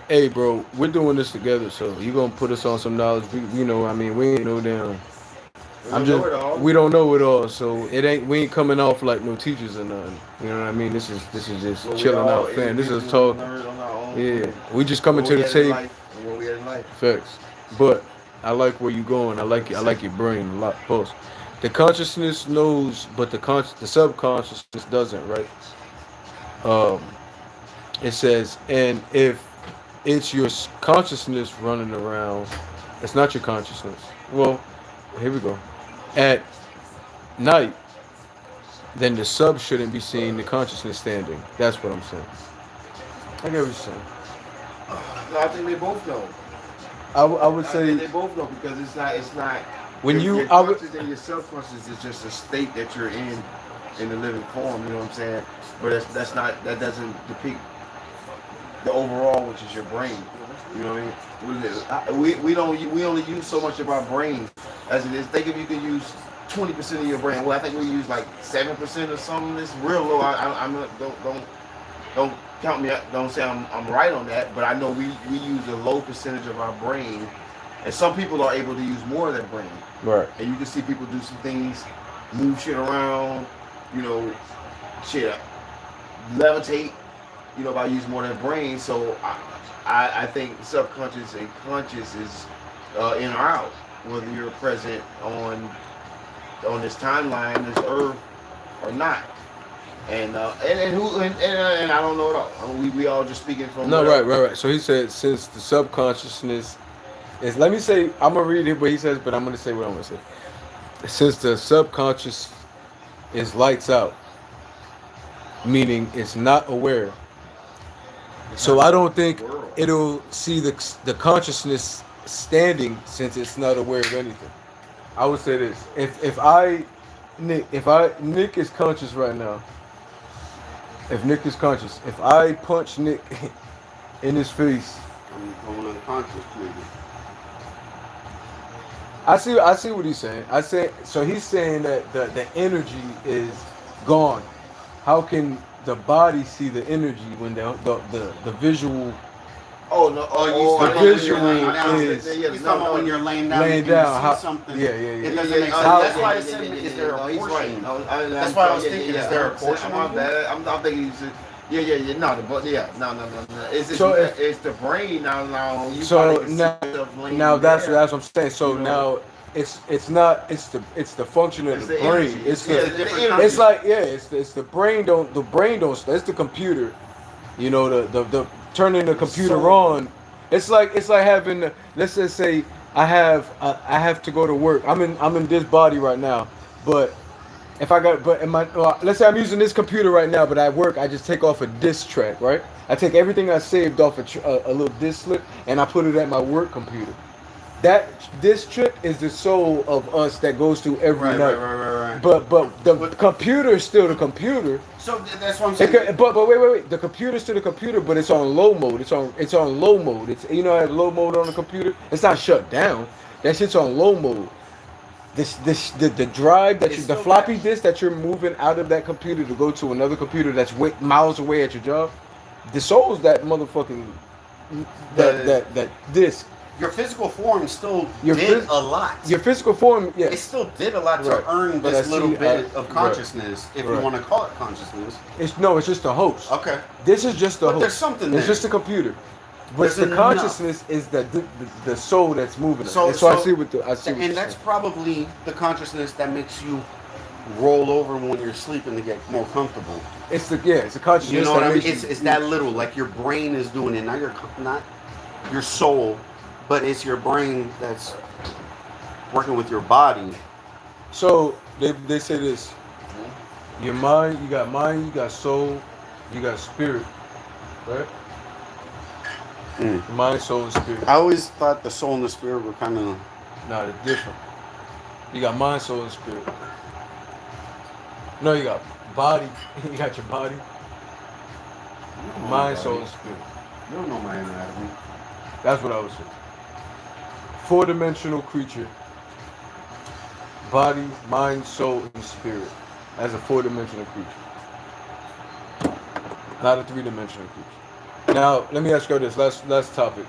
hey, bro, we're doing this together, so you gonna put us on some knowledge. We ain't no damn. We don't know it all, so we ain't coming off like no teachers or nothing. You know what I mean? This is just chilling out, fan. This is talk. Yeah, we just coming to the table. Where we at in life. Facts. But I like where you going. I like your brain a lot. Post. The consciousness knows, but the subconsciousness doesn't, right? It says, and if it's your consciousness running around, it's not your consciousness. Well, here we go. At night, then the sub shouldn't be seeing the consciousness standing. That's what I'm saying. I get what you're saying. No, I think they both know. I would I say think they both know because it's not. when your you, I would, conscious and your subconscious is just a state that you're in the living form. You know what I'm saying? But that doesn't depict the overall, which is your brain. You know what I mean? We only use so much of our brain as it is. Think if you can use 20% of your brain. Well, I think we use like 7% or something. It's real low. I'm not, don't count me. Don't say I'm right on that. But I know we use a low percentage of our brain, and some people are able to use more of their brain. right. And you can see people do some things, move shit around, levitate, by using more of their brain. So I think subconscious and conscious is in or out, whether you're present on this timeline, this earth, or not. And I don't know it all. We all just speaking from No, right. So he said since the subconsciousness is, let me say, I'm gonna read it what he says, but I'm gonna say what I'm gonna say. Since the subconscious is lights out, meaning it's not aware. So I don't think it'll see the consciousness standing since it's not aware of anything. I would say this: if Nick is conscious right now. If Nick is conscious, if I punch Nick in his face, I'm going unconscious, nigga. I see what he's saying. So he's saying that the energy is gone. How can the body see the energy when the visual Oh no! Oh, you Oh, talking the about when visual you're laying down. is- He's talking about when you're laying down. Laying and down, you how- see something. yeah. It doesn't make sense. How- That's why I said, is there a He's right. portion? No, That's why I was thinking, is there a portion I'm of it? bad. I'm thinking he's. Yeah. No, but yeah, no. It's So it's the brain now. You So probably can see now, yourself laying now that's there. what I'm saying. So You know? now it's not it's the function of It's the the brain. energy. It's Yeah, the the different energy. it's like it's the brain don't that's the computer. You know the turning the computer So- on. It's like having let's just say I have to go to work. I'm in this body right now, but if I got but in my let's say I'm using this computer right now, but at work I just take off a disk track, right? I take everything I saved off a little disk slip and I put it at my work computer. That disk trip is the soul of us that goes through every Right, night. right. But the computer is still the computer. So that's what I'm It saying. could, but wait. The computer's still the computer, but it's on low mode. It's on low mode. It's I have low mode on the computer. It's not shut down. That shit's on low mode. The drive that It's the still floppy there. disk that you're moving out of that computer to go to another computer that's miles away at your job. The soul's that motherfucking that disk. Your physical form still Your did phys- a lot. Your physical form, It yes. still did a lot to Right. earn But this I little see, bit right. of consciousness, if you Right. want to call it consciousness. It's just the host. Okay. This is just the But host. there's something It's there. just the computer. But There's the enough. consciousness is the soul that's moving. So- So I so- see what I see. What And you're that's saying. probably the consciousness that makes you roll over when you're sleeping to get more comfortable. It's the consciousness. You know what that I mean? makes It's that little, like your brain is doing it, not your soul, but it's your brain that's working with your body. So they say this. Your mind, you got soul, you got spirit, right? Mm. Mind, soul, and spirit. I always thought the soul and the spirit were kind of. No, they're different. You got mind, soul, and spirit. No, you got body. You got your body, mind, soul, and spirit. You don't know my anatomy. That's what I was saying. 4-dimensional creature. Body, mind, soul, and spirit. As a 4-dimensional creature. Not a 3-dimensional creature. Now, let me ask you this. Last topic.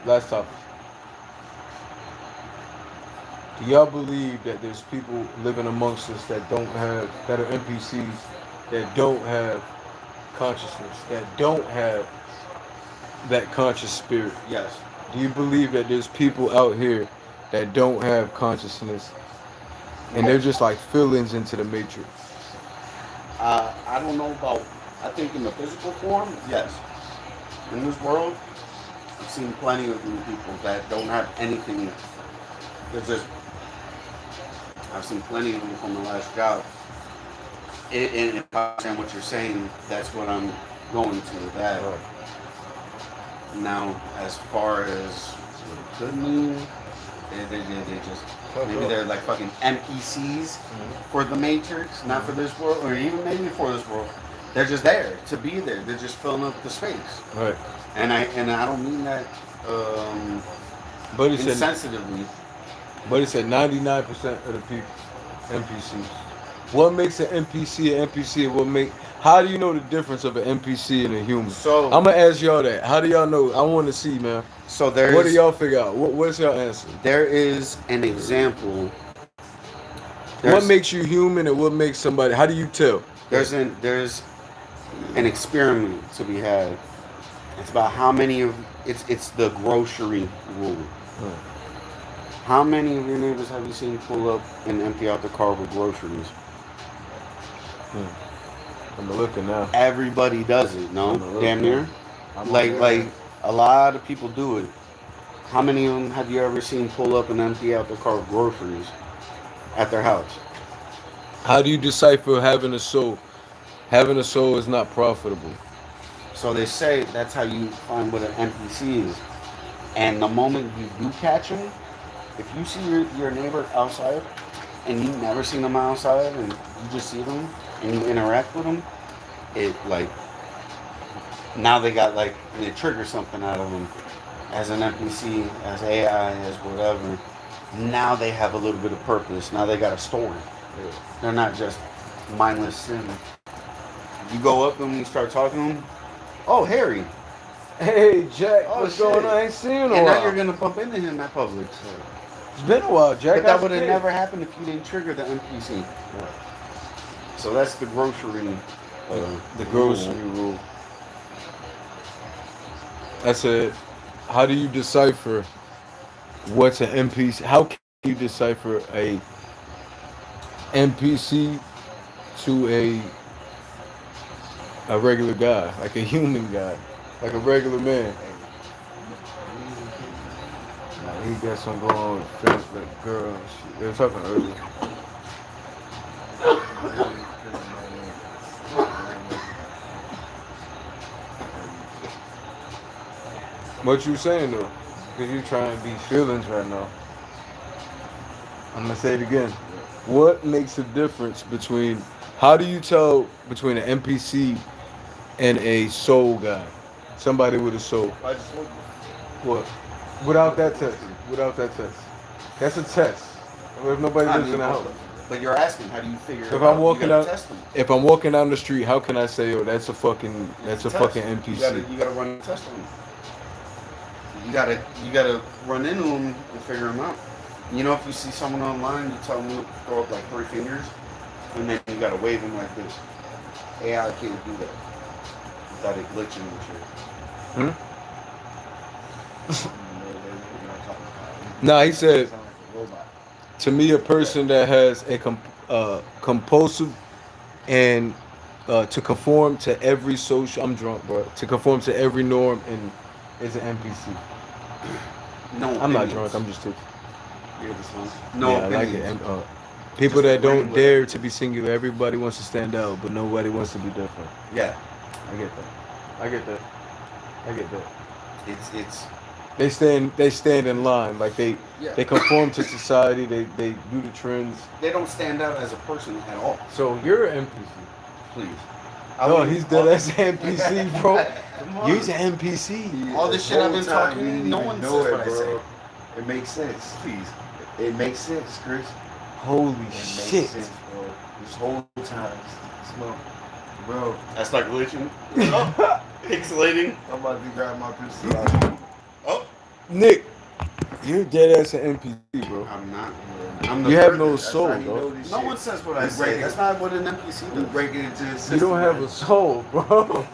Do y'all believe that there's people living amongst us that are NPCs, that don't have consciousness, that don't have that conscious spirit? Yes. Do you believe that there's people out here that don't have consciousness and they're just like fill-ins into the matrix? I don't know about. I think in the physical form, yes. In this world, I've seen plenty of new people that don't have anything. There's just. I've seen plenty of them from the last job. And if I understand what you're saying, that's what I'm going to. That. Now, as far as what it could mean, they just maybe they're like fucking NPCs for the Matrix, not for this world, or even maybe for this world. They're just there to be there. They're just filling up the space. Right. And I don't mean that But it said insensitively. 99% of the people NPCs. What makes an NPC an NPC? How do you know the difference of an NPC and a human? So I'm gonna ask y'all that. How do y'all know? I want to see, man. so there's What do y'all figure out? What's your answer? there is an example. What makes you human and what makes somebody? How do you tell? There's an experiment to be had. It's about how many of it's the grocery rule. How many of your neighbors have you seen pull up and empty out the car with groceries? I'm looking now. Everybody does it, no? I'm looking. Damn near. Like a lot of people do it. How many of them have you ever seen pull up and empty out their car with groceries at their house? How do you decipher having a soul? Having a soul is not profitable. So they say that's how you find what an NPC is. And the moment you do catch them, if you see your neighbor outside and you've never seen them outside and you just see them and you interact with them, it like, now they got like, and it triggers something out of them as an NPC, as AI, as whatever. Now they have a little bit of purpose. Now they got a story. They're not just mindless sin. You go up and you start talking to them. Oh, Harry. Hey, Jack, Oh, what's shit. going on? I ain't seen you in a And now while. you're gonna bump into him at Publix. It's been a while, Jack. But that How's would have it? never happened if you didn't trigger the NPC. So that's the grocery. The grocery rule. I said, how do you decipher what's an NPC? How can you decipher a NPC to a regular guy, like a human guy, like a regular man? Nah, he got something going on with friends, like girl and shit. They were talking earlier. What you saying though? Because you trying to be feelings right now. I'm gonna say it again. What makes a difference between? How do you tell between an NPC and a soul guy? Somebody with a soul. I just told you. What? Without that test. Without that test. That's a test. What if nobody lives in the house? But you're asking, how do you figure it If out? I'm walking You gotta out, test them. if I'm walking down the street, how can I say, "Oh, that's a fucking Test. fucking You NPC"? gotta run a test on them. You gotta run into them and figure them out. You know, if you see someone online, you tell them to throw up like 3 fingers, and then you gotta wave them like this. AI can't do that without it glitching and shit. Nah, he said to me, a person that has a compulsive and to conform to every social. I'm drunk, bro. To conform to every norm and is an NPC. No, I'm not opinions. drunk. I'm just tipsy. Hear this one? No, Yeah, I like it. And, people that don't dare to be singular. Everybody wants to stand out, but nobody wants to be different. Yeah, I get that. I get that. I get that. it's They stand in line, like they conform to society. They do the trends. they don't stand out as a person at all. So you're an NPC. Please. No, he's dead as an NPC, bro. Come on. He's an NPC. All this shit I've been talking, You didn't no even one know says it, what I bro. say. It makes sense. Please. It makes sense, Chris. Holy It makes shit. sense, bro. This whole time, smoke, bro. That's like glitching. Pixelating. I'm about to grab my pistol. Oh, Nick, you're dead ass an NPC, bro. I'm not. I'm the You have third. no That's soul, how you bro. know this No shit. one says what I You say. break That's it. not what an NPC You does. break it into the system. You don't have a soul, bro.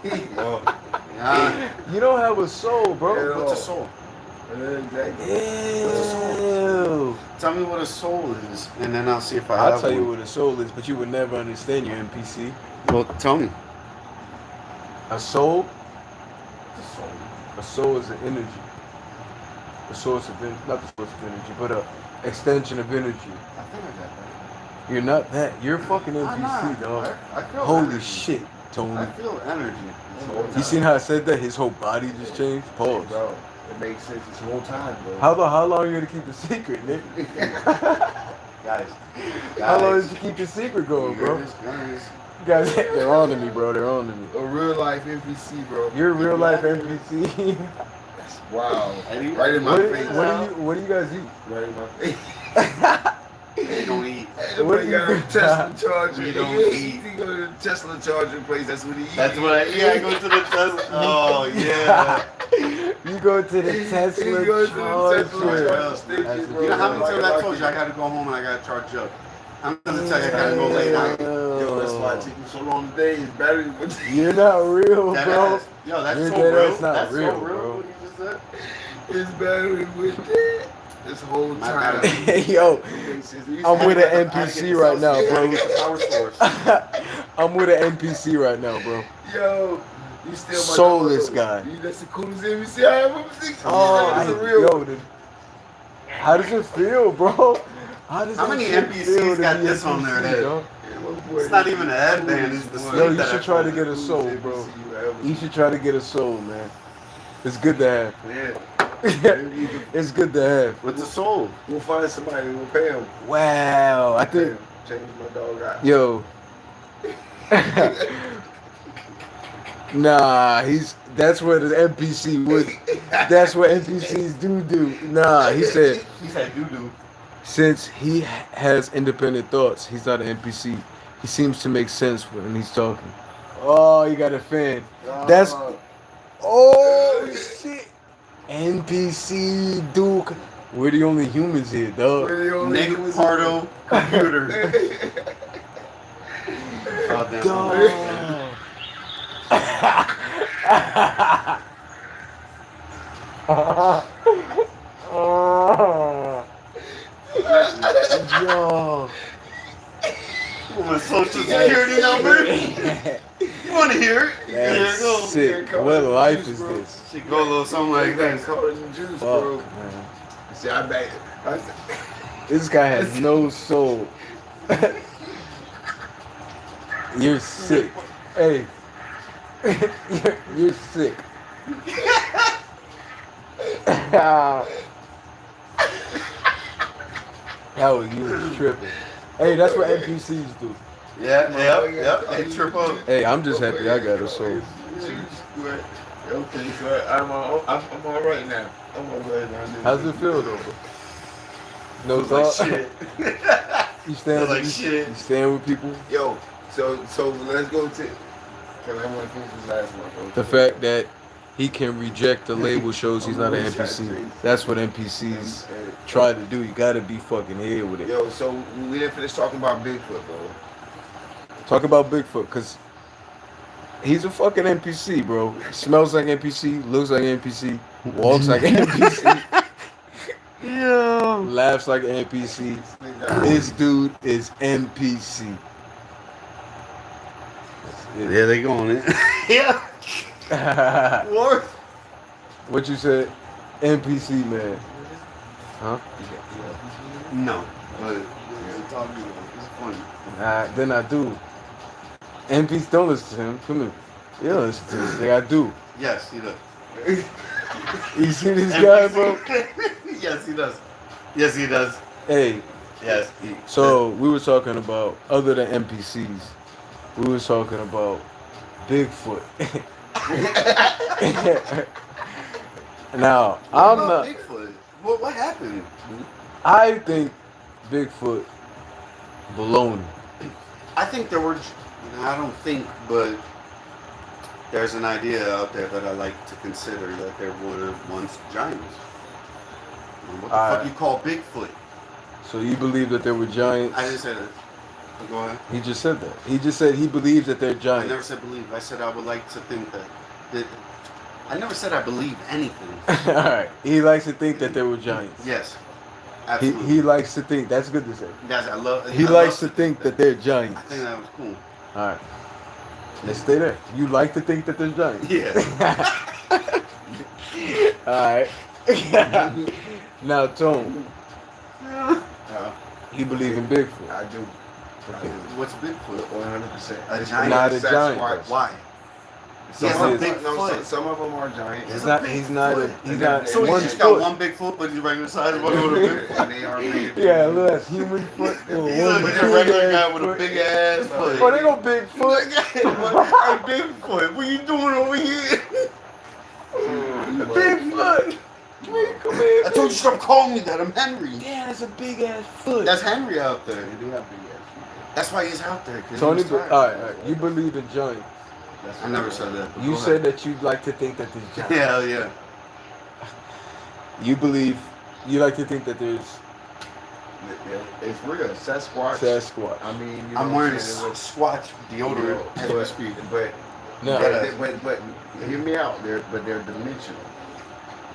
Yeah. You don't have a soul, bro. Yeah. What's a soul? Exactly. Ew. Tell me what a soul is, and then I'll see if I I'll have tell you one. what a soul is, but you would never understand your NPC. Well, tell me. A soul? A soul is an energy. A source of not the source of energy, but a extension of energy. I think I got that. You're not that. You're fucking I'm NPC, not. dog. I feel Holy energy. shit, I Tony. feel energy. You seen how I said that? His whole body just changed? Pause. Bro, it makes sense this whole time, bro. How long are you gonna keep the secret, Nick? Guys. How long did you keep the secret going, bro? Guys. You guys, they're on to me, bro. They're on to me. A real life NPC, bro. You're a real life NPC. Wow. Eddie, Right in my what, face. what do you guys eat? Right in my face. They don't eat. Nobody got a Tesla charger. We don't He go to the Tesla charging place. That's what he eats. That's what I go to the Tesla. Oh, yeah. You go to the Tesla He goes to the Tesla charger. charging station, That's bro. You know how many times I Like, told you I gotta go home and I gotta charge up? I'm gonna tell you I gotta go lay down. Yo, that's why it took him so long today. His battery was. You're not real, That bro. ass. Yo, that's You're so dead real. ass not That's real, so real. bro. What you just said. His battery was dead. This whole My time. battery. Hey, yo, I'm with an NPC right now, bro. Power source. I'm with an NPC right now, bro. Yo, you still my Soulless dog, guy. though. That's the coolest NPC I ever seen. Oh, That's a real. yo, how does it feel, bro? How does How that many shit NPCs feel to got be this on their NPC, head? dog? It's not even a headband. It's the Yo, sleeve you that I should try to put. get a soul, bro. NPC You should try to get a soul, man. It's good to have. Yeah. It's good to have. What's a soul? We'll find somebody who will pay him. Wow, I think, Change my dog out. yo. Nah, that's what an NPC would. That's what NPCs do. Nah, he said He said doo doo. since he has independent thoughts, he's not an NPC. He seems to make sense when he's talking. Oh, you got a fan. That's oh NPC, Duke. We're the only humans here, dog. We're the only Nick ones- Pardo computer. Oh, damn. Yo. My social security number. You want to hear it? There it That's goes. sick. What life is this? She go a little something like that. Colors and juice, bro. Fuck, man. See, I bet. This guy has no soul. You're sick. Hey. You're sick. Hell, you was tripping. Hey, that's what NPCs do. Yep. They trip up. Hey, I'm just happy I got a soul. Okay, so I'm all right now. I'm all right now. How's it feel though? No Feels like thought? shit. You stand Feels like with shit. You stand with people. Yo, so let's go to. Cause I want to finish this last one. Bro. The fact that he can reject the label shows he's not an NPC. That's what NPCs try to do. You gotta be fucking here with it. Yo, so we didn't finish talking about Bigfoot, bro. Talk about Bigfoot, cause he's a fucking NPC, bro. Smells like NPC, looks like NPC, walks like NPC, Yeah. laughs like NPC. This dude is NPC. Yeah, they going in. Yeah. What? What you said? NPC man. Huh? No. But it's funny. Then I do. NPC don't listen to him. Come here. You don't listen to this thing. I do. Yes, he does. You see this guy, bro? Yes, he does. Yes, he does. Hey, Yes. so we were talking about, other than NPCs, we were talking about Bigfoot. Now, I'm What about not, Bigfoot? What happened? I think Bigfoot baloney. I think there were. I don't think, but there's an idea out there that I like to consider that there were once giants. What the fuck you call Bigfoot? So you believe that there were giants? I didn't say that. Go ahead. He just said that. He just said he believes that they're I giants. never said believe. I said I would like to think that I never said I believe anything. All right. He likes to think that there were giants. Yes. Absolutely. He likes to think. That's good to say. Guys, I love. He likes to think that they're giants. I think that was cool. All right. Let's stay there. You like to think that there's giants. Yeah. All right. Now, Tone, you believe in Bigfoot. I do. What's Bigfoot? 100%. A giant? Not a giant. Sasquatch. Why? Some, He has of a them- big no, foot. some of them are giants. He's not. He's not. He's not. So one he's just foot. got one big foot, but he's regular size. One with a big foot. And they are big. Yeah, look, that's human foot. He's a regular guy with a big ass foot. Oh, they go Bigfoot. Hey, Bigfoot, what you doing over here? Bigfoot. Come here. I told you stop calling me that. I'm Henry. Yeah, that's a big ass foot. That's Henry out there. They do have big ass. That's why he's out there. 'Cause Tony. he All was right, tired. all right. You believe in giants. I never said that. You said that you'd like to think that there's giants. Hell yeah. You believe. You like to think that there's It's real. Sasquatch. Sasquatch. I mean, you know I'm what wearing saying? Squatch deodorant as we speak. But No. but hear me out. They're dimensional.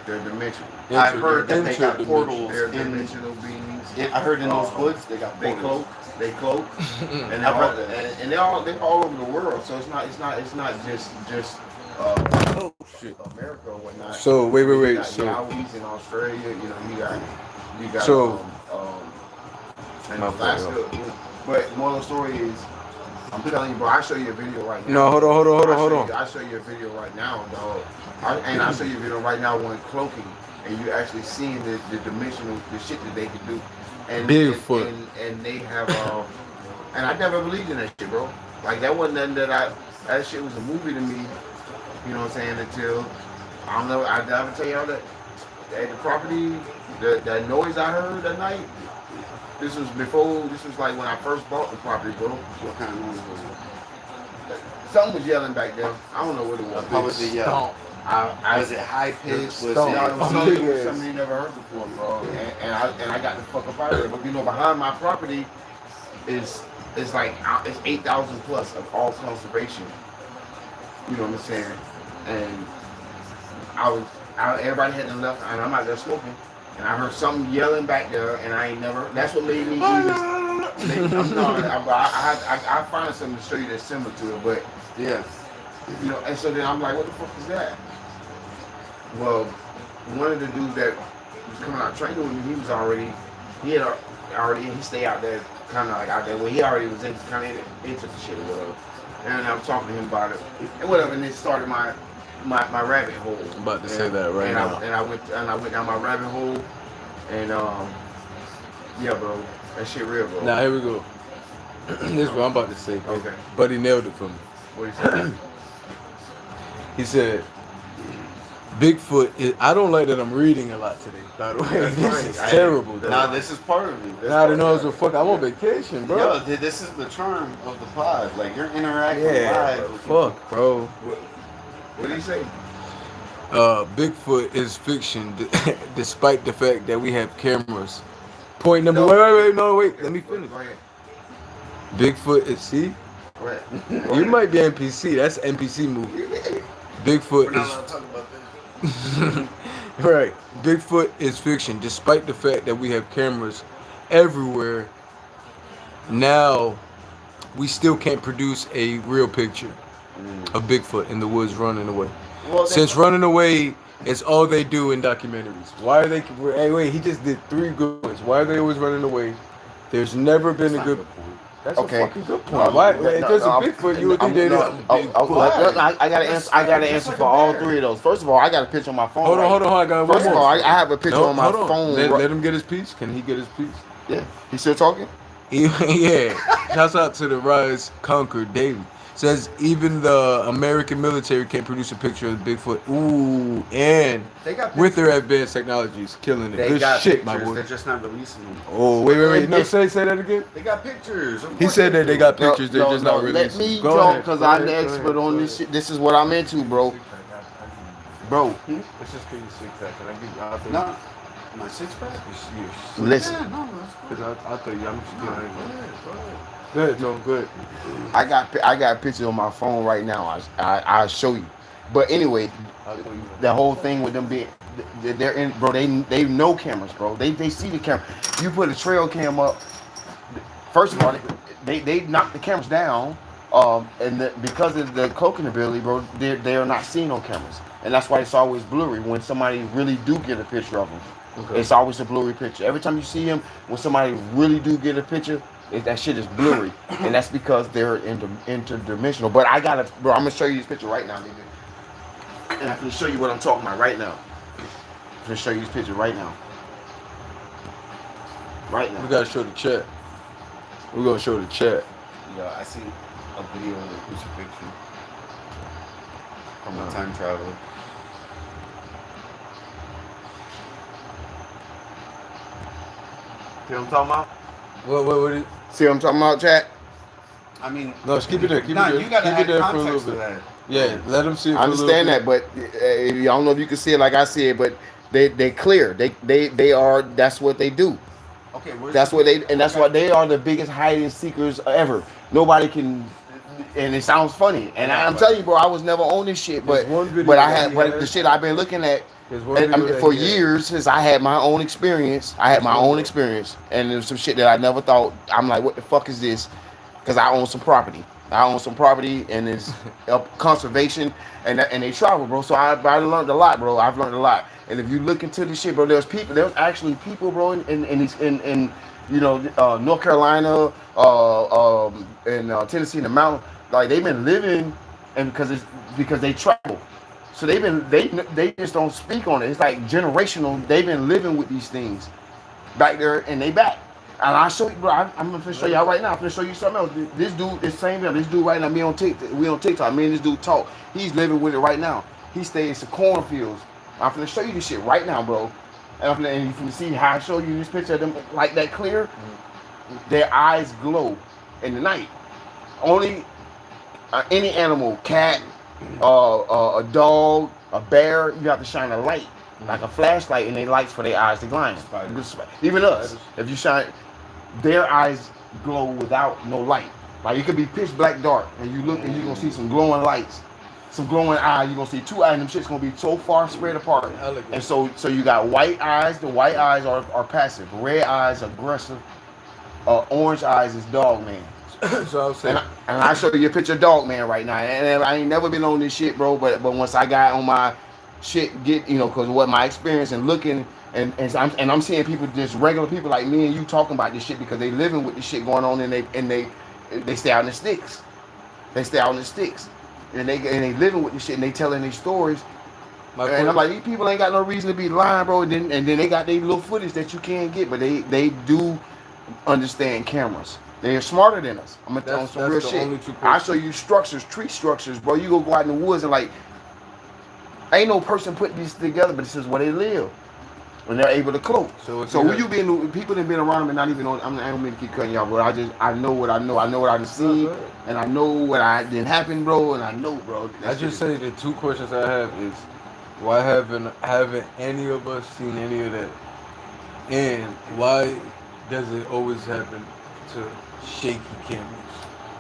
They're dimensional. I've heard that they got Interdimensional. portals They're in. dimensional beings. I heard in those woods they got They portals. cloak. They cloak. And they're I've all, read that. and they're all over the world. So it's not just Oh shit. America or whatnot. So wait. You got So Yowies in Australia. You know you got So- and My Alaska. fault, But moral of the story is, I'm telling you, bro. I'll show you a video right now. no, hold on. I'll show you a video right now, dog. I'll show you a video right now when cloaking, and you actually seeing the dimensional, the shit that they can do. And Bigfoot. and they have, and I never believed in that shit, bro. Like that wasn't nothing that shit was a movie to me. You know what I'm saying? Until I don't know. I ever tell y'all that at the property, that noise I heard that night. This was like when I first bought the property, bro. What kind of noise was it? Something was yelling back there. I don't know what it was. How was it yelling? Was it high pitched? Was Stone. it? No, it was Oh, something, big ass. something you never heard before, bro. And I got the fuck up out of there. But you know, behind my property is like it's 8,000 plus of all conservation. You know what I'm saying? And everybody hadn't left, and I'm out there smoking, and I heard something yelling back there, and I ain't never. That's what made me even. I find something to show you that's similar to it, but Yeah. you know, and so then I'm like, what the fuck is that? Well, one of the dudes that was coming out training with me, he stayed out there, kind of like out there, where he already was kind of into the shit or whatever. And I was talking to him about it, and whatever, and it started my rabbit hole. I'm about to say that right and now. I went down my rabbit hole, and yeah, bro, that shit real, bro. Now here we go. This is what I'm about to say. Okay. But he nailed it for me. What he said? He said, Bigfoot is, I don't like that I'm reading a lot today, by the way. This is terrible, though. Now this is part of it. Now I know it's a fuck. I'm on vacation, bro. Yo, this is the charm of the pod. Like you're interacting Yeah, live. fuck, bro. What did he say? Bigfoot is fiction, despite the fact that we have cameras. Point number. Wait, let me finish. Go ahead. Bigfoot is see. Go ahead. You might be NPC. That's an NPC movie. Bigfoot We're not is allowed to talk about this. right. Bigfoot is fiction, despite the fact that we have cameras everywhere. Now, we still can't produce a real picture of Bigfoot in the woods running away. Well, Since running away is all they do in documentaries. Why are they? Hey, wait, he just did 3 good ones. Why are they always running away? There's never been a good. That's Okay. a fucking good point. Why? If there's a Bigfoot, you would think they don't. I gotta answer for all 3 of those. First of all, I got a picture on my phone. Hold on. I got one First of more. all, I have a picture on my hold on. phone. Let him get his piece. Can he get his piece? Yeah, he still talking? Yeah. Shouts out to the Rise Conquer Daily. Says even the American military can't produce a picture of Bigfoot. Ooh, and They got with their advanced technologies, killing it. They Good got shit, my pictures. boy. They're just not releasing them. Oh, wait. No, say that again. They got pictures. Of He course said that they got No, pictures. They're just not Let releasing. me Go talk ahead, because go I'm ahead, the go expert ahead, on go this ahead. shit. This is what I'm into, bro. Bro, Let's just give you 6 pack. Can I give you? I'll No, my 6-pack. listen. Yeah, no, that's Because I'll tell you, I'm just kidding. Good, no, good. I got a picture on my phone right now. I'll show you. But anyway, I'll tell you. the whole thing with them being, they're in, bro. They know cameras, bro. They see the camera. You put a trail cam up. First of all, they knock the cameras down, because of the cloaking ability, bro. They are not seen on cameras, and that's why it's always blurry when somebody really do get a picture of them. Okay. It's always a blurry picture. Every time you see him, when somebody really do get a picture, that shit is blurry, and that's because they're interdimensional. But I'm gonna show you this picture right now, nigga, and I'm gonna show you what I'm talking about right now. I'm gonna show you this picture right now. Right now. We gotta show the chat. We're gonna show the chat. Yeah, I see a video of the crucifixion from a time traveler. See what I'm talking about? What is? See what I'm talking about, chat? I mean, No, just keep it there. Keep nah, it there. you gotta Keep it add there for a context little to bit. that. Yeah, let them see it for I a little understand bit. that, but I don't know if you can see it like I see it, but they clear. They are. That's what they do. Okay, That's what they, and that's why they are the biggest hiding seekers ever. Nobody can, and it sounds funny. And I'm telling you, bro, I was never on this shit, but There's one video but I that had, he but had. the shit I've been looking at. There's one And, video that for he had. years, since I had my own experience, and there's some shit that I never thought. I'm like, what the fuck is this? Because I own some property. And it's conservation, and they travel, bro. So I learned a lot, bro. I've learned a lot. And if you look into this shit, bro, there's actually people, bro, in North Carolina, and Tennessee, in the mountain, like they've been living, and because they travel. So they just don't speak on it. It's like generational. They've been living with these things back there, and they back. And I'll show you, bro. I'm gonna show y'all right now. I'm gonna show you something else. This dude, this dude right now, we on TikTok. Me and this dude talk. He's living with it right now. He stays in some cornfields. I'm gonna show you this shit right now, bro. And you can see how I show you this picture of them like that clear. Their eyes glow in the night. Only any animal, cat, a dog, A bear, you have to shine a light, like a flashlight, and they lights for their eyes to blind. Even us, if you shine, their eyes glow without no light. Like it could be pitch black dark, and you look and you're gonna see some glowing lights, some glowing eyes. You're gonna see two eyes, and them shit's gonna be so far spread apart. And so you got white eyes. The white eyes are passive. Red eyes aggressive. Orange eyes is dog man. So I was saying, And I show you a picture of dog man right now. And I ain't never been on this shit, bro. But once I got on my shit, cause what my experience and looking. And I'm seeing people, just regular people like me and you talking about this shit because they living with this shit going on and they stay out in the sticks. They stay out in the sticks. And they living with this shit and they telling these stories. And I'm like, these people ain't got no reason to be lying, bro. And then they got their little footage that you can't get, but they do understand cameras. They're smarter than us. I'm gonna tell them some real shit. I show you structures, tree structures, bro. You go out in the woods and like, ain't no person putting these together, but this is where they live. When they're able to cloak. So when you been, people that been around them and not even on, I don't mean to keep cutting y'all, but I know what I know. I know what I done seen, and I know what didn't happen, bro. And I know, bro. I just say the two questions I have is, why haven't any of us seen any of that, and why does it always happen to shaky cameras?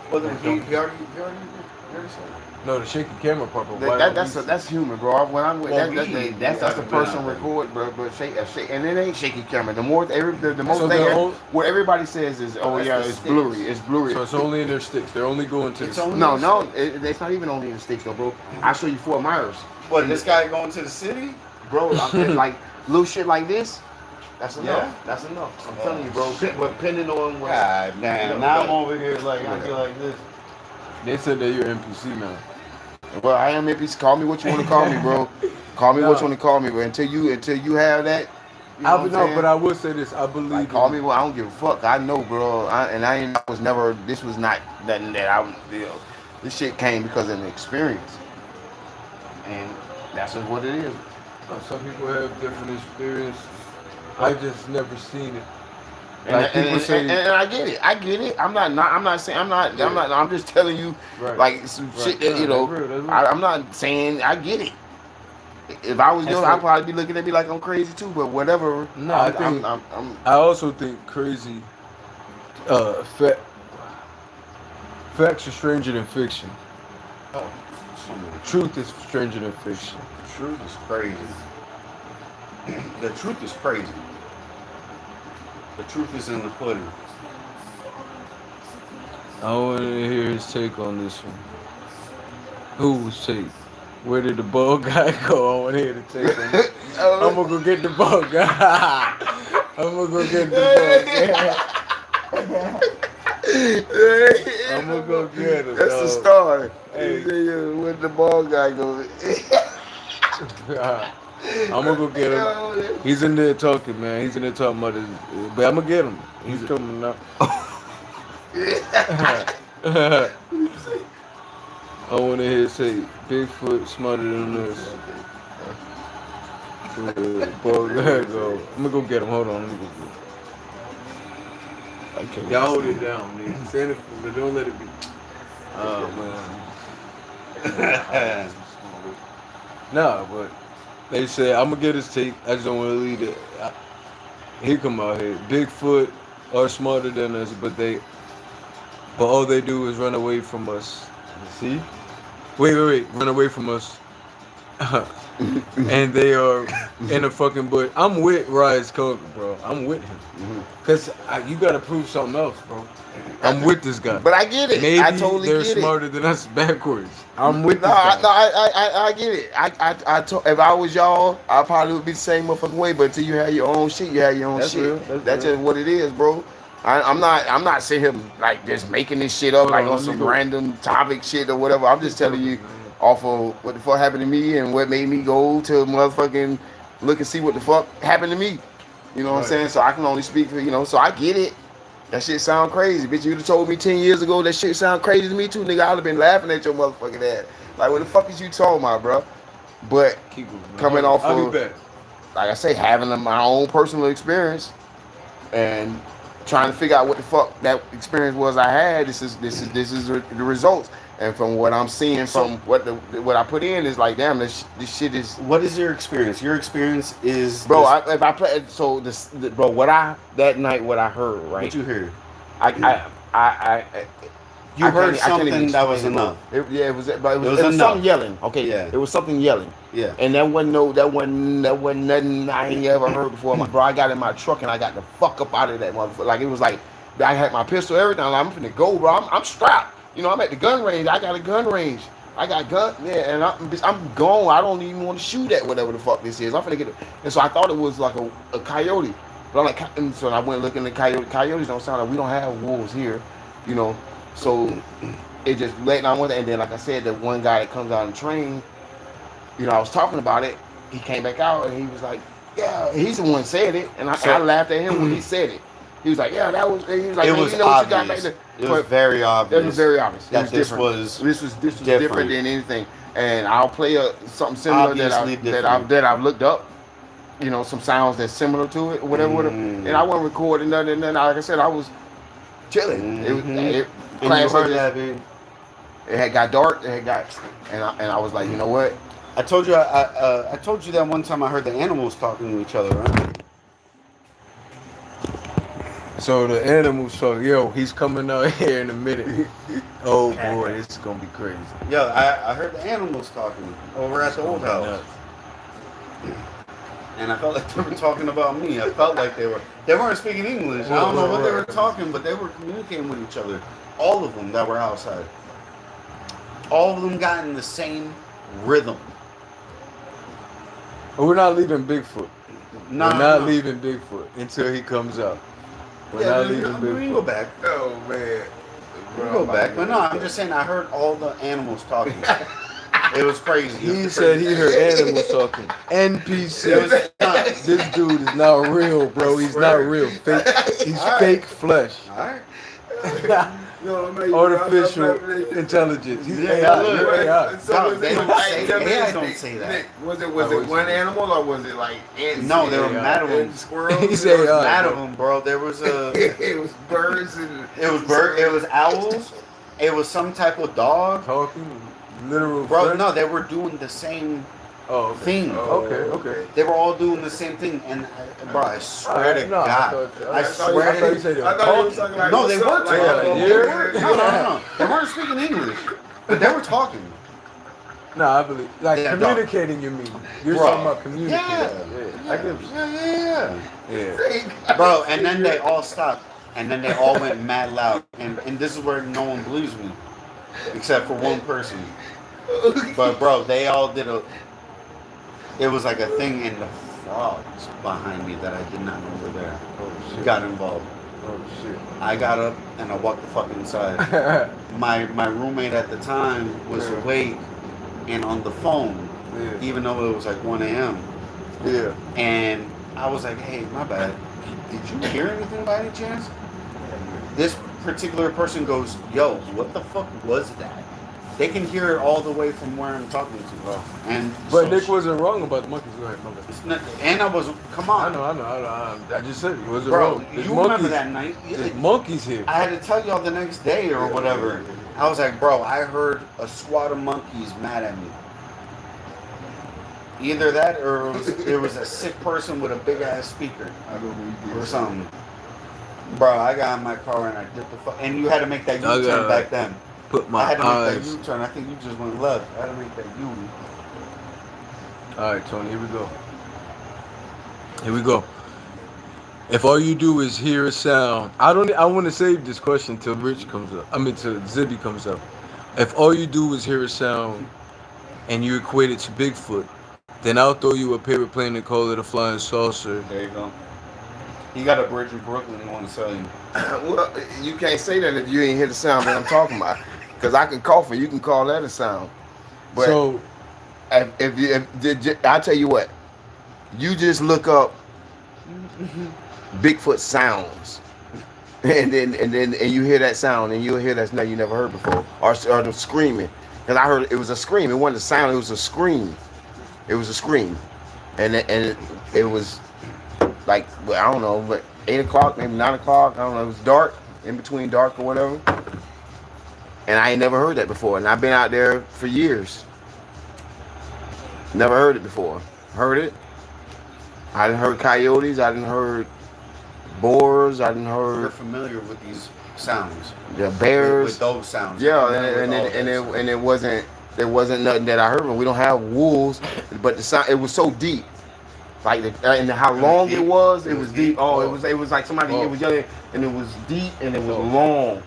Well, then he already said it. No, the shaky camera part. But That's human, bro. When I'm with that's a person record, bro. But and it ain't shaky camera. The most what everybody says is, oh yeah, it's blurry. It's blurry. So it's only in their sticks. They're only going to. It's not even only in the sticks though, bro. I'll show you Fort Myers. What, this guy going to the city? Bro, like little shit like this. That's enough. Yeah. That's enough. I'm telling you, bro. But depending on what. God damn. Now I'm over here like I feel like this. They said that you're NPC now. Well, I am NPC. Call me what you want to call me, bro. Call me what you want to call me, but until you have that. But I will say this. I believe. Like, call me. Well, I don't give a fuck. I know, bro. This was not nothing that I was. This shit came because of an experience, and that's just what it is. Some people have different experience. I just never seen it. Like and I get it. I'm just telling you, like some shit that I'm not saying I get it. If I was young, I'd probably be looking at me like I'm crazy too. But whatever. No, I also think crazy. Facts are stranger than fiction. Oh, truth is stranger than fiction. Truth is crazy. The truth is crazy. The truth is in the pudding. I want to hear his take on this one. Whose take? Where did the ball guy go? I want to hear the take on this. I'm going to go get the ball guy. I'm going to go get the ball guy. I'm going to go get him. That's the star. Hey. Where the ball guy go? I'm gonna go get him. He's in there talking, man. He's in there talking about his. But I'm gonna get him. He's coming now. I want to hear say Bigfoot smarter than us. Ball guy go. I'm gonna go get him. Hold on. Let me go get him. Okay. Y'all hold it down, man. Stand it, but don't let it be. Oh man. Nah, but. They said, I'm going to get his take. I just don't want to leave it. He come out here. Bigfoot are smarter than us, but all they do is run away from us. See? Wait. Run away from us. And they are in a fucking bush. I'm with Rise Coker, bro. I'm with him. Because you got to prove something else, bro. I'm with this guy. But I get it. Maybe I totally they're get smarter it. than us backwards. I'm with this guy. I get it. If I was y'all, I probably would be the same motherfucking way. But until you have your own shit, you have your own shit. That's just what it is, bro. I'm not sitting here like just making this shit up like on some random topic shit or whatever. I'm just telling you off of what the fuck happened to me and what made me go to motherfucking look and see what the fuck happened to me. You know what I'm saying? So I can only speak for, so I get it. That shit sound crazy. Bitch, you'd have told me 10 years ago that shit sound crazy to me too, nigga. I'd have been laughing at your motherfucking ass. Like, what the fuck is you talking about, bro? But coming off of, like I say, having my own personal experience and trying to figure out what the fuck that experience was I had. This is the results. And from what I'm seeing, from what I put in, is like, damn, this shit is. What is your experience? Your experience is, bro. If I play, so bro, that night, what I heard, right? What you heard? You heard something that was enough. It was something yelling. Okay, yeah, it was something yelling. Yeah, and that wasn't nothing I ain't ever heard before. Bro, I got in my truck and I got the fuck up out of that motherfucker. Like, it was like I had my pistol, everything. I'm finna go, bro. I'm strapped. You know, I'm at the gun range. I got a gun range. I got gun, yeah, and I'm gone. I don't even want to shoot at whatever the fuck this is. I'm finna get it. And so I thought it was like a coyote. But I'm like, and so I went looking at coyote. Coyotes don't sound like, we don't have wolves here, you know. So it just let on with it. And then, like I said, the one guy that comes out on the train, you know, I was talking about it. He came back out and he was like, yeah, he's the one said it. And I laughed at him when he said it. He was like, yeah, that was. He was like, it was you know what you got obvious. back there? It was very obvious. It was very obvious. That this was different than anything. And I'll play something similar that I've looked up. You know, some sounds that's similar to it, or whatever. And I wasn't recording nothing. And then, like I said, I was chilling. It had got dark. And I was like, you know what? I told you I told you that one time I heard the animals talking to each other, right? So the animals talk, yo, he's coming out here in a minute. Oh boy, this is gonna be crazy. Yo, I heard the animals talking over at the old house. And I felt like they were talking about me. I felt like they weren't speaking English. I don't know what they were talking, but they were communicating with each other. All of them that were outside. All of them got in the same rhythm. But we're not leaving Bigfoot. No, we're not leaving Bigfoot until he comes out. We're not leaving Bigfoot. We can go back. Oh man. We can go back. But no, I'm just saying I heard all the animals talking. It was crazy. He said he heard animals talking. NPC. This dude is not real, bro. He's not real. Fake. He's fake flesh. Alright. Artificial intelligence. He's AI. You're AI. So was it AI don't say that. Was it one animal or was it like ants? No, there were mad of them. Squirrels. He said mad of them, bro. There was it was birds and it was owls. It was some type of dog. Talking literal. Bro, flesh? no, they were doing the same thing. Okay. They were all doing the same thing, and bro, I swear to God, I swear to God. No, they were talking. No. They weren't speaking English, but they were talking. No, I believe. Like, Yeah, communicating, you mean. You're Bro. talking about communicating. Yeah. I get you. Yeah. Bro, and then they all stopped, and then they all went mad loud, and this is where no one believes me, except for one person. But bro, they all did it was like a thing, and the frogs behind me that I did not know were there got involved. Oh shit. I got up and I walked the fuck inside. My roommate at the time was awake and on the phone, even though it was like 1 a.m. Yeah. And I was like, hey, my bad. Did you hear anything by any chance? This particular person goes, yo, what the fuck was that? They can hear it all the way from where I'm talking to, bro. But so Nick wasn't wrong about the monkeys. Go ahead, and I was, come on. I know. I just said it wasn't bro, wrong. You remember that night? There's monkeys here. I had to tell y'all the next day or whatever. I was like, bro, I heard a squad of monkeys mad at me. Either that or it was a sick person with a big ass speaker or something. Bro, I got in my car and I dipped the fuck. And you had to make that U-turn back then. Put my I had to eyes. make that U-turn. I think you just went left. I had to make that U. All right, Tony. Here we go. If all you do is hear a sound, I want to save this question till Rich comes up. Till Zibby comes up. If all you do is hear a sound, and you equate it to Bigfoot, then I'll throw you a paper plane and call it a flying saucer. There you go. He got a bridge in Brooklyn he want to sell you. Well, you can't say that if you ain't hear the sound that I'm talking about. Because I can cough and you can call that a sound. But So, I'll tell you what. You just look up Bigfoot sounds. And you hear that sound and you'll hear that sound you never heard before. Or the screaming. And I heard it was a scream. It wasn't a sound, it was a scream. It was a scream. And it was like, well, I don't know, but 8 o'clock, maybe 9 o'clock. I don't know. It was dark, in between dark or whatever. And I ain't never heard that before. And I've been out there for years. Never heard it before. Heard it. I didn't heard coyotes. I didn't heard boars. I didn't You're heard familiar with these sounds. the bears. With those sounds. Yeah, You're familiar and with all it, and that. it and it wasn't there wasn't nothing that I heard. We don't have wolves, but the sound it was so deep. Like and how long it was deep. Oh, it was like somebody it was yelling, and it was deep and it was long.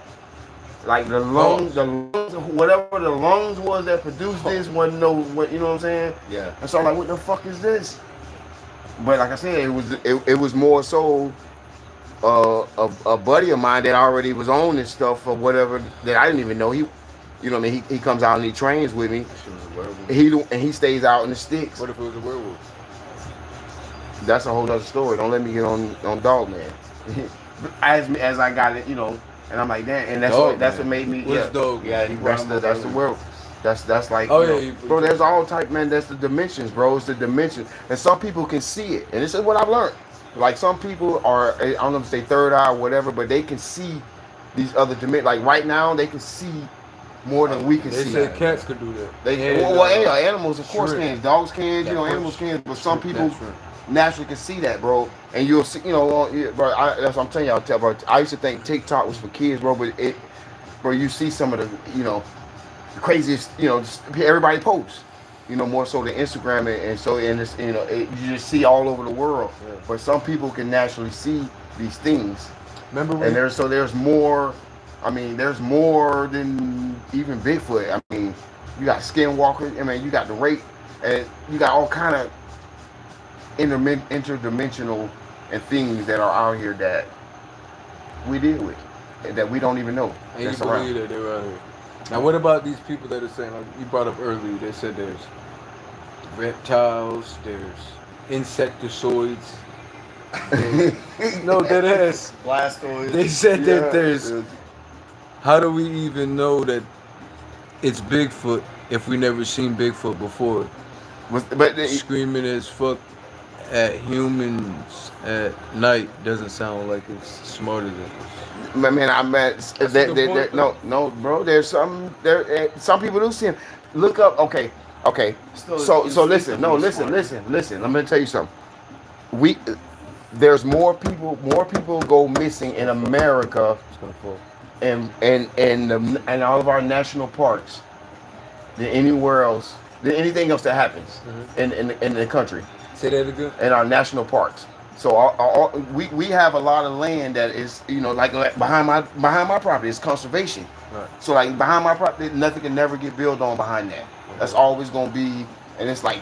Like the lungs, whatever the lungs was that produced this wasn't no, what you know what I'm saying? Yeah. And so I'm like, what the fuck is this? But like I said, it was more so a buddy of mine that already was on this stuff or whatever that I didn't even know. He, you know what I mean? He comes out and he trains with me. He stays out in the sticks. What if it was a werewolf? That's a whole other story. Don't let me get on Dog Man. as I got it, you know, and I'm like that, and that's what made me. What's Dog? Yeah, he brought him That's the world. That's like, Oh, you know, bro. There's all type, man. That's the dimensions, bro. It's the dimension, and some people can see it, and this is what I've learned. Like some people are, I don't know if they third eye or whatever, but they can see these other dimensions. Like right now, they can see more than we can They see. said cats could do that. Animals, of course, shrimp. can. Dogs can. You know, Yeah, animals can. But some shrimp, people that's shrimp. naturally can see that, bro. And you'll see, you know, bro. That's what I'm telling y'all, bro. I used to think TikTok was for kids, bro, but bro, you see some of the, you know, the craziest, you know, just everybody posts, you know, more so than Instagram, and so in this, you know, you just see all over the world. Yeah. But some people can naturally see these things, Remember when and there's more. I mean, there's more than even Bigfoot. I mean, you got skinwalkers. I mean, you got the rape, and you got all kind of interdimensional and things that are out here that we deal with, and that we don't even know. and you That's believe around. that they were out here? Now, what about these people that are saying, like you brought up earlier, they said there's reptiles, there's insectoids. No, that ass. Blastoids. They said Yeah, that there's. yeah. How do we even know that it's Bigfoot if we never seen Bigfoot before? But Screaming as fuck at humans at night doesn't sound like it's smarter than us. man, I met That's a good point, no, bro. There's some some people do see him. Look up. Okay. Still, So it's listen. No, instinctively listen. smart. Listen. I'm gonna tell you something. There's more people go missing in America It's gonna fall. and all of our national parks than anywhere else, than anything else that happens in the country, Say that again. in our national parks. So we have a lot of land that is, you know, like behind my property is conservation. Right. So like behind my property, nothing can never get built on behind that. That's always gonna be, and it's like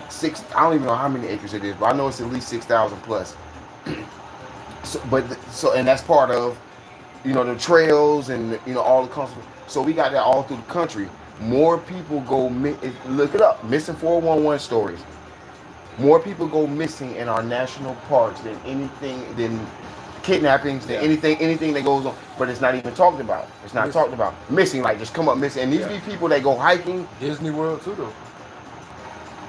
I don't even know how many acres it is, but I know it's at least 6,000 plus. And that's part of, you know, the trails and, you know, all the conservation. So we got that all through the country. More people go look it up, missing 411 stories. More people go missing in our national parks than kidnappings, than anything that goes on. But it's not even talked about. It's not talked about. Missing, like just come up missing. And these be people that go hiking. Disney World too, though.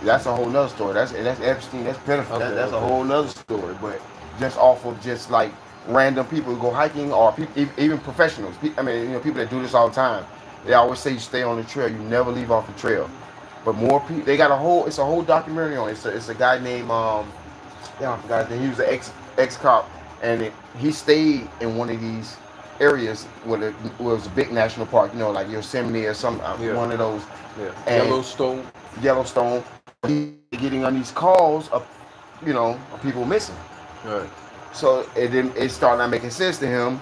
That's a whole nother story. That's Epstein. That's pedophile. Okay, That's a okay. whole nother story. But just off of just like random people who go hiking, or even professionals. I mean, you know, people that do this all the time. They always say you stay on the trail. You never leave off the trail. But more people, they got it's a whole documentary on it. It's a guy named, I forgot his name. He was an ex-cop, and he stayed in one of these areas where it was a big national park, you know, like Yosemite or some, one of those. Yeah. And Yellowstone. He getting on these calls of, you know, of people missing. Right. So it started not making sense to him.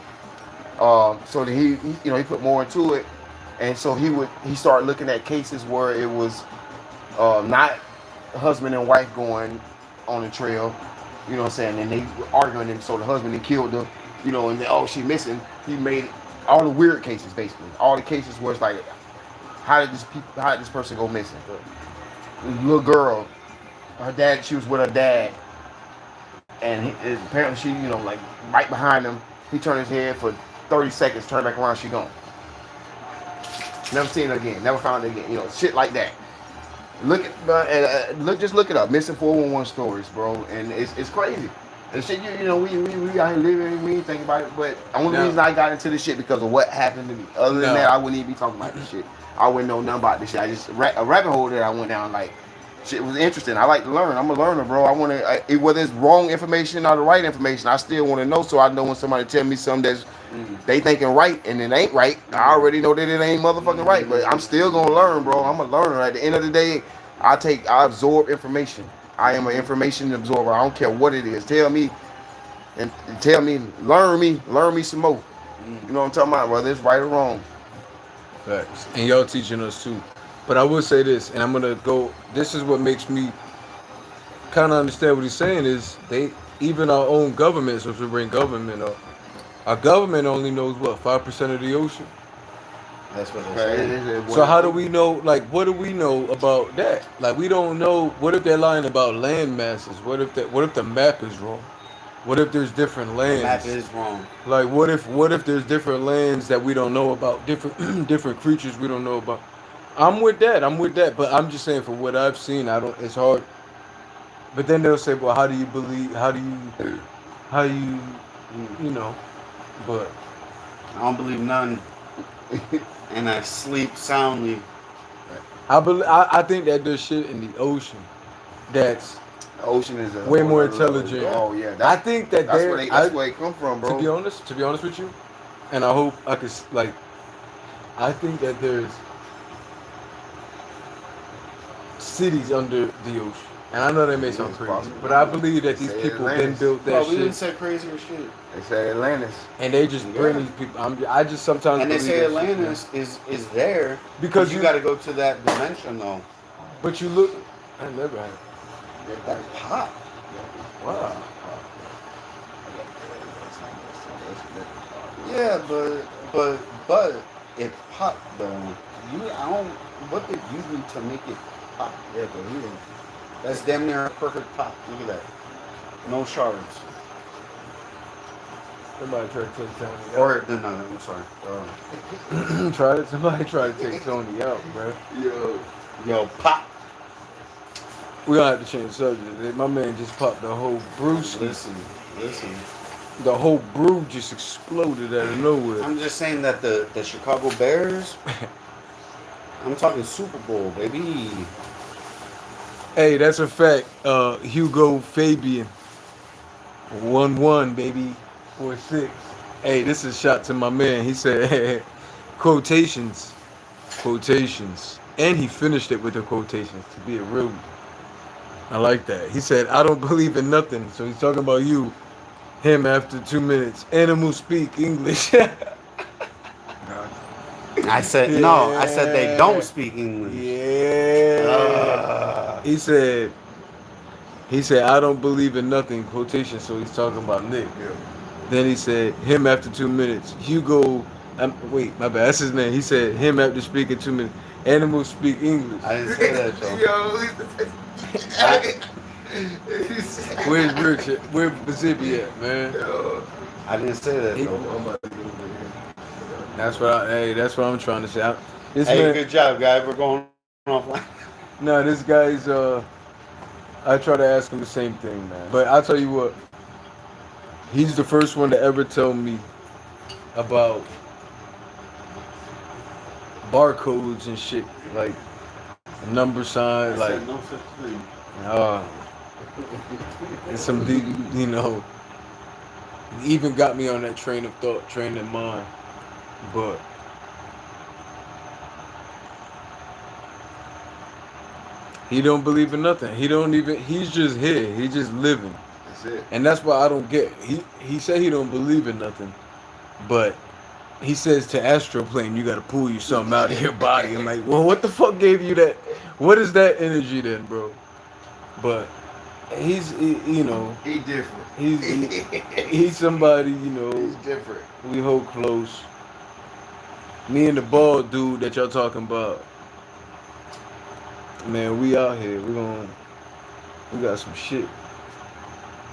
So that he you know, he put more into it. And so he started looking at cases where it was not husband and wife going on the trail, you know what I'm saying, and they were arguing, and so the husband had killed her, you know, and then, she missing. He made all the weird cases, basically. All the cases where it's like, how did this person go missing? Little girl, her dad, she was with her dad, and apparently she, you know, like right behind him, he turned his head for 30 seconds, turned back around, she gone. Never seen it again. Never found it again. You know, shit like that. Just look it up. Missing 411 stories, bro, and it's crazy. And shit, you know, we out here living, we ain't thinking about it. But the only No. reason I got into this shit because of what happened to me. Other than No. that, I wouldn't even be talking about this shit. I wouldn't know nothing about this shit. I just a rabbit hole that I went down like. Shit was interesting. I like to learn. I'm a learner, bro. I want to, whether it's wrong information or the right information, I still want to know. So I know when somebody tell me something that's they thinking right and it ain't right, I already know that it ain't motherfucking right. But I'm still gonna learn, bro. I'm a learner. At the end of the day, I absorb information. I am an information absorber. I don't care what it is. Tell me, learn me some more. You know what I'm talking about? Whether it's right or wrong. Facts. And y'all teaching us too. But I will say this, and I'm gonna go. This is what makes me kind of understand what he's saying is even our own government. So if we bring government up, our government only knows what 5% of the ocean. That's what they're saying. So how do we know? Like, what do we know about that? Like, we don't know. What if they're lying about land masses? What if the map is wrong? What if there's different lands? The map is wrong. Like, what if there's different lands that we don't know about? Different different creatures we don't know about. I'm with that. But I'm just saying, for what I've seen, it's hard. But then they'll say, well, how do you believe? How do you, you know? But I don't believe none, and I sleep soundly. I think that there's shit in the ocean that's The ocean is way more intelligent. Oh yeah, I think that that's where it come from, bro. To be honest with you, and I hope I could I think that there's cities under the ocean, and I know that may sound It's crazy, possible. but I believe that They these say people then Atlantis. built that No, we didn't shit, say crazier shit. They say Atlantis. and they just bring Yeah. these people. I just sometimes And they believe say that shit, Atlantis is there because you got to go to that dimension though. But you look, I never had. That pop. Wow. Yeah, but it popped though. I don't. What did you do to make it pop? Yeah, but he didn't. That's damn near a perfect pop. Look at that. No shards. Somebody tried to take Tony out. Or no, I'm sorry. Somebody tried to take Tony out, bro. Yo, pop. We gonna have to change the subject. My man just popped the whole Bruce. Listen. The whole brew just exploded out of nowhere. I'm just saying that the Chicago Bears. I'm talking Super Bowl, baby. Hey, that's a fact. Hugo Fabian. 1-1, baby. 4-6. Hey, this is a shot to my man. He said, quotations. And he finished it with the quotations to be a real. I like that. He said, I don't believe in nothing. So he's talking about you. Him after 2 minutes. Animals speak English. I said no. I said they don't speak English. Yeah. He said, I don't believe in nothing, quotation, so he's talking about Nick. Yeah. Then he said, him after 2 minutes. Hugo, wait, my bad, that's his name. He said, him after speaking 2 minutes. Animals speak English. I didn't say that, though. Where's Richard? Where Bazibby at, man? I didn't say that, though. That's what I'm trying to say. This Hey, man, good job, guys. We're going offline. no, this guy's, I try to ask him the same thing, man. But I'll tell you what, he's the first one to ever tell me about barcodes and shit, like number signs, like, no such thing. and some deep, he even got me on that train of thought, train of mind. But he don't believe in nothing. He's just here. He's just living. That's it. And that's why I don't get. He said he don't believe in nothing, but he says to astroplane, you got to pull you something out of your body. I'm like, well, what the fuck gave you that? What is that energy then, bro? But he's He different. he's somebody, He's different. we hold close. Me and the bald dude that y'all talking about, man, we out here. We got some shit.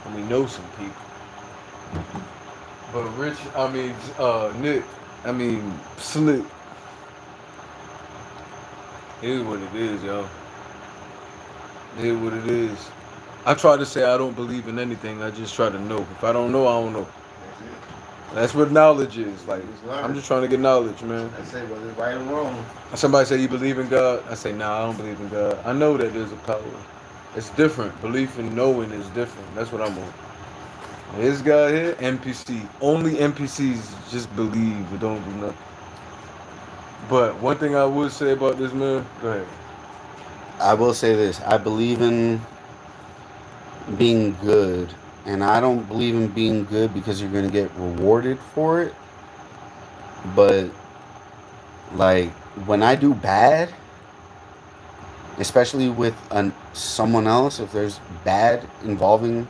And we know some people. But Nick, Slick. It is what it is, y'all. It is what it is. I try to say I don't believe in anything. I just try to know. If I don't know, I don't know. That's what knowledge is. Like, I'm just trying to get knowledge, man. I say whether it's right or wrong. Somebody say you believe in God. I say nah, I don't believe in God. I know that there's a power. It's different. Belief and knowing is different. That's what I'm on. This guy here, NPC. Only NPCs just believe but don't do nothing. But one thing I would say about this man, go ahead. I will say this. I believe in being good. And I don't believe in being good because you're going to get rewarded for it. But, like, when I do bad, especially with someone else, if there's bad involving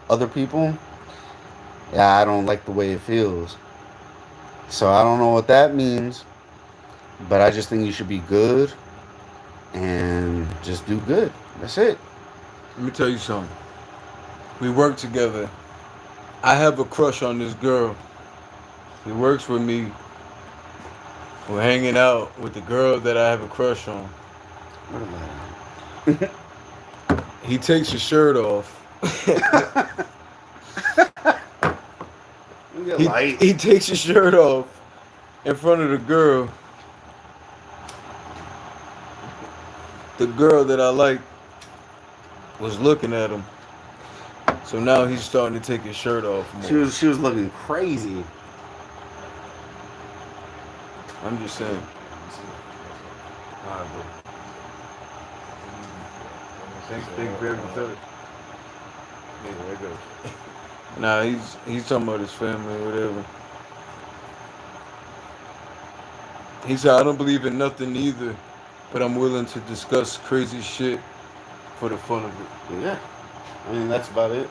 other people, yeah, I don't like the way it feels. So I don't know what that means. But I just think you should be good and just do good. That's it. Let me tell you something. We work together. I have a crush on this girl. He works with me. We're hanging out with the girl that I have a crush on. What about it? He takes his shirt off. He takes his shirt off in front of the girl. The girl that I like was looking at him. So now he's starting to take his shirt off more. She was looking crazy. I'm just saying. Alright, bro. Thanks very much. Yeah, there goes. Nah, he's talking about his family or whatever. He said, I don't believe in nothing either, but I'm willing to discuss crazy shit for the fun of it. Yeah. I mean, that's about it.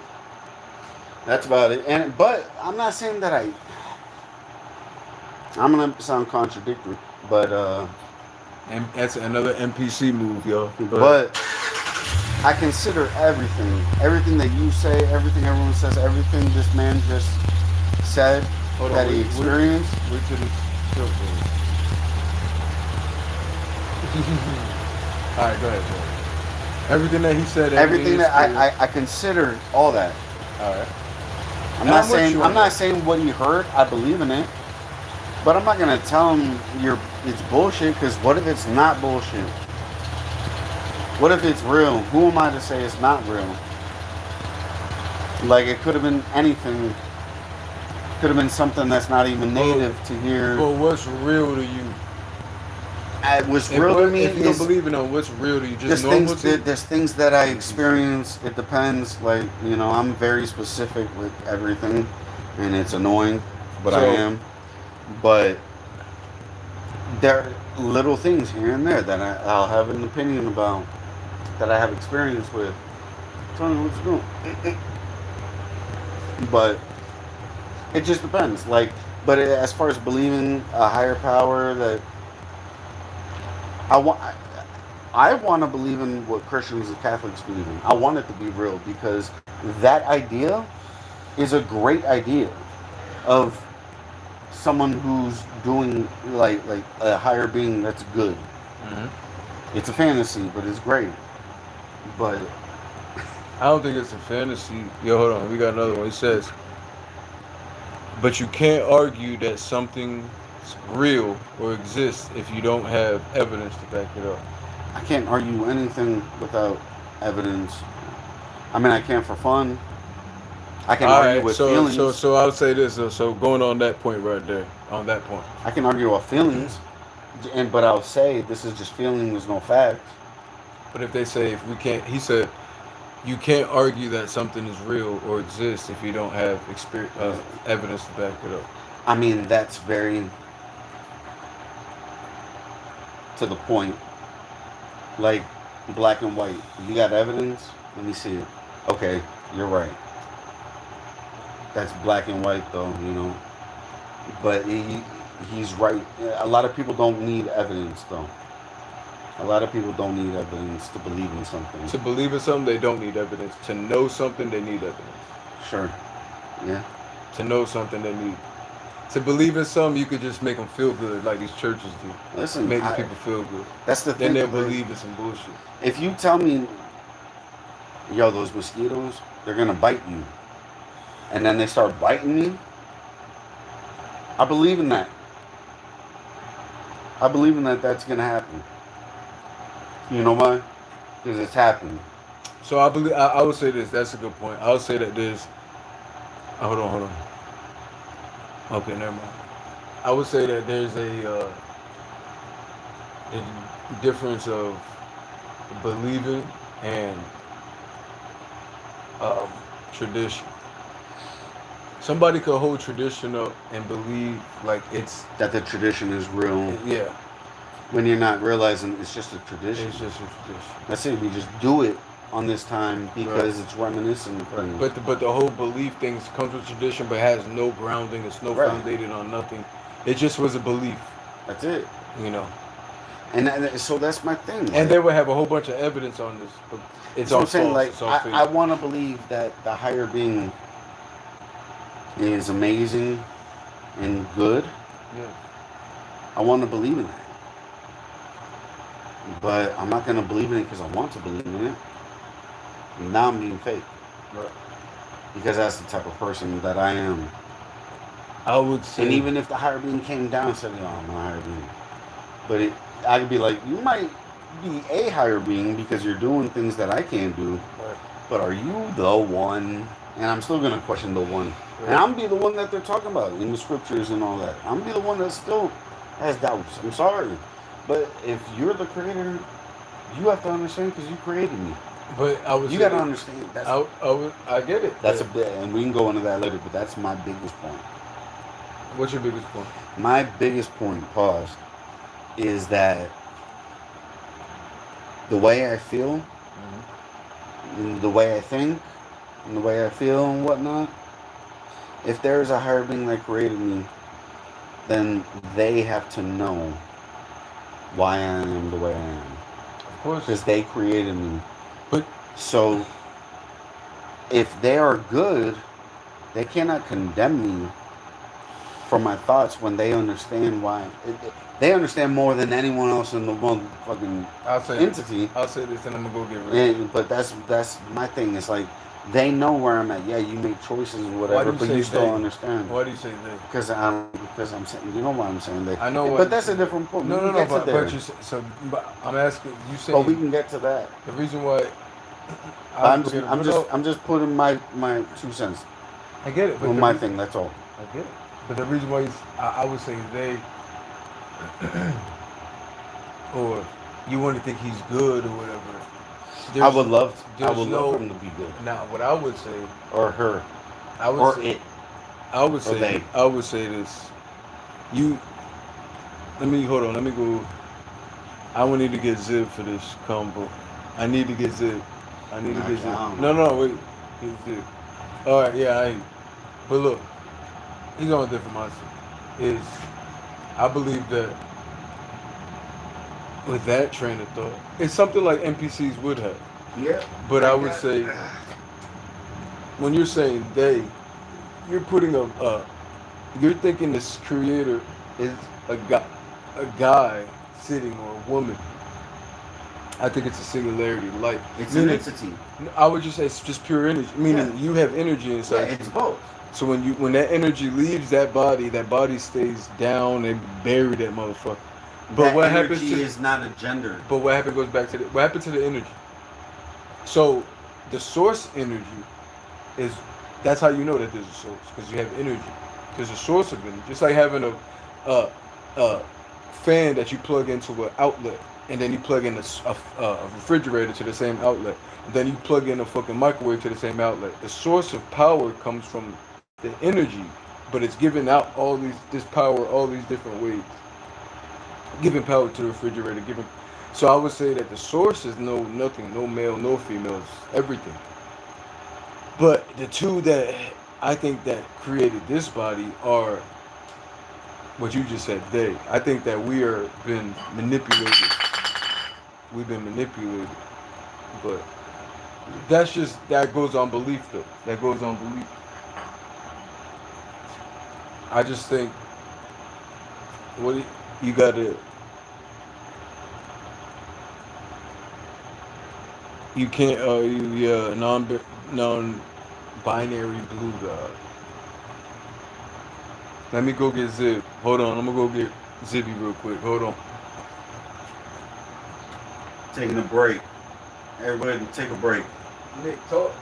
That's about it. But I'm not saying that I'm gonna sound contradictory, but And that's another NPC move, yo. But I consider everything that you say, everything everyone says, everything this man just said that he experienced. Wait till the show goes. All right, go ahead. Everything that he said. Everything that I consider all that. All right. I'm not saying what he heard. I believe in it, but I'm not gonna tell him it's bullshit. Because what if it's not bullshit? What if it's real? Who am I to say it's not real? Like, it could have been anything. Could have been something that's not even native to here. But what's real to you? What's real to me if you don't believe in them, what's real to you? Just normal to you? There's things that I experience. It depends. Like, I'm very specific with everything, and it's annoying, but I am. But there are little things here and there that I'll have an opinion about, that I have experience with. Tell me what to do. But it just depends. Like, but as far as believing a higher power, that I want to believe in what Christians and Catholics believe in. I want it to be real, because that idea is a great idea of someone who's doing like a higher being that's good. Mm-hmm. It's a fantasy, but it's great. But I don't think it's a fantasy. Yo, hold on. We got another one. He says, but you can't argue that something's real or exists if you don't have evidence to back it up. I can't argue anything without evidence. I mean, I can for fun. I can argue with feelings. So I would say this. So going on that point right there, on that point, I can argue about feelings, but I'll say this is just feeling. There's no facts. but if they say if we can't, he said, you can't argue that something is real or exists if you don't have evidence to back it up. I mean, that's very to the point. Like, black and white. You got evidence? Let me see it. Okay, you're right. That's black and white, though, But he's right. A lot of people don't need evidence, though. A lot of people don't need evidence to believe in something. To believe in something, they don't need evidence. To know something, they need evidence. Sure. Yeah. To know something, they need. To believe in something, you could just make them feel good, like these churches do. Listen, making people feel good. That's the thing. Then they'll believe in some bullshit. If you tell me, yo, those mosquitoes, they're gonna bite you. And then they start biting me. I believe in that. I believe in that that's gonna happen. You know why? Because it's happening. So I believe I would say this. That's a good point. I would say that there's. Hold on, hold on. Okay, never mind. I would say that there's a difference of believing and um, tradition. Somebody could hold tradition up and believe like it's That the tradition is real yeah, when you're not realizing it's just a tradition. it's just a tradition. That's it. We just do it on this time because it's reminiscent of things. But the whole belief things comes with tradition, but has no grounding. It's no Right. founded on nothing. It just was a belief, That's it. you know. So that's my thing. And they would have a whole bunch of evidence on this, but it's So all I'm saying, false. like, It's all fake. I want to believe that the higher being is amazing and good. Yeah. I want to believe in that. But I'm not going to believe in it because I want to believe in it. Now I'm being fake. Right. Because that's the type of person that I am. I would say, And even if the higher being came down and said, "Yo, I'm a higher being," but I could be like, "You might be a higher being because you're doing things that I can't do, right, but are you the one?" And I'm still gonna question the one, and right. I'm be the one that they're talking about in the scriptures and all that. I'm be the one that still has doubts. I'm sorry, but if you're the creator, you have to understand because you created me. But I would You say got to understand. That's I get it. that's a bit, and we can go into that later. But that's my biggest point. What's your biggest point? My biggest point, pause, is that the way I feel, and the way I think, and the way I feel and whatnot, if there is a higher being that created me, then they have to know why I am the way I am. Of course. Because they created me. But So, if they are good, they cannot condemn me for my thoughts when they understand why. They understand more than anyone else in the motherfucking I'll say entity. I'll say this, and I'm gonna go get ready. But that's my thing. It's like they know where I'm at. Yeah, you make choices and whatever, but you still understand. Why do you say they? Because I'm saying, you know why I'm saying that. I know what But you that's say. a different point. No, We no, can no. get to But, there. but you say, so. But I'm asking. You say But we can get to that. the reason why. I'm just putting my 2 cents I get it. But on my thing. That's all. I get it. But the reason why I would say they, or you want to think he's good or whatever. I would love there's for no- him to be good, Now, what I would say, or her, I would or say, it. I would or say, they. I would say this. Hold on. Let me go. I would need to get Zib for this combo. I need to get Zib. I need to get Zib. Nah, No, wait. Get Zib. All right, yeah, but look, he's on a different mindset. I believe that with that train of thought, it's something like NPCs would have. Yeah. But I would say, when you're saying they, you're putting you're thinking this creator is a guy sitting or a woman. I think it's a singularity, like It's an meaning- entity. I would just say it's just pure energy, meaning you have energy Yeah, inside. it's both. So when that energy leaves that body stays down and bury that motherfucker. But That what happens energy to is not a gender. but what happened goes back to what happened to the energy. So the source energy that's how you know that there's a source, because you have energy. There's a source of energy. It's like having a fan that you plug into an outlet, and then you plug in a refrigerator to the same outlet. And then you plug in a fucking microwave to the same outlet. The source of power comes from the energy, but it's giving out this power all these different ways. Giving power to the refrigerator, so I would say that the source is nothing, no male, no females, everything. But the two that I think that created this body are what you just said, they. I think that we are been manipulated. We've been manipulated. But that goes on belief though. That goes on belief. I just think you gotta You can't. Yeah, non-binary blue god. Let me go get Zib. Hold on, I'm gonna go get Zibby real quick. Hold on. Taking a break. Everybody take a break. Nick, talk.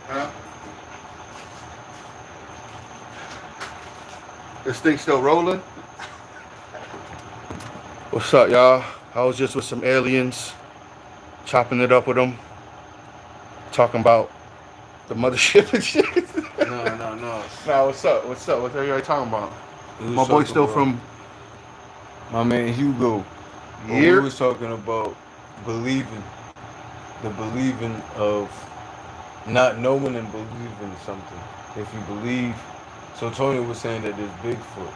Huh? This thing still rolling? What's up, y'all? I was just with some aliens, chopping it up with them, talking about the mothership and shit. No. Nah, what's up? What's up? What are you talking about? My What's boy up, still bro? from My man Hugo. But we here. was talking about believing, the believing of not knowing and believing something. If you believe, so Tony was saying that there's Bigfoot.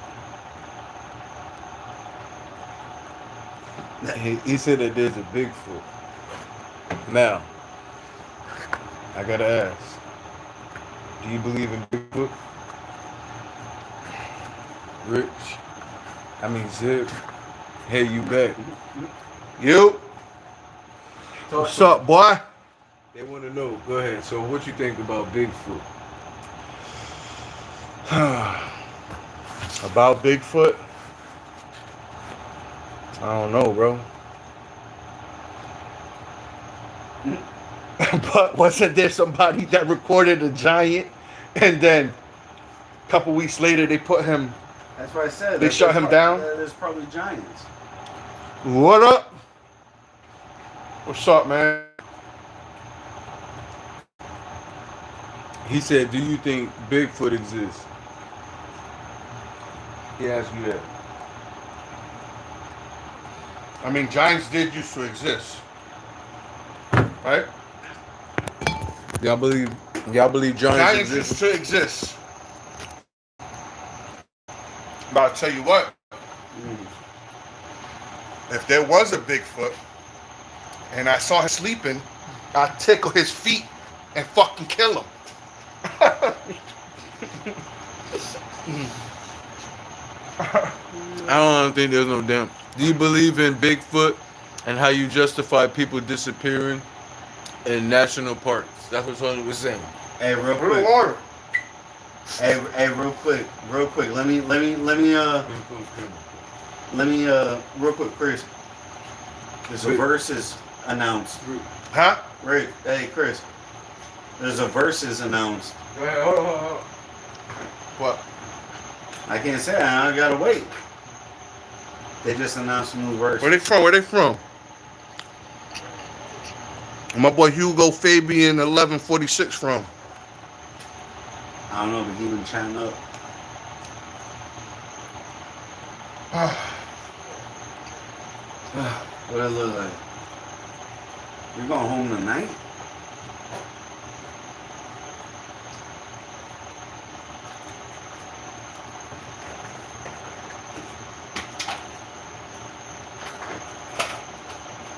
He said that there's a Bigfoot. Now, I gotta ask, do you believe in Bigfoot? Rich? I mean Zip. Hey, you back. You. What's up, boy? They want to know. Go ahead. So what you think about Bigfoot? About Bigfoot? I don't know, bro. But wasn't there somebody that recorded a giant and then a couple weeks later they put him? That's what I said. They shut him down? There's probably giants. What up? What's up, man? He said, do you think Bigfoot exists? He asked you that. I mean, giants did used to exist, right? Y'all believe giants Giants exist? used to exist. But I'll tell you what, if there was a Bigfoot and I saw him sleeping, I'd tickle his feet and fucking kill him. I don't think there's no damn. Do you believe in Bigfoot and how you justify people disappearing in national parks? That's what Tony was saying. Hey, real Put the quick. water. Hey, real quick. Let me, real quick, Chris. There's a versus announced. Huh? Right. Hey, Chris. There's a versus announced. Go ahead, hold on. What? I can't say it. I gotta wait. They just announced a new verse. Where they from? Where they from? My boy Hugo Fabian 1146 from. I don't know, but he been chatting up. What it look like? You going home tonight?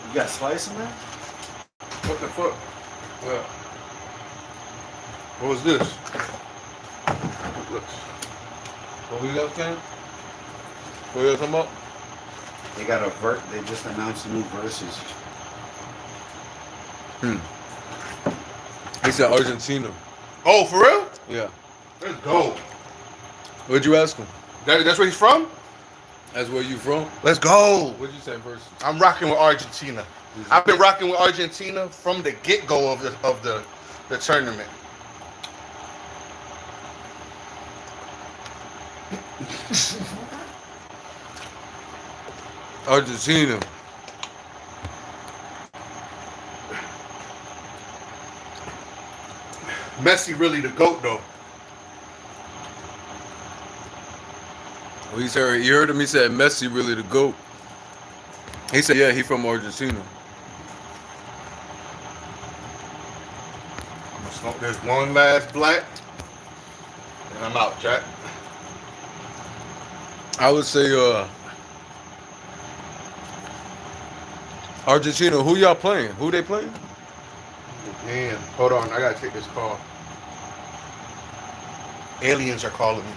You got slice in there? What the fuck? What was this? What we got, Ken? What you talking about? They got they just announced a new verses. He said Argentina. Oh, for real? Yeah. Let's go. What'd you ask him? That's where he's from? That's where you from? Let's go. What'd you say first? I'm rocking with Argentina. I've been rocking with Argentina from the get-go of the tournament. Argentina. Messi really the GOAT though. Well, you heard him. He said Messi really the GOAT. He said, yeah, he from Argentina. I'm gonna smoke this one last black, and I'm out, Jack. I would say, Argentina. Who y'all playing? Who they playing? Damn. Hold on, I gotta take this call. Aliens are calling me.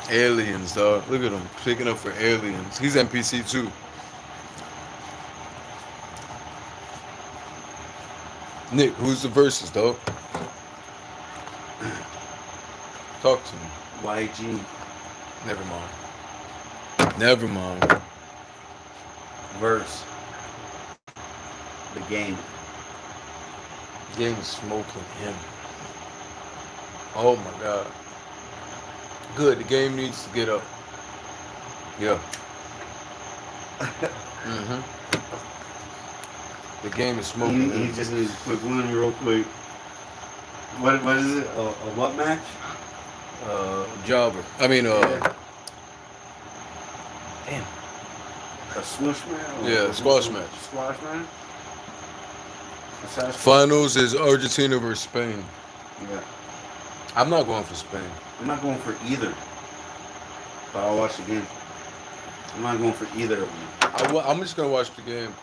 Aliens, dog. Look at him picking up for aliens. He's NPC too. Nick, who's the versus, dog? Talk to me. YG. Never mind. Never mind. Verse. The game. Game is smoking him. Oh my god. Good. The game needs to get up. Yeah. Mm-hmm. The game is smoking He him. just needs a quick win real quick. What is it? A what match? Jobber. I mean, Damn. A swoosh match? Yeah, a squash match. Squash match? Besides- finals is Argentina versus Spain. Yeah. I'm not going for Spain. I'm not going for either. But I'll watch the game. I'm not going for either of them. I'm just gonna watch the game.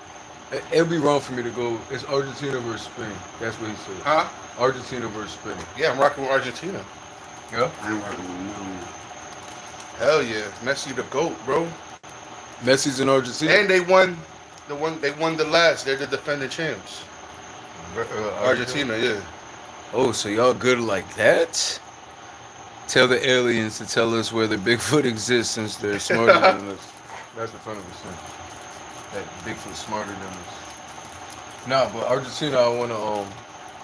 It'll be wrong for me to go. It's Argentina versus Spain. That's what he said. Huh? Argentina versus Spain. Yeah, I'm rocking with Argentina. Yeah. I ain't working with none. Hell yeah, Messi the GOAT, bro. Messi's in Argentina. And they won the last. They're the defending champs. Argentina, yeah. Oh, so y'all good like that? Tell the aliens to tell us where the Bigfoot exists since they're smarter than us. That's the fun of this thing. That Bigfoot's smarter than us. Nah, but Argentina, I wanna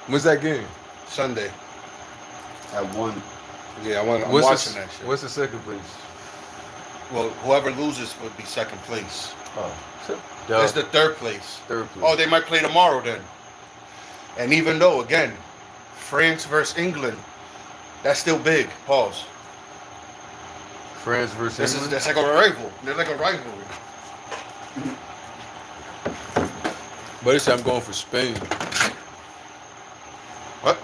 when's that game? Sunday. At 1. Yeah, I'm watching that shit. What's the second place? Well, whoever loses would be second place. Oh, That's the third place. third place. Oh, they might play tomorrow then. And even though, again, France versus England, that's still big. Pause. France versus England. That's like a rival. They're like a rivalry. But it's I'm going for Spain. What?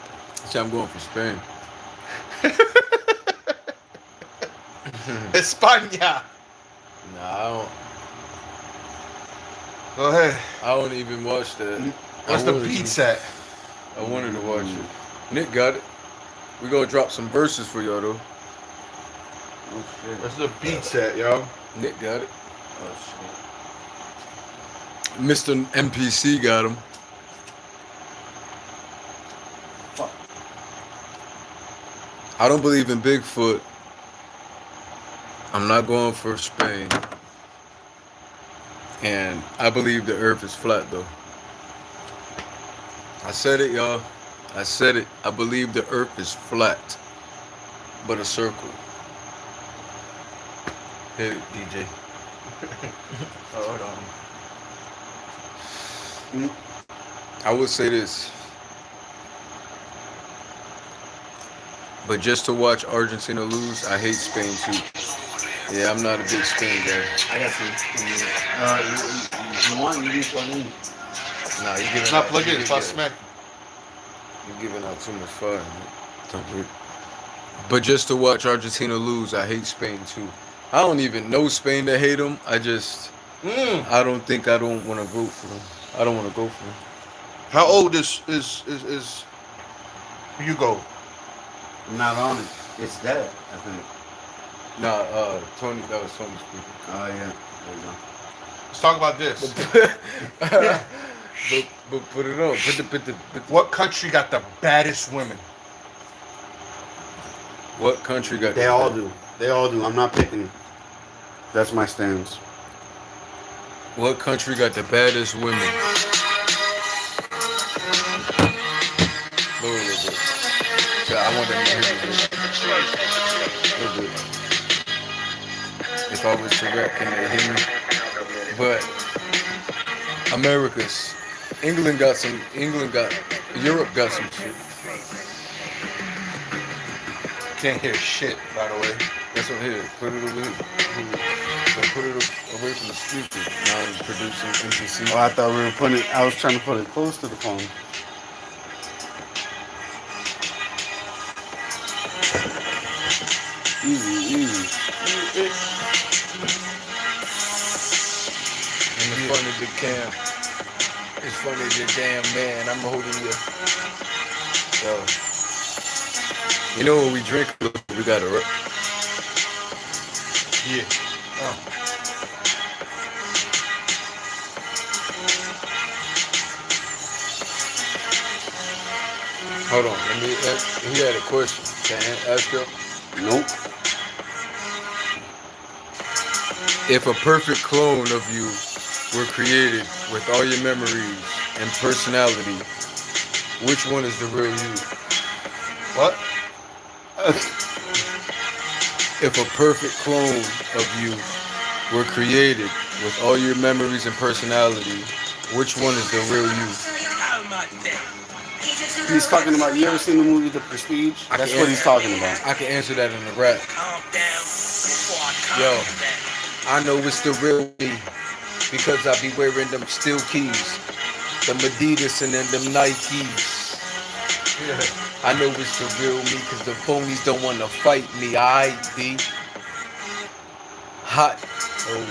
It's I'm going for Spain. España. Nah, I Go ahead. don't even watch that. What's I the wanted beat to- set? I wanted to watch it. Nick got it. We gonna drop some verses for y'all though. Oh shit. What's the beat set, yo? Nick got it. Oh shit. Mr. NPC got him. Fuck. I don't believe in Bigfoot. I'm not going for Spain. And I believe the earth is flat though. I said it, y'all. I said it. I believe the earth is flat, but a circle. Hit it, DJ. Hold on. I would say this. But just to watch Argentina lose, I hate Spain too. Yeah, I'm not a big Spain guy. I got some. You want, you can plug in. Nah, you giving It's not out- plugged in. you It's not giving- smack. You're giving out too much fire. Don't do it. But just to watch Argentina lose, I hate Spain too. I don't even know Spain to hate them. I don't want to vote for them. I don't want to go for them. How old is Hugo? I'm not on it. It's dead, I think. Nah, Tony, that was Tony speaking. Oh yeah. There you go. Let's talk about this. but put it on. Put the What country got the baddest women? what country got They all do. They all do. I'm not picking. That's my stance. What country got the baddest women? Lower a little bit. Yeah, I want them to hear me. A little bit. If I was to rap, can they hear me? But America's. Europe got some shit. Can't hear shit, by the way. That's what here. Put it over here. Put it over. away from the speaker. Now I'm producing MPC. Oh, I thought we were putting it. I was trying to put it close to the phone. Easy, easy. In the front of the cam. It's funny as a damn man. I'm holding you. Yo. You know when we drink, we gotta. Yeah. Hold on. Let me. He had a question. Can I ask you? Nope. If a perfect clone of you were created with all your memories and personality, which one is the real you? What? If a perfect clone of you were created with all your memories and personality, which one is the real you? He's talking about. You ever seen the movie The Prestige? That's what he's talking about. I can answer that in a rap. Yo, I know it's the real me because I be wearing them steel keys, them Adidas and then them Nikes. I know it's the real me because the phonies don't want to fight me. I be hot. Oh,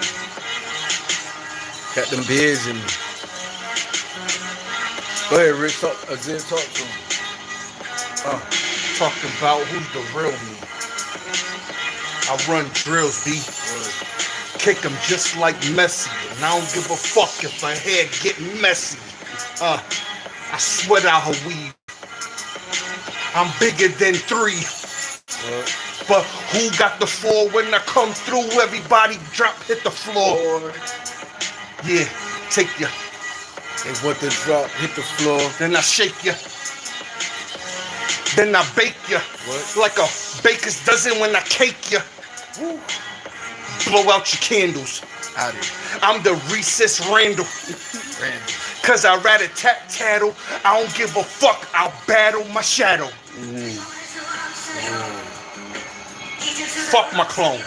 got them beers in me. Go ahead, Rich. Talk to him. Talking about who's the real me. I run drills, B. Kick them just like Messi. And I don't give a fuck if my hair get messy. I sweat out her weave. I'm bigger than 3. But who got the 4 when I come through? Everybody drop, hit the floor. Yeah, take ya. They want the drop, hit the floor. Then I shake ya. Then I bake ya. What? Like a baker's dozen when I cake ya. Woo. Blow out your candles. Out of I'm the recess Randall. Cause I rat-a-tat-tattle. I don't give a fuck. I'll battle my shadow. Fuck my clone.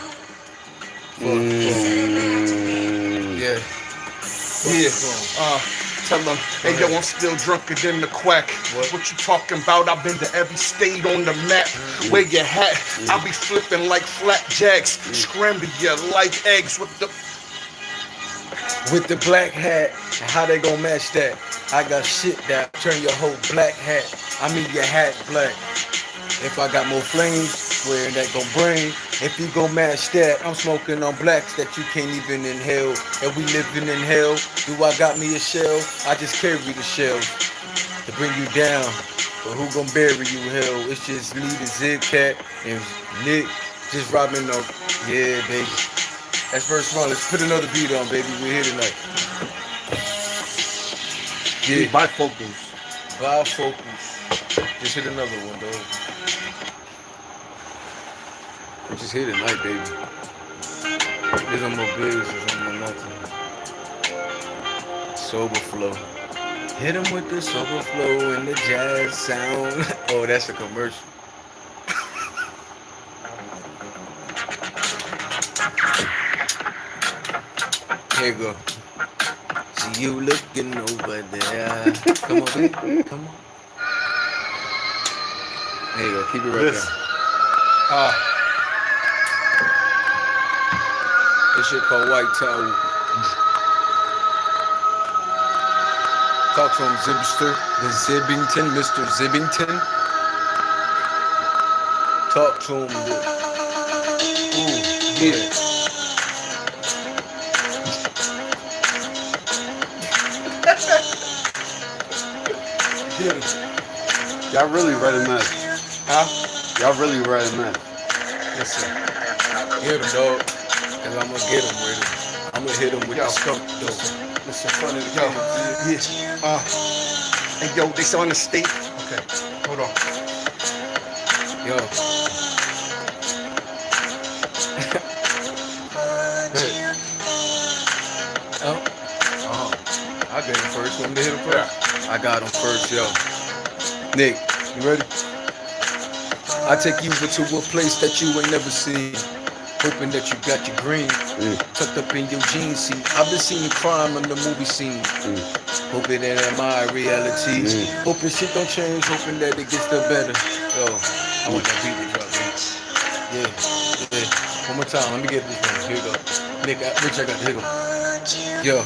Yeah. Yeah. Tell them, hey yo, I'm still drunker than the quack. What you talking about? I've been to every state on the map. Where your hat? I'll be flipping like flapjacks. Scramble you like eggs with the black hat. How they gon' match that? I got shit that turn your whole black hat. I mean your hat black. If I got more flames, swearing that gon' bring. If you gon' match that, I'm smoking on blacks that you can't even inhale. And we living in hell. Do I got me a shell? I just carry the shell to bring you down. But who gon' bury you, hell? It's just me, the Zig Cat, and Nick just robbing up. Yeah, baby. That's verse 1. Let's put another beat on, baby. We're here tonight. Yeah. bifocals. Bifocals. Just hit another one, dog. We just hit tonight, baby. There's no more biz, there's no more nothing. Sober flow. Hit him with the sober flow and the jazz sound. Oh, that's a commercial. Here you go. See you looking over there. Come on, baby. Come on. There you go. Keep it right there. This shit called White Towel. Talk to him, Zibster. The Zibbington, Mr. Zibbington. Talk to him. Ooh, yeah. Y'all really ready mess. Huh? Y'all really ready mess. Listen. Get him, dog. And I'm gonna get him with it. I'm gonna hit him with the skunk, though. Listen, front of the yo, yeah. And yo, they on the state. Okay, hold on. Yo. I got him first. Want me to hit him first? I got him first, yo. Nick, you ready? I take you over to a place that you ain't never seen. hoping that you got your green tucked up in your jeans. See, I've been seeing crime on the movie scene. Hoping that ain't my reality. Hoping shit don't change. Hoping that it gets still better. Yo, I want that beat to drop, man. Yeah. One more time. Let me get this one. Here you go. Nick, Rich, I got the hiccup. Yo,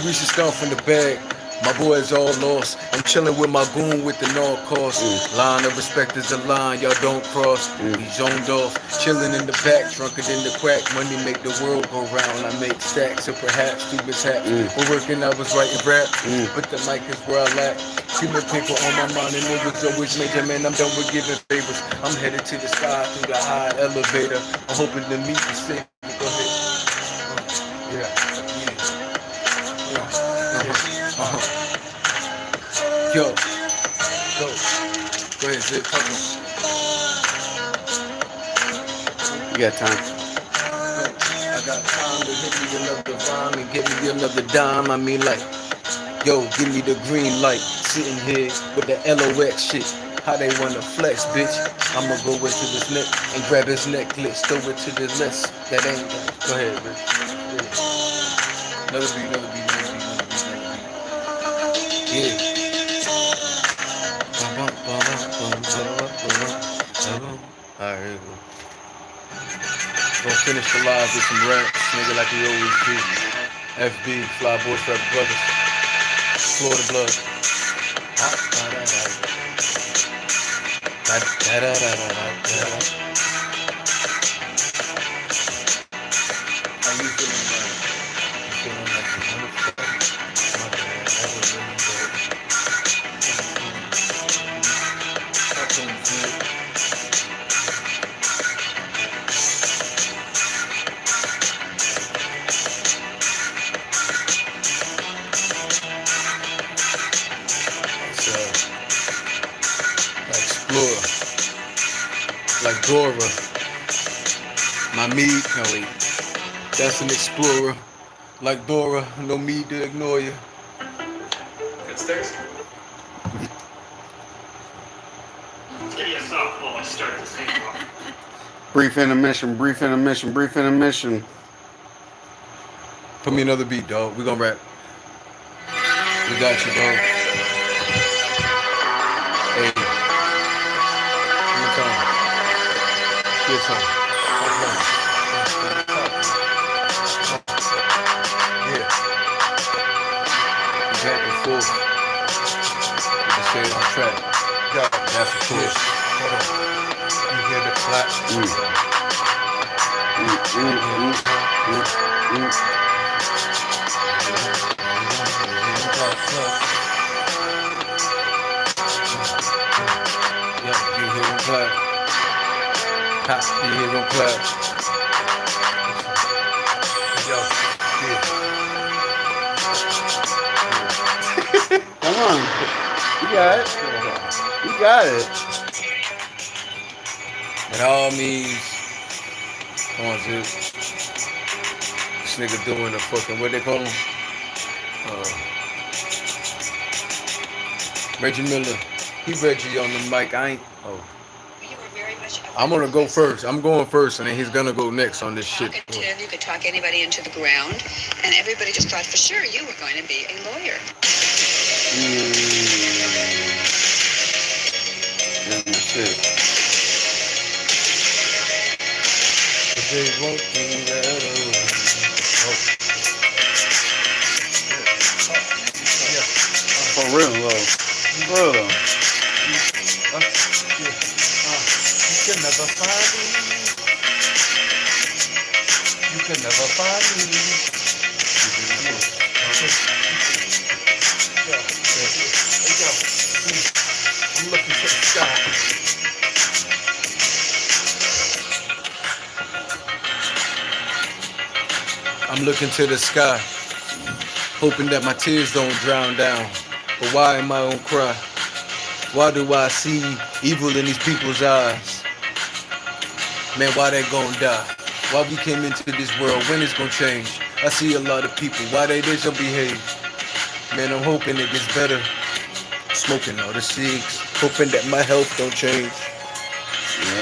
we should start from the bag. My boys all lost. I'm chilling with my goon with the Norcos. Line of respect is a line y'all don't cross. We zoned off, chilling in the back, drunker than the quack. Money make the world go round. I make stacks or perhaps two mishaps. For working, I was writing rap, but the mic is where I lack. Human paper on my mind and it was always major. Man, I'm done with giving favors. I'm headed to the sky through the high elevator. I'm hoping to meet the city. Go ahead. Yo, go ahead, Zip. You got time. I got time to hit me another rhyme and get me another dime. I mean, like, yo, give me the green light. Sitting here with the LOX shit. How they wanna flex, bitch? I'ma go into this neck and grab his necklace. Throw it to the list. That ain't. Go ahead, bitch. Yeah. Another beat. Yeah. Alright, here we go. Gonna finish the live with some raps, nigga, like we always do. FB, Flyboy Trap Brothers, Florida Blood. How you feeling, man? You feeling like a motherfucker? My bad, that was really dope. Like Dora, my meat, no wait, that's an explorer. Like Dora, no need to ignore you. Good stairs. Give you a softball and start the same off. Brief intermission. Put me another beat, dog. We gonna rap. We got you, dog. Hey. One more time. Get some. Yeah. Back and forth. We can stay on track. Yo, That's the push. hold on. You hear the clap? Yeah, you hear them clap. Ha, you hear them clap. Yo, Come on. You got it. You got it. By all means, come on, dude. This nigga doing the fucking, what they call him? Reggie Miller. He Reggie on the mic. I ain't. Oh. I'm gonna go first. I'm going first, and then he's gonna go next on this shit. Talkative, you could talk anybody into the ground, and everybody just thought for sure you were going to be a lawyer. That's it. But they won't do that. For real, though. For real. You can never find me. You can never find me. I'm looking to the sky. I'm looking to the sky, hoping that my tears don't drown down. But why am I on cry? Why do I see evil in these people's eyes? Man, why they gonna die? Why we came into this world? When it's gonna change? I see a lot of people. Why they don't behave? Man, I'm hoping it gets better. Smoking all the cigs, hoping that my health don't change.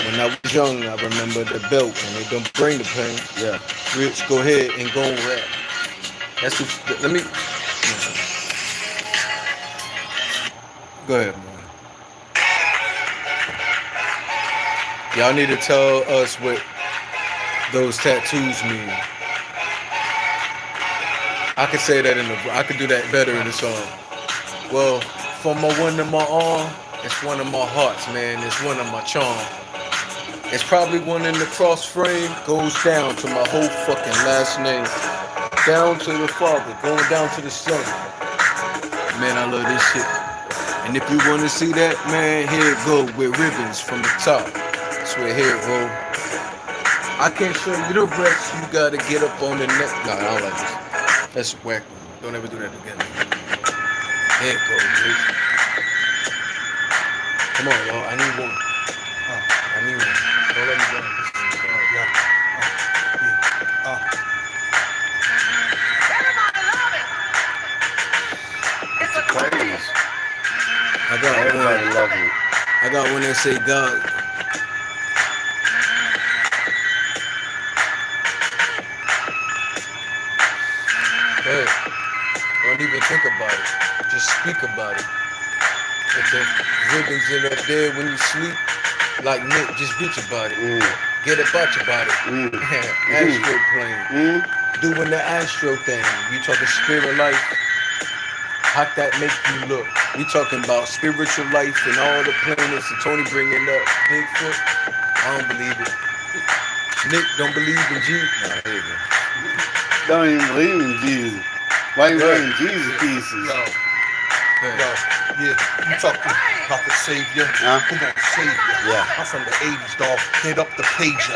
When I was Jung, I remember the belt, and they don't bring the pain. Yeah. Rich, go ahead and go and rap. That's what, let me. Go ahead, man. Y'all need to tell us what those tattoos mean. I could say that I could do that better in the song. Well, from my one to my arm, it's one of my hearts, man. It's one of my charm. It's probably one in the cross frame, goes down to my whole fucking last name. Down to the Father, going down to the Son. Man, I love this shit. And if you want to see that, man, here it go with ribbons from the top. Swear here it go. I can't show you the rest. You gotta get up on the neck. Nah, I don't like this. That's whack. Don't ever do that again. There it goes, bitch. Come on, y'all. I need one. I need one. Don't let me go. Praise. I got Everybody one. love it. I got one that say God. Hey, don't even think about it. Just speak about it. If the ribbons in up there when you sleep, like Nick, just reach about it. Get about your body. Astro plane. Doing the astro thing. You talking spirit life. How that make you look? We talking about spiritual life and all the planets and Tony bringing up Bigfoot. I don't believe it. Nick don't believe in Jesus. Nah, here you go. Don't even believe in Jesus. Why you wearing Jesus pieces? Yo, Hey. yeah, you talking about the Savior? Huh? Who got Savior? Yeah. I'm from the 80s, dog. Hit up the pager.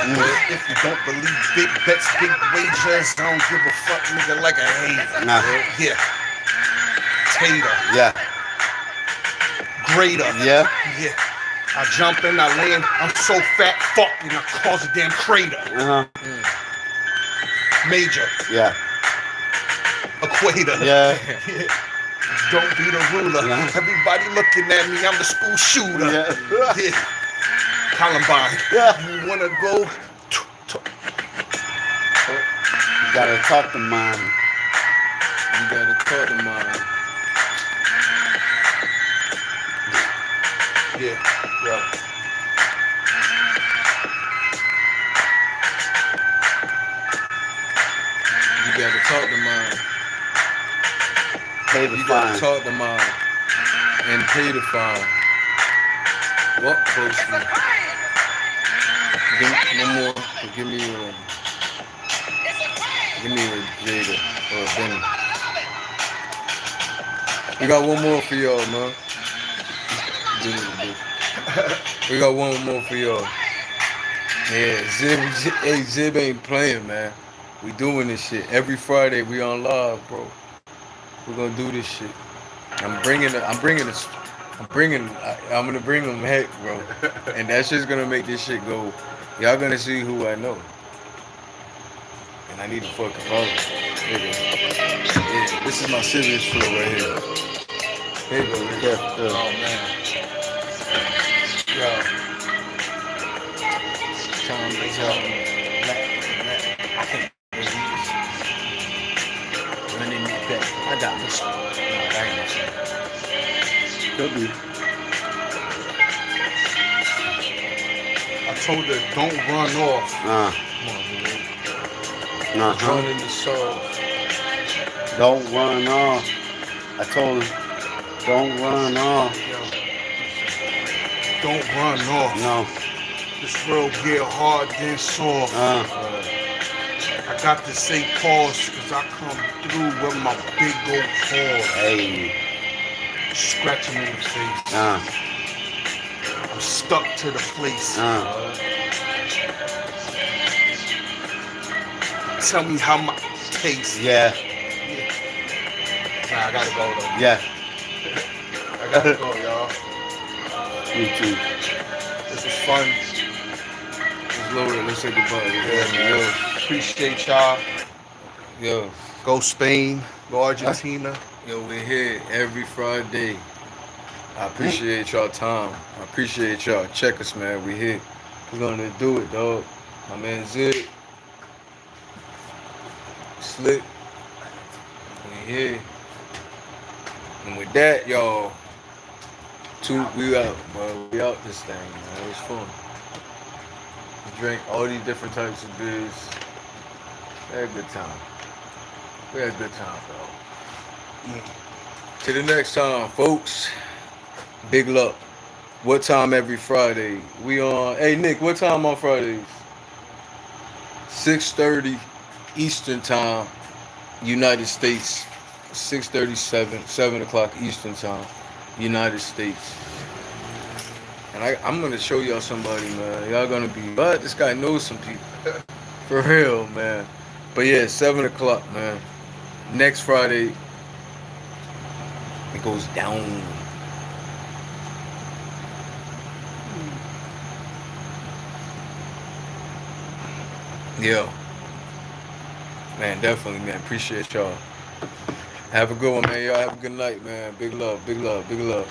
If you don't believe big bets, big wagers, I don't give a fuck, nigga, like a hater. Nah. Yeah. Tater. Yeah. Greater. Yeah. Yeah. I jump in, I land. I'm so fat, fuck, and I cause a damn crater. Major. Yeah. Equator. Yeah. Don't be the ruler. Yeah. Everybody looking at me, I'm the school shooter. Yeah. Yeah. Columbine. Yeah. You wanna go? You gotta talk to mine. You gotta talk to mine. Yeah. Yeah. You gotta talk to mine. Pay the You fine. gotta talk to mine and pay the fine. Walk closely. Give me one more. Give me a Jada or a Benny. We got one more for y'all, man. We got one more for y'all. Yeah, Zib ain't playing, man. We doing this shit every Friday. We on live, bro. We're gonna do this shit. I'm gonna bring them heck, bro. And that shit's gonna make this shit go. Y'all gonna see who I know. And I need to fucking follow. Here you go. Yeah, this is my serious flow right here. Here you go, look at that. Oh man. Yo. Time to tell I can't believe this. Running it back. I got this. No, that ain't no shit. Could be. I told her, don't run off. Come on, dude. Uh-huh. Running the sauce. Don't run off. I told him, don't run off. Yo. Don't run off. No. This road get hard then soft. I got to say pause because I come through with my big old paws. Hey. Scratch him in the face. I'm stuck to the place. Tell me how my taste. Yeah. Nah, I gotta go though. Yeah. I gotta go, y'all. Me too. This was fun. Let's load it. Let's say goodbye. Yeah, appreciate y'all. Yo. Go Spain. Go Argentina. Yo, we're here every Friday. I appreciate y'all time. I appreciate y'all. Check us, man. We here. We're gonna do it, dog. My man Zig, Slick, we here. And with that, y'all, we out, bro. We out this thing, man. It was fun. We drank all these different types of beers. We had a good time. We had a good time, dog. To the next time, folks. Big luck. What time every Friday? We on. Hey Nick, what time on Fridays? 6:30 Eastern Time, United States. 6:37, 7 o'clock Eastern Time, United States. And I'm gonna show y'all somebody, man. Y'all gonna be, but this guy knows some people. For real, man. But yeah, 7 o'clock, man. Next Friday, it goes down. Yeah. Man, definitely, man. Appreciate y'all. Have a good one, man. Y'all have a good night, man. Big love, big love, big love.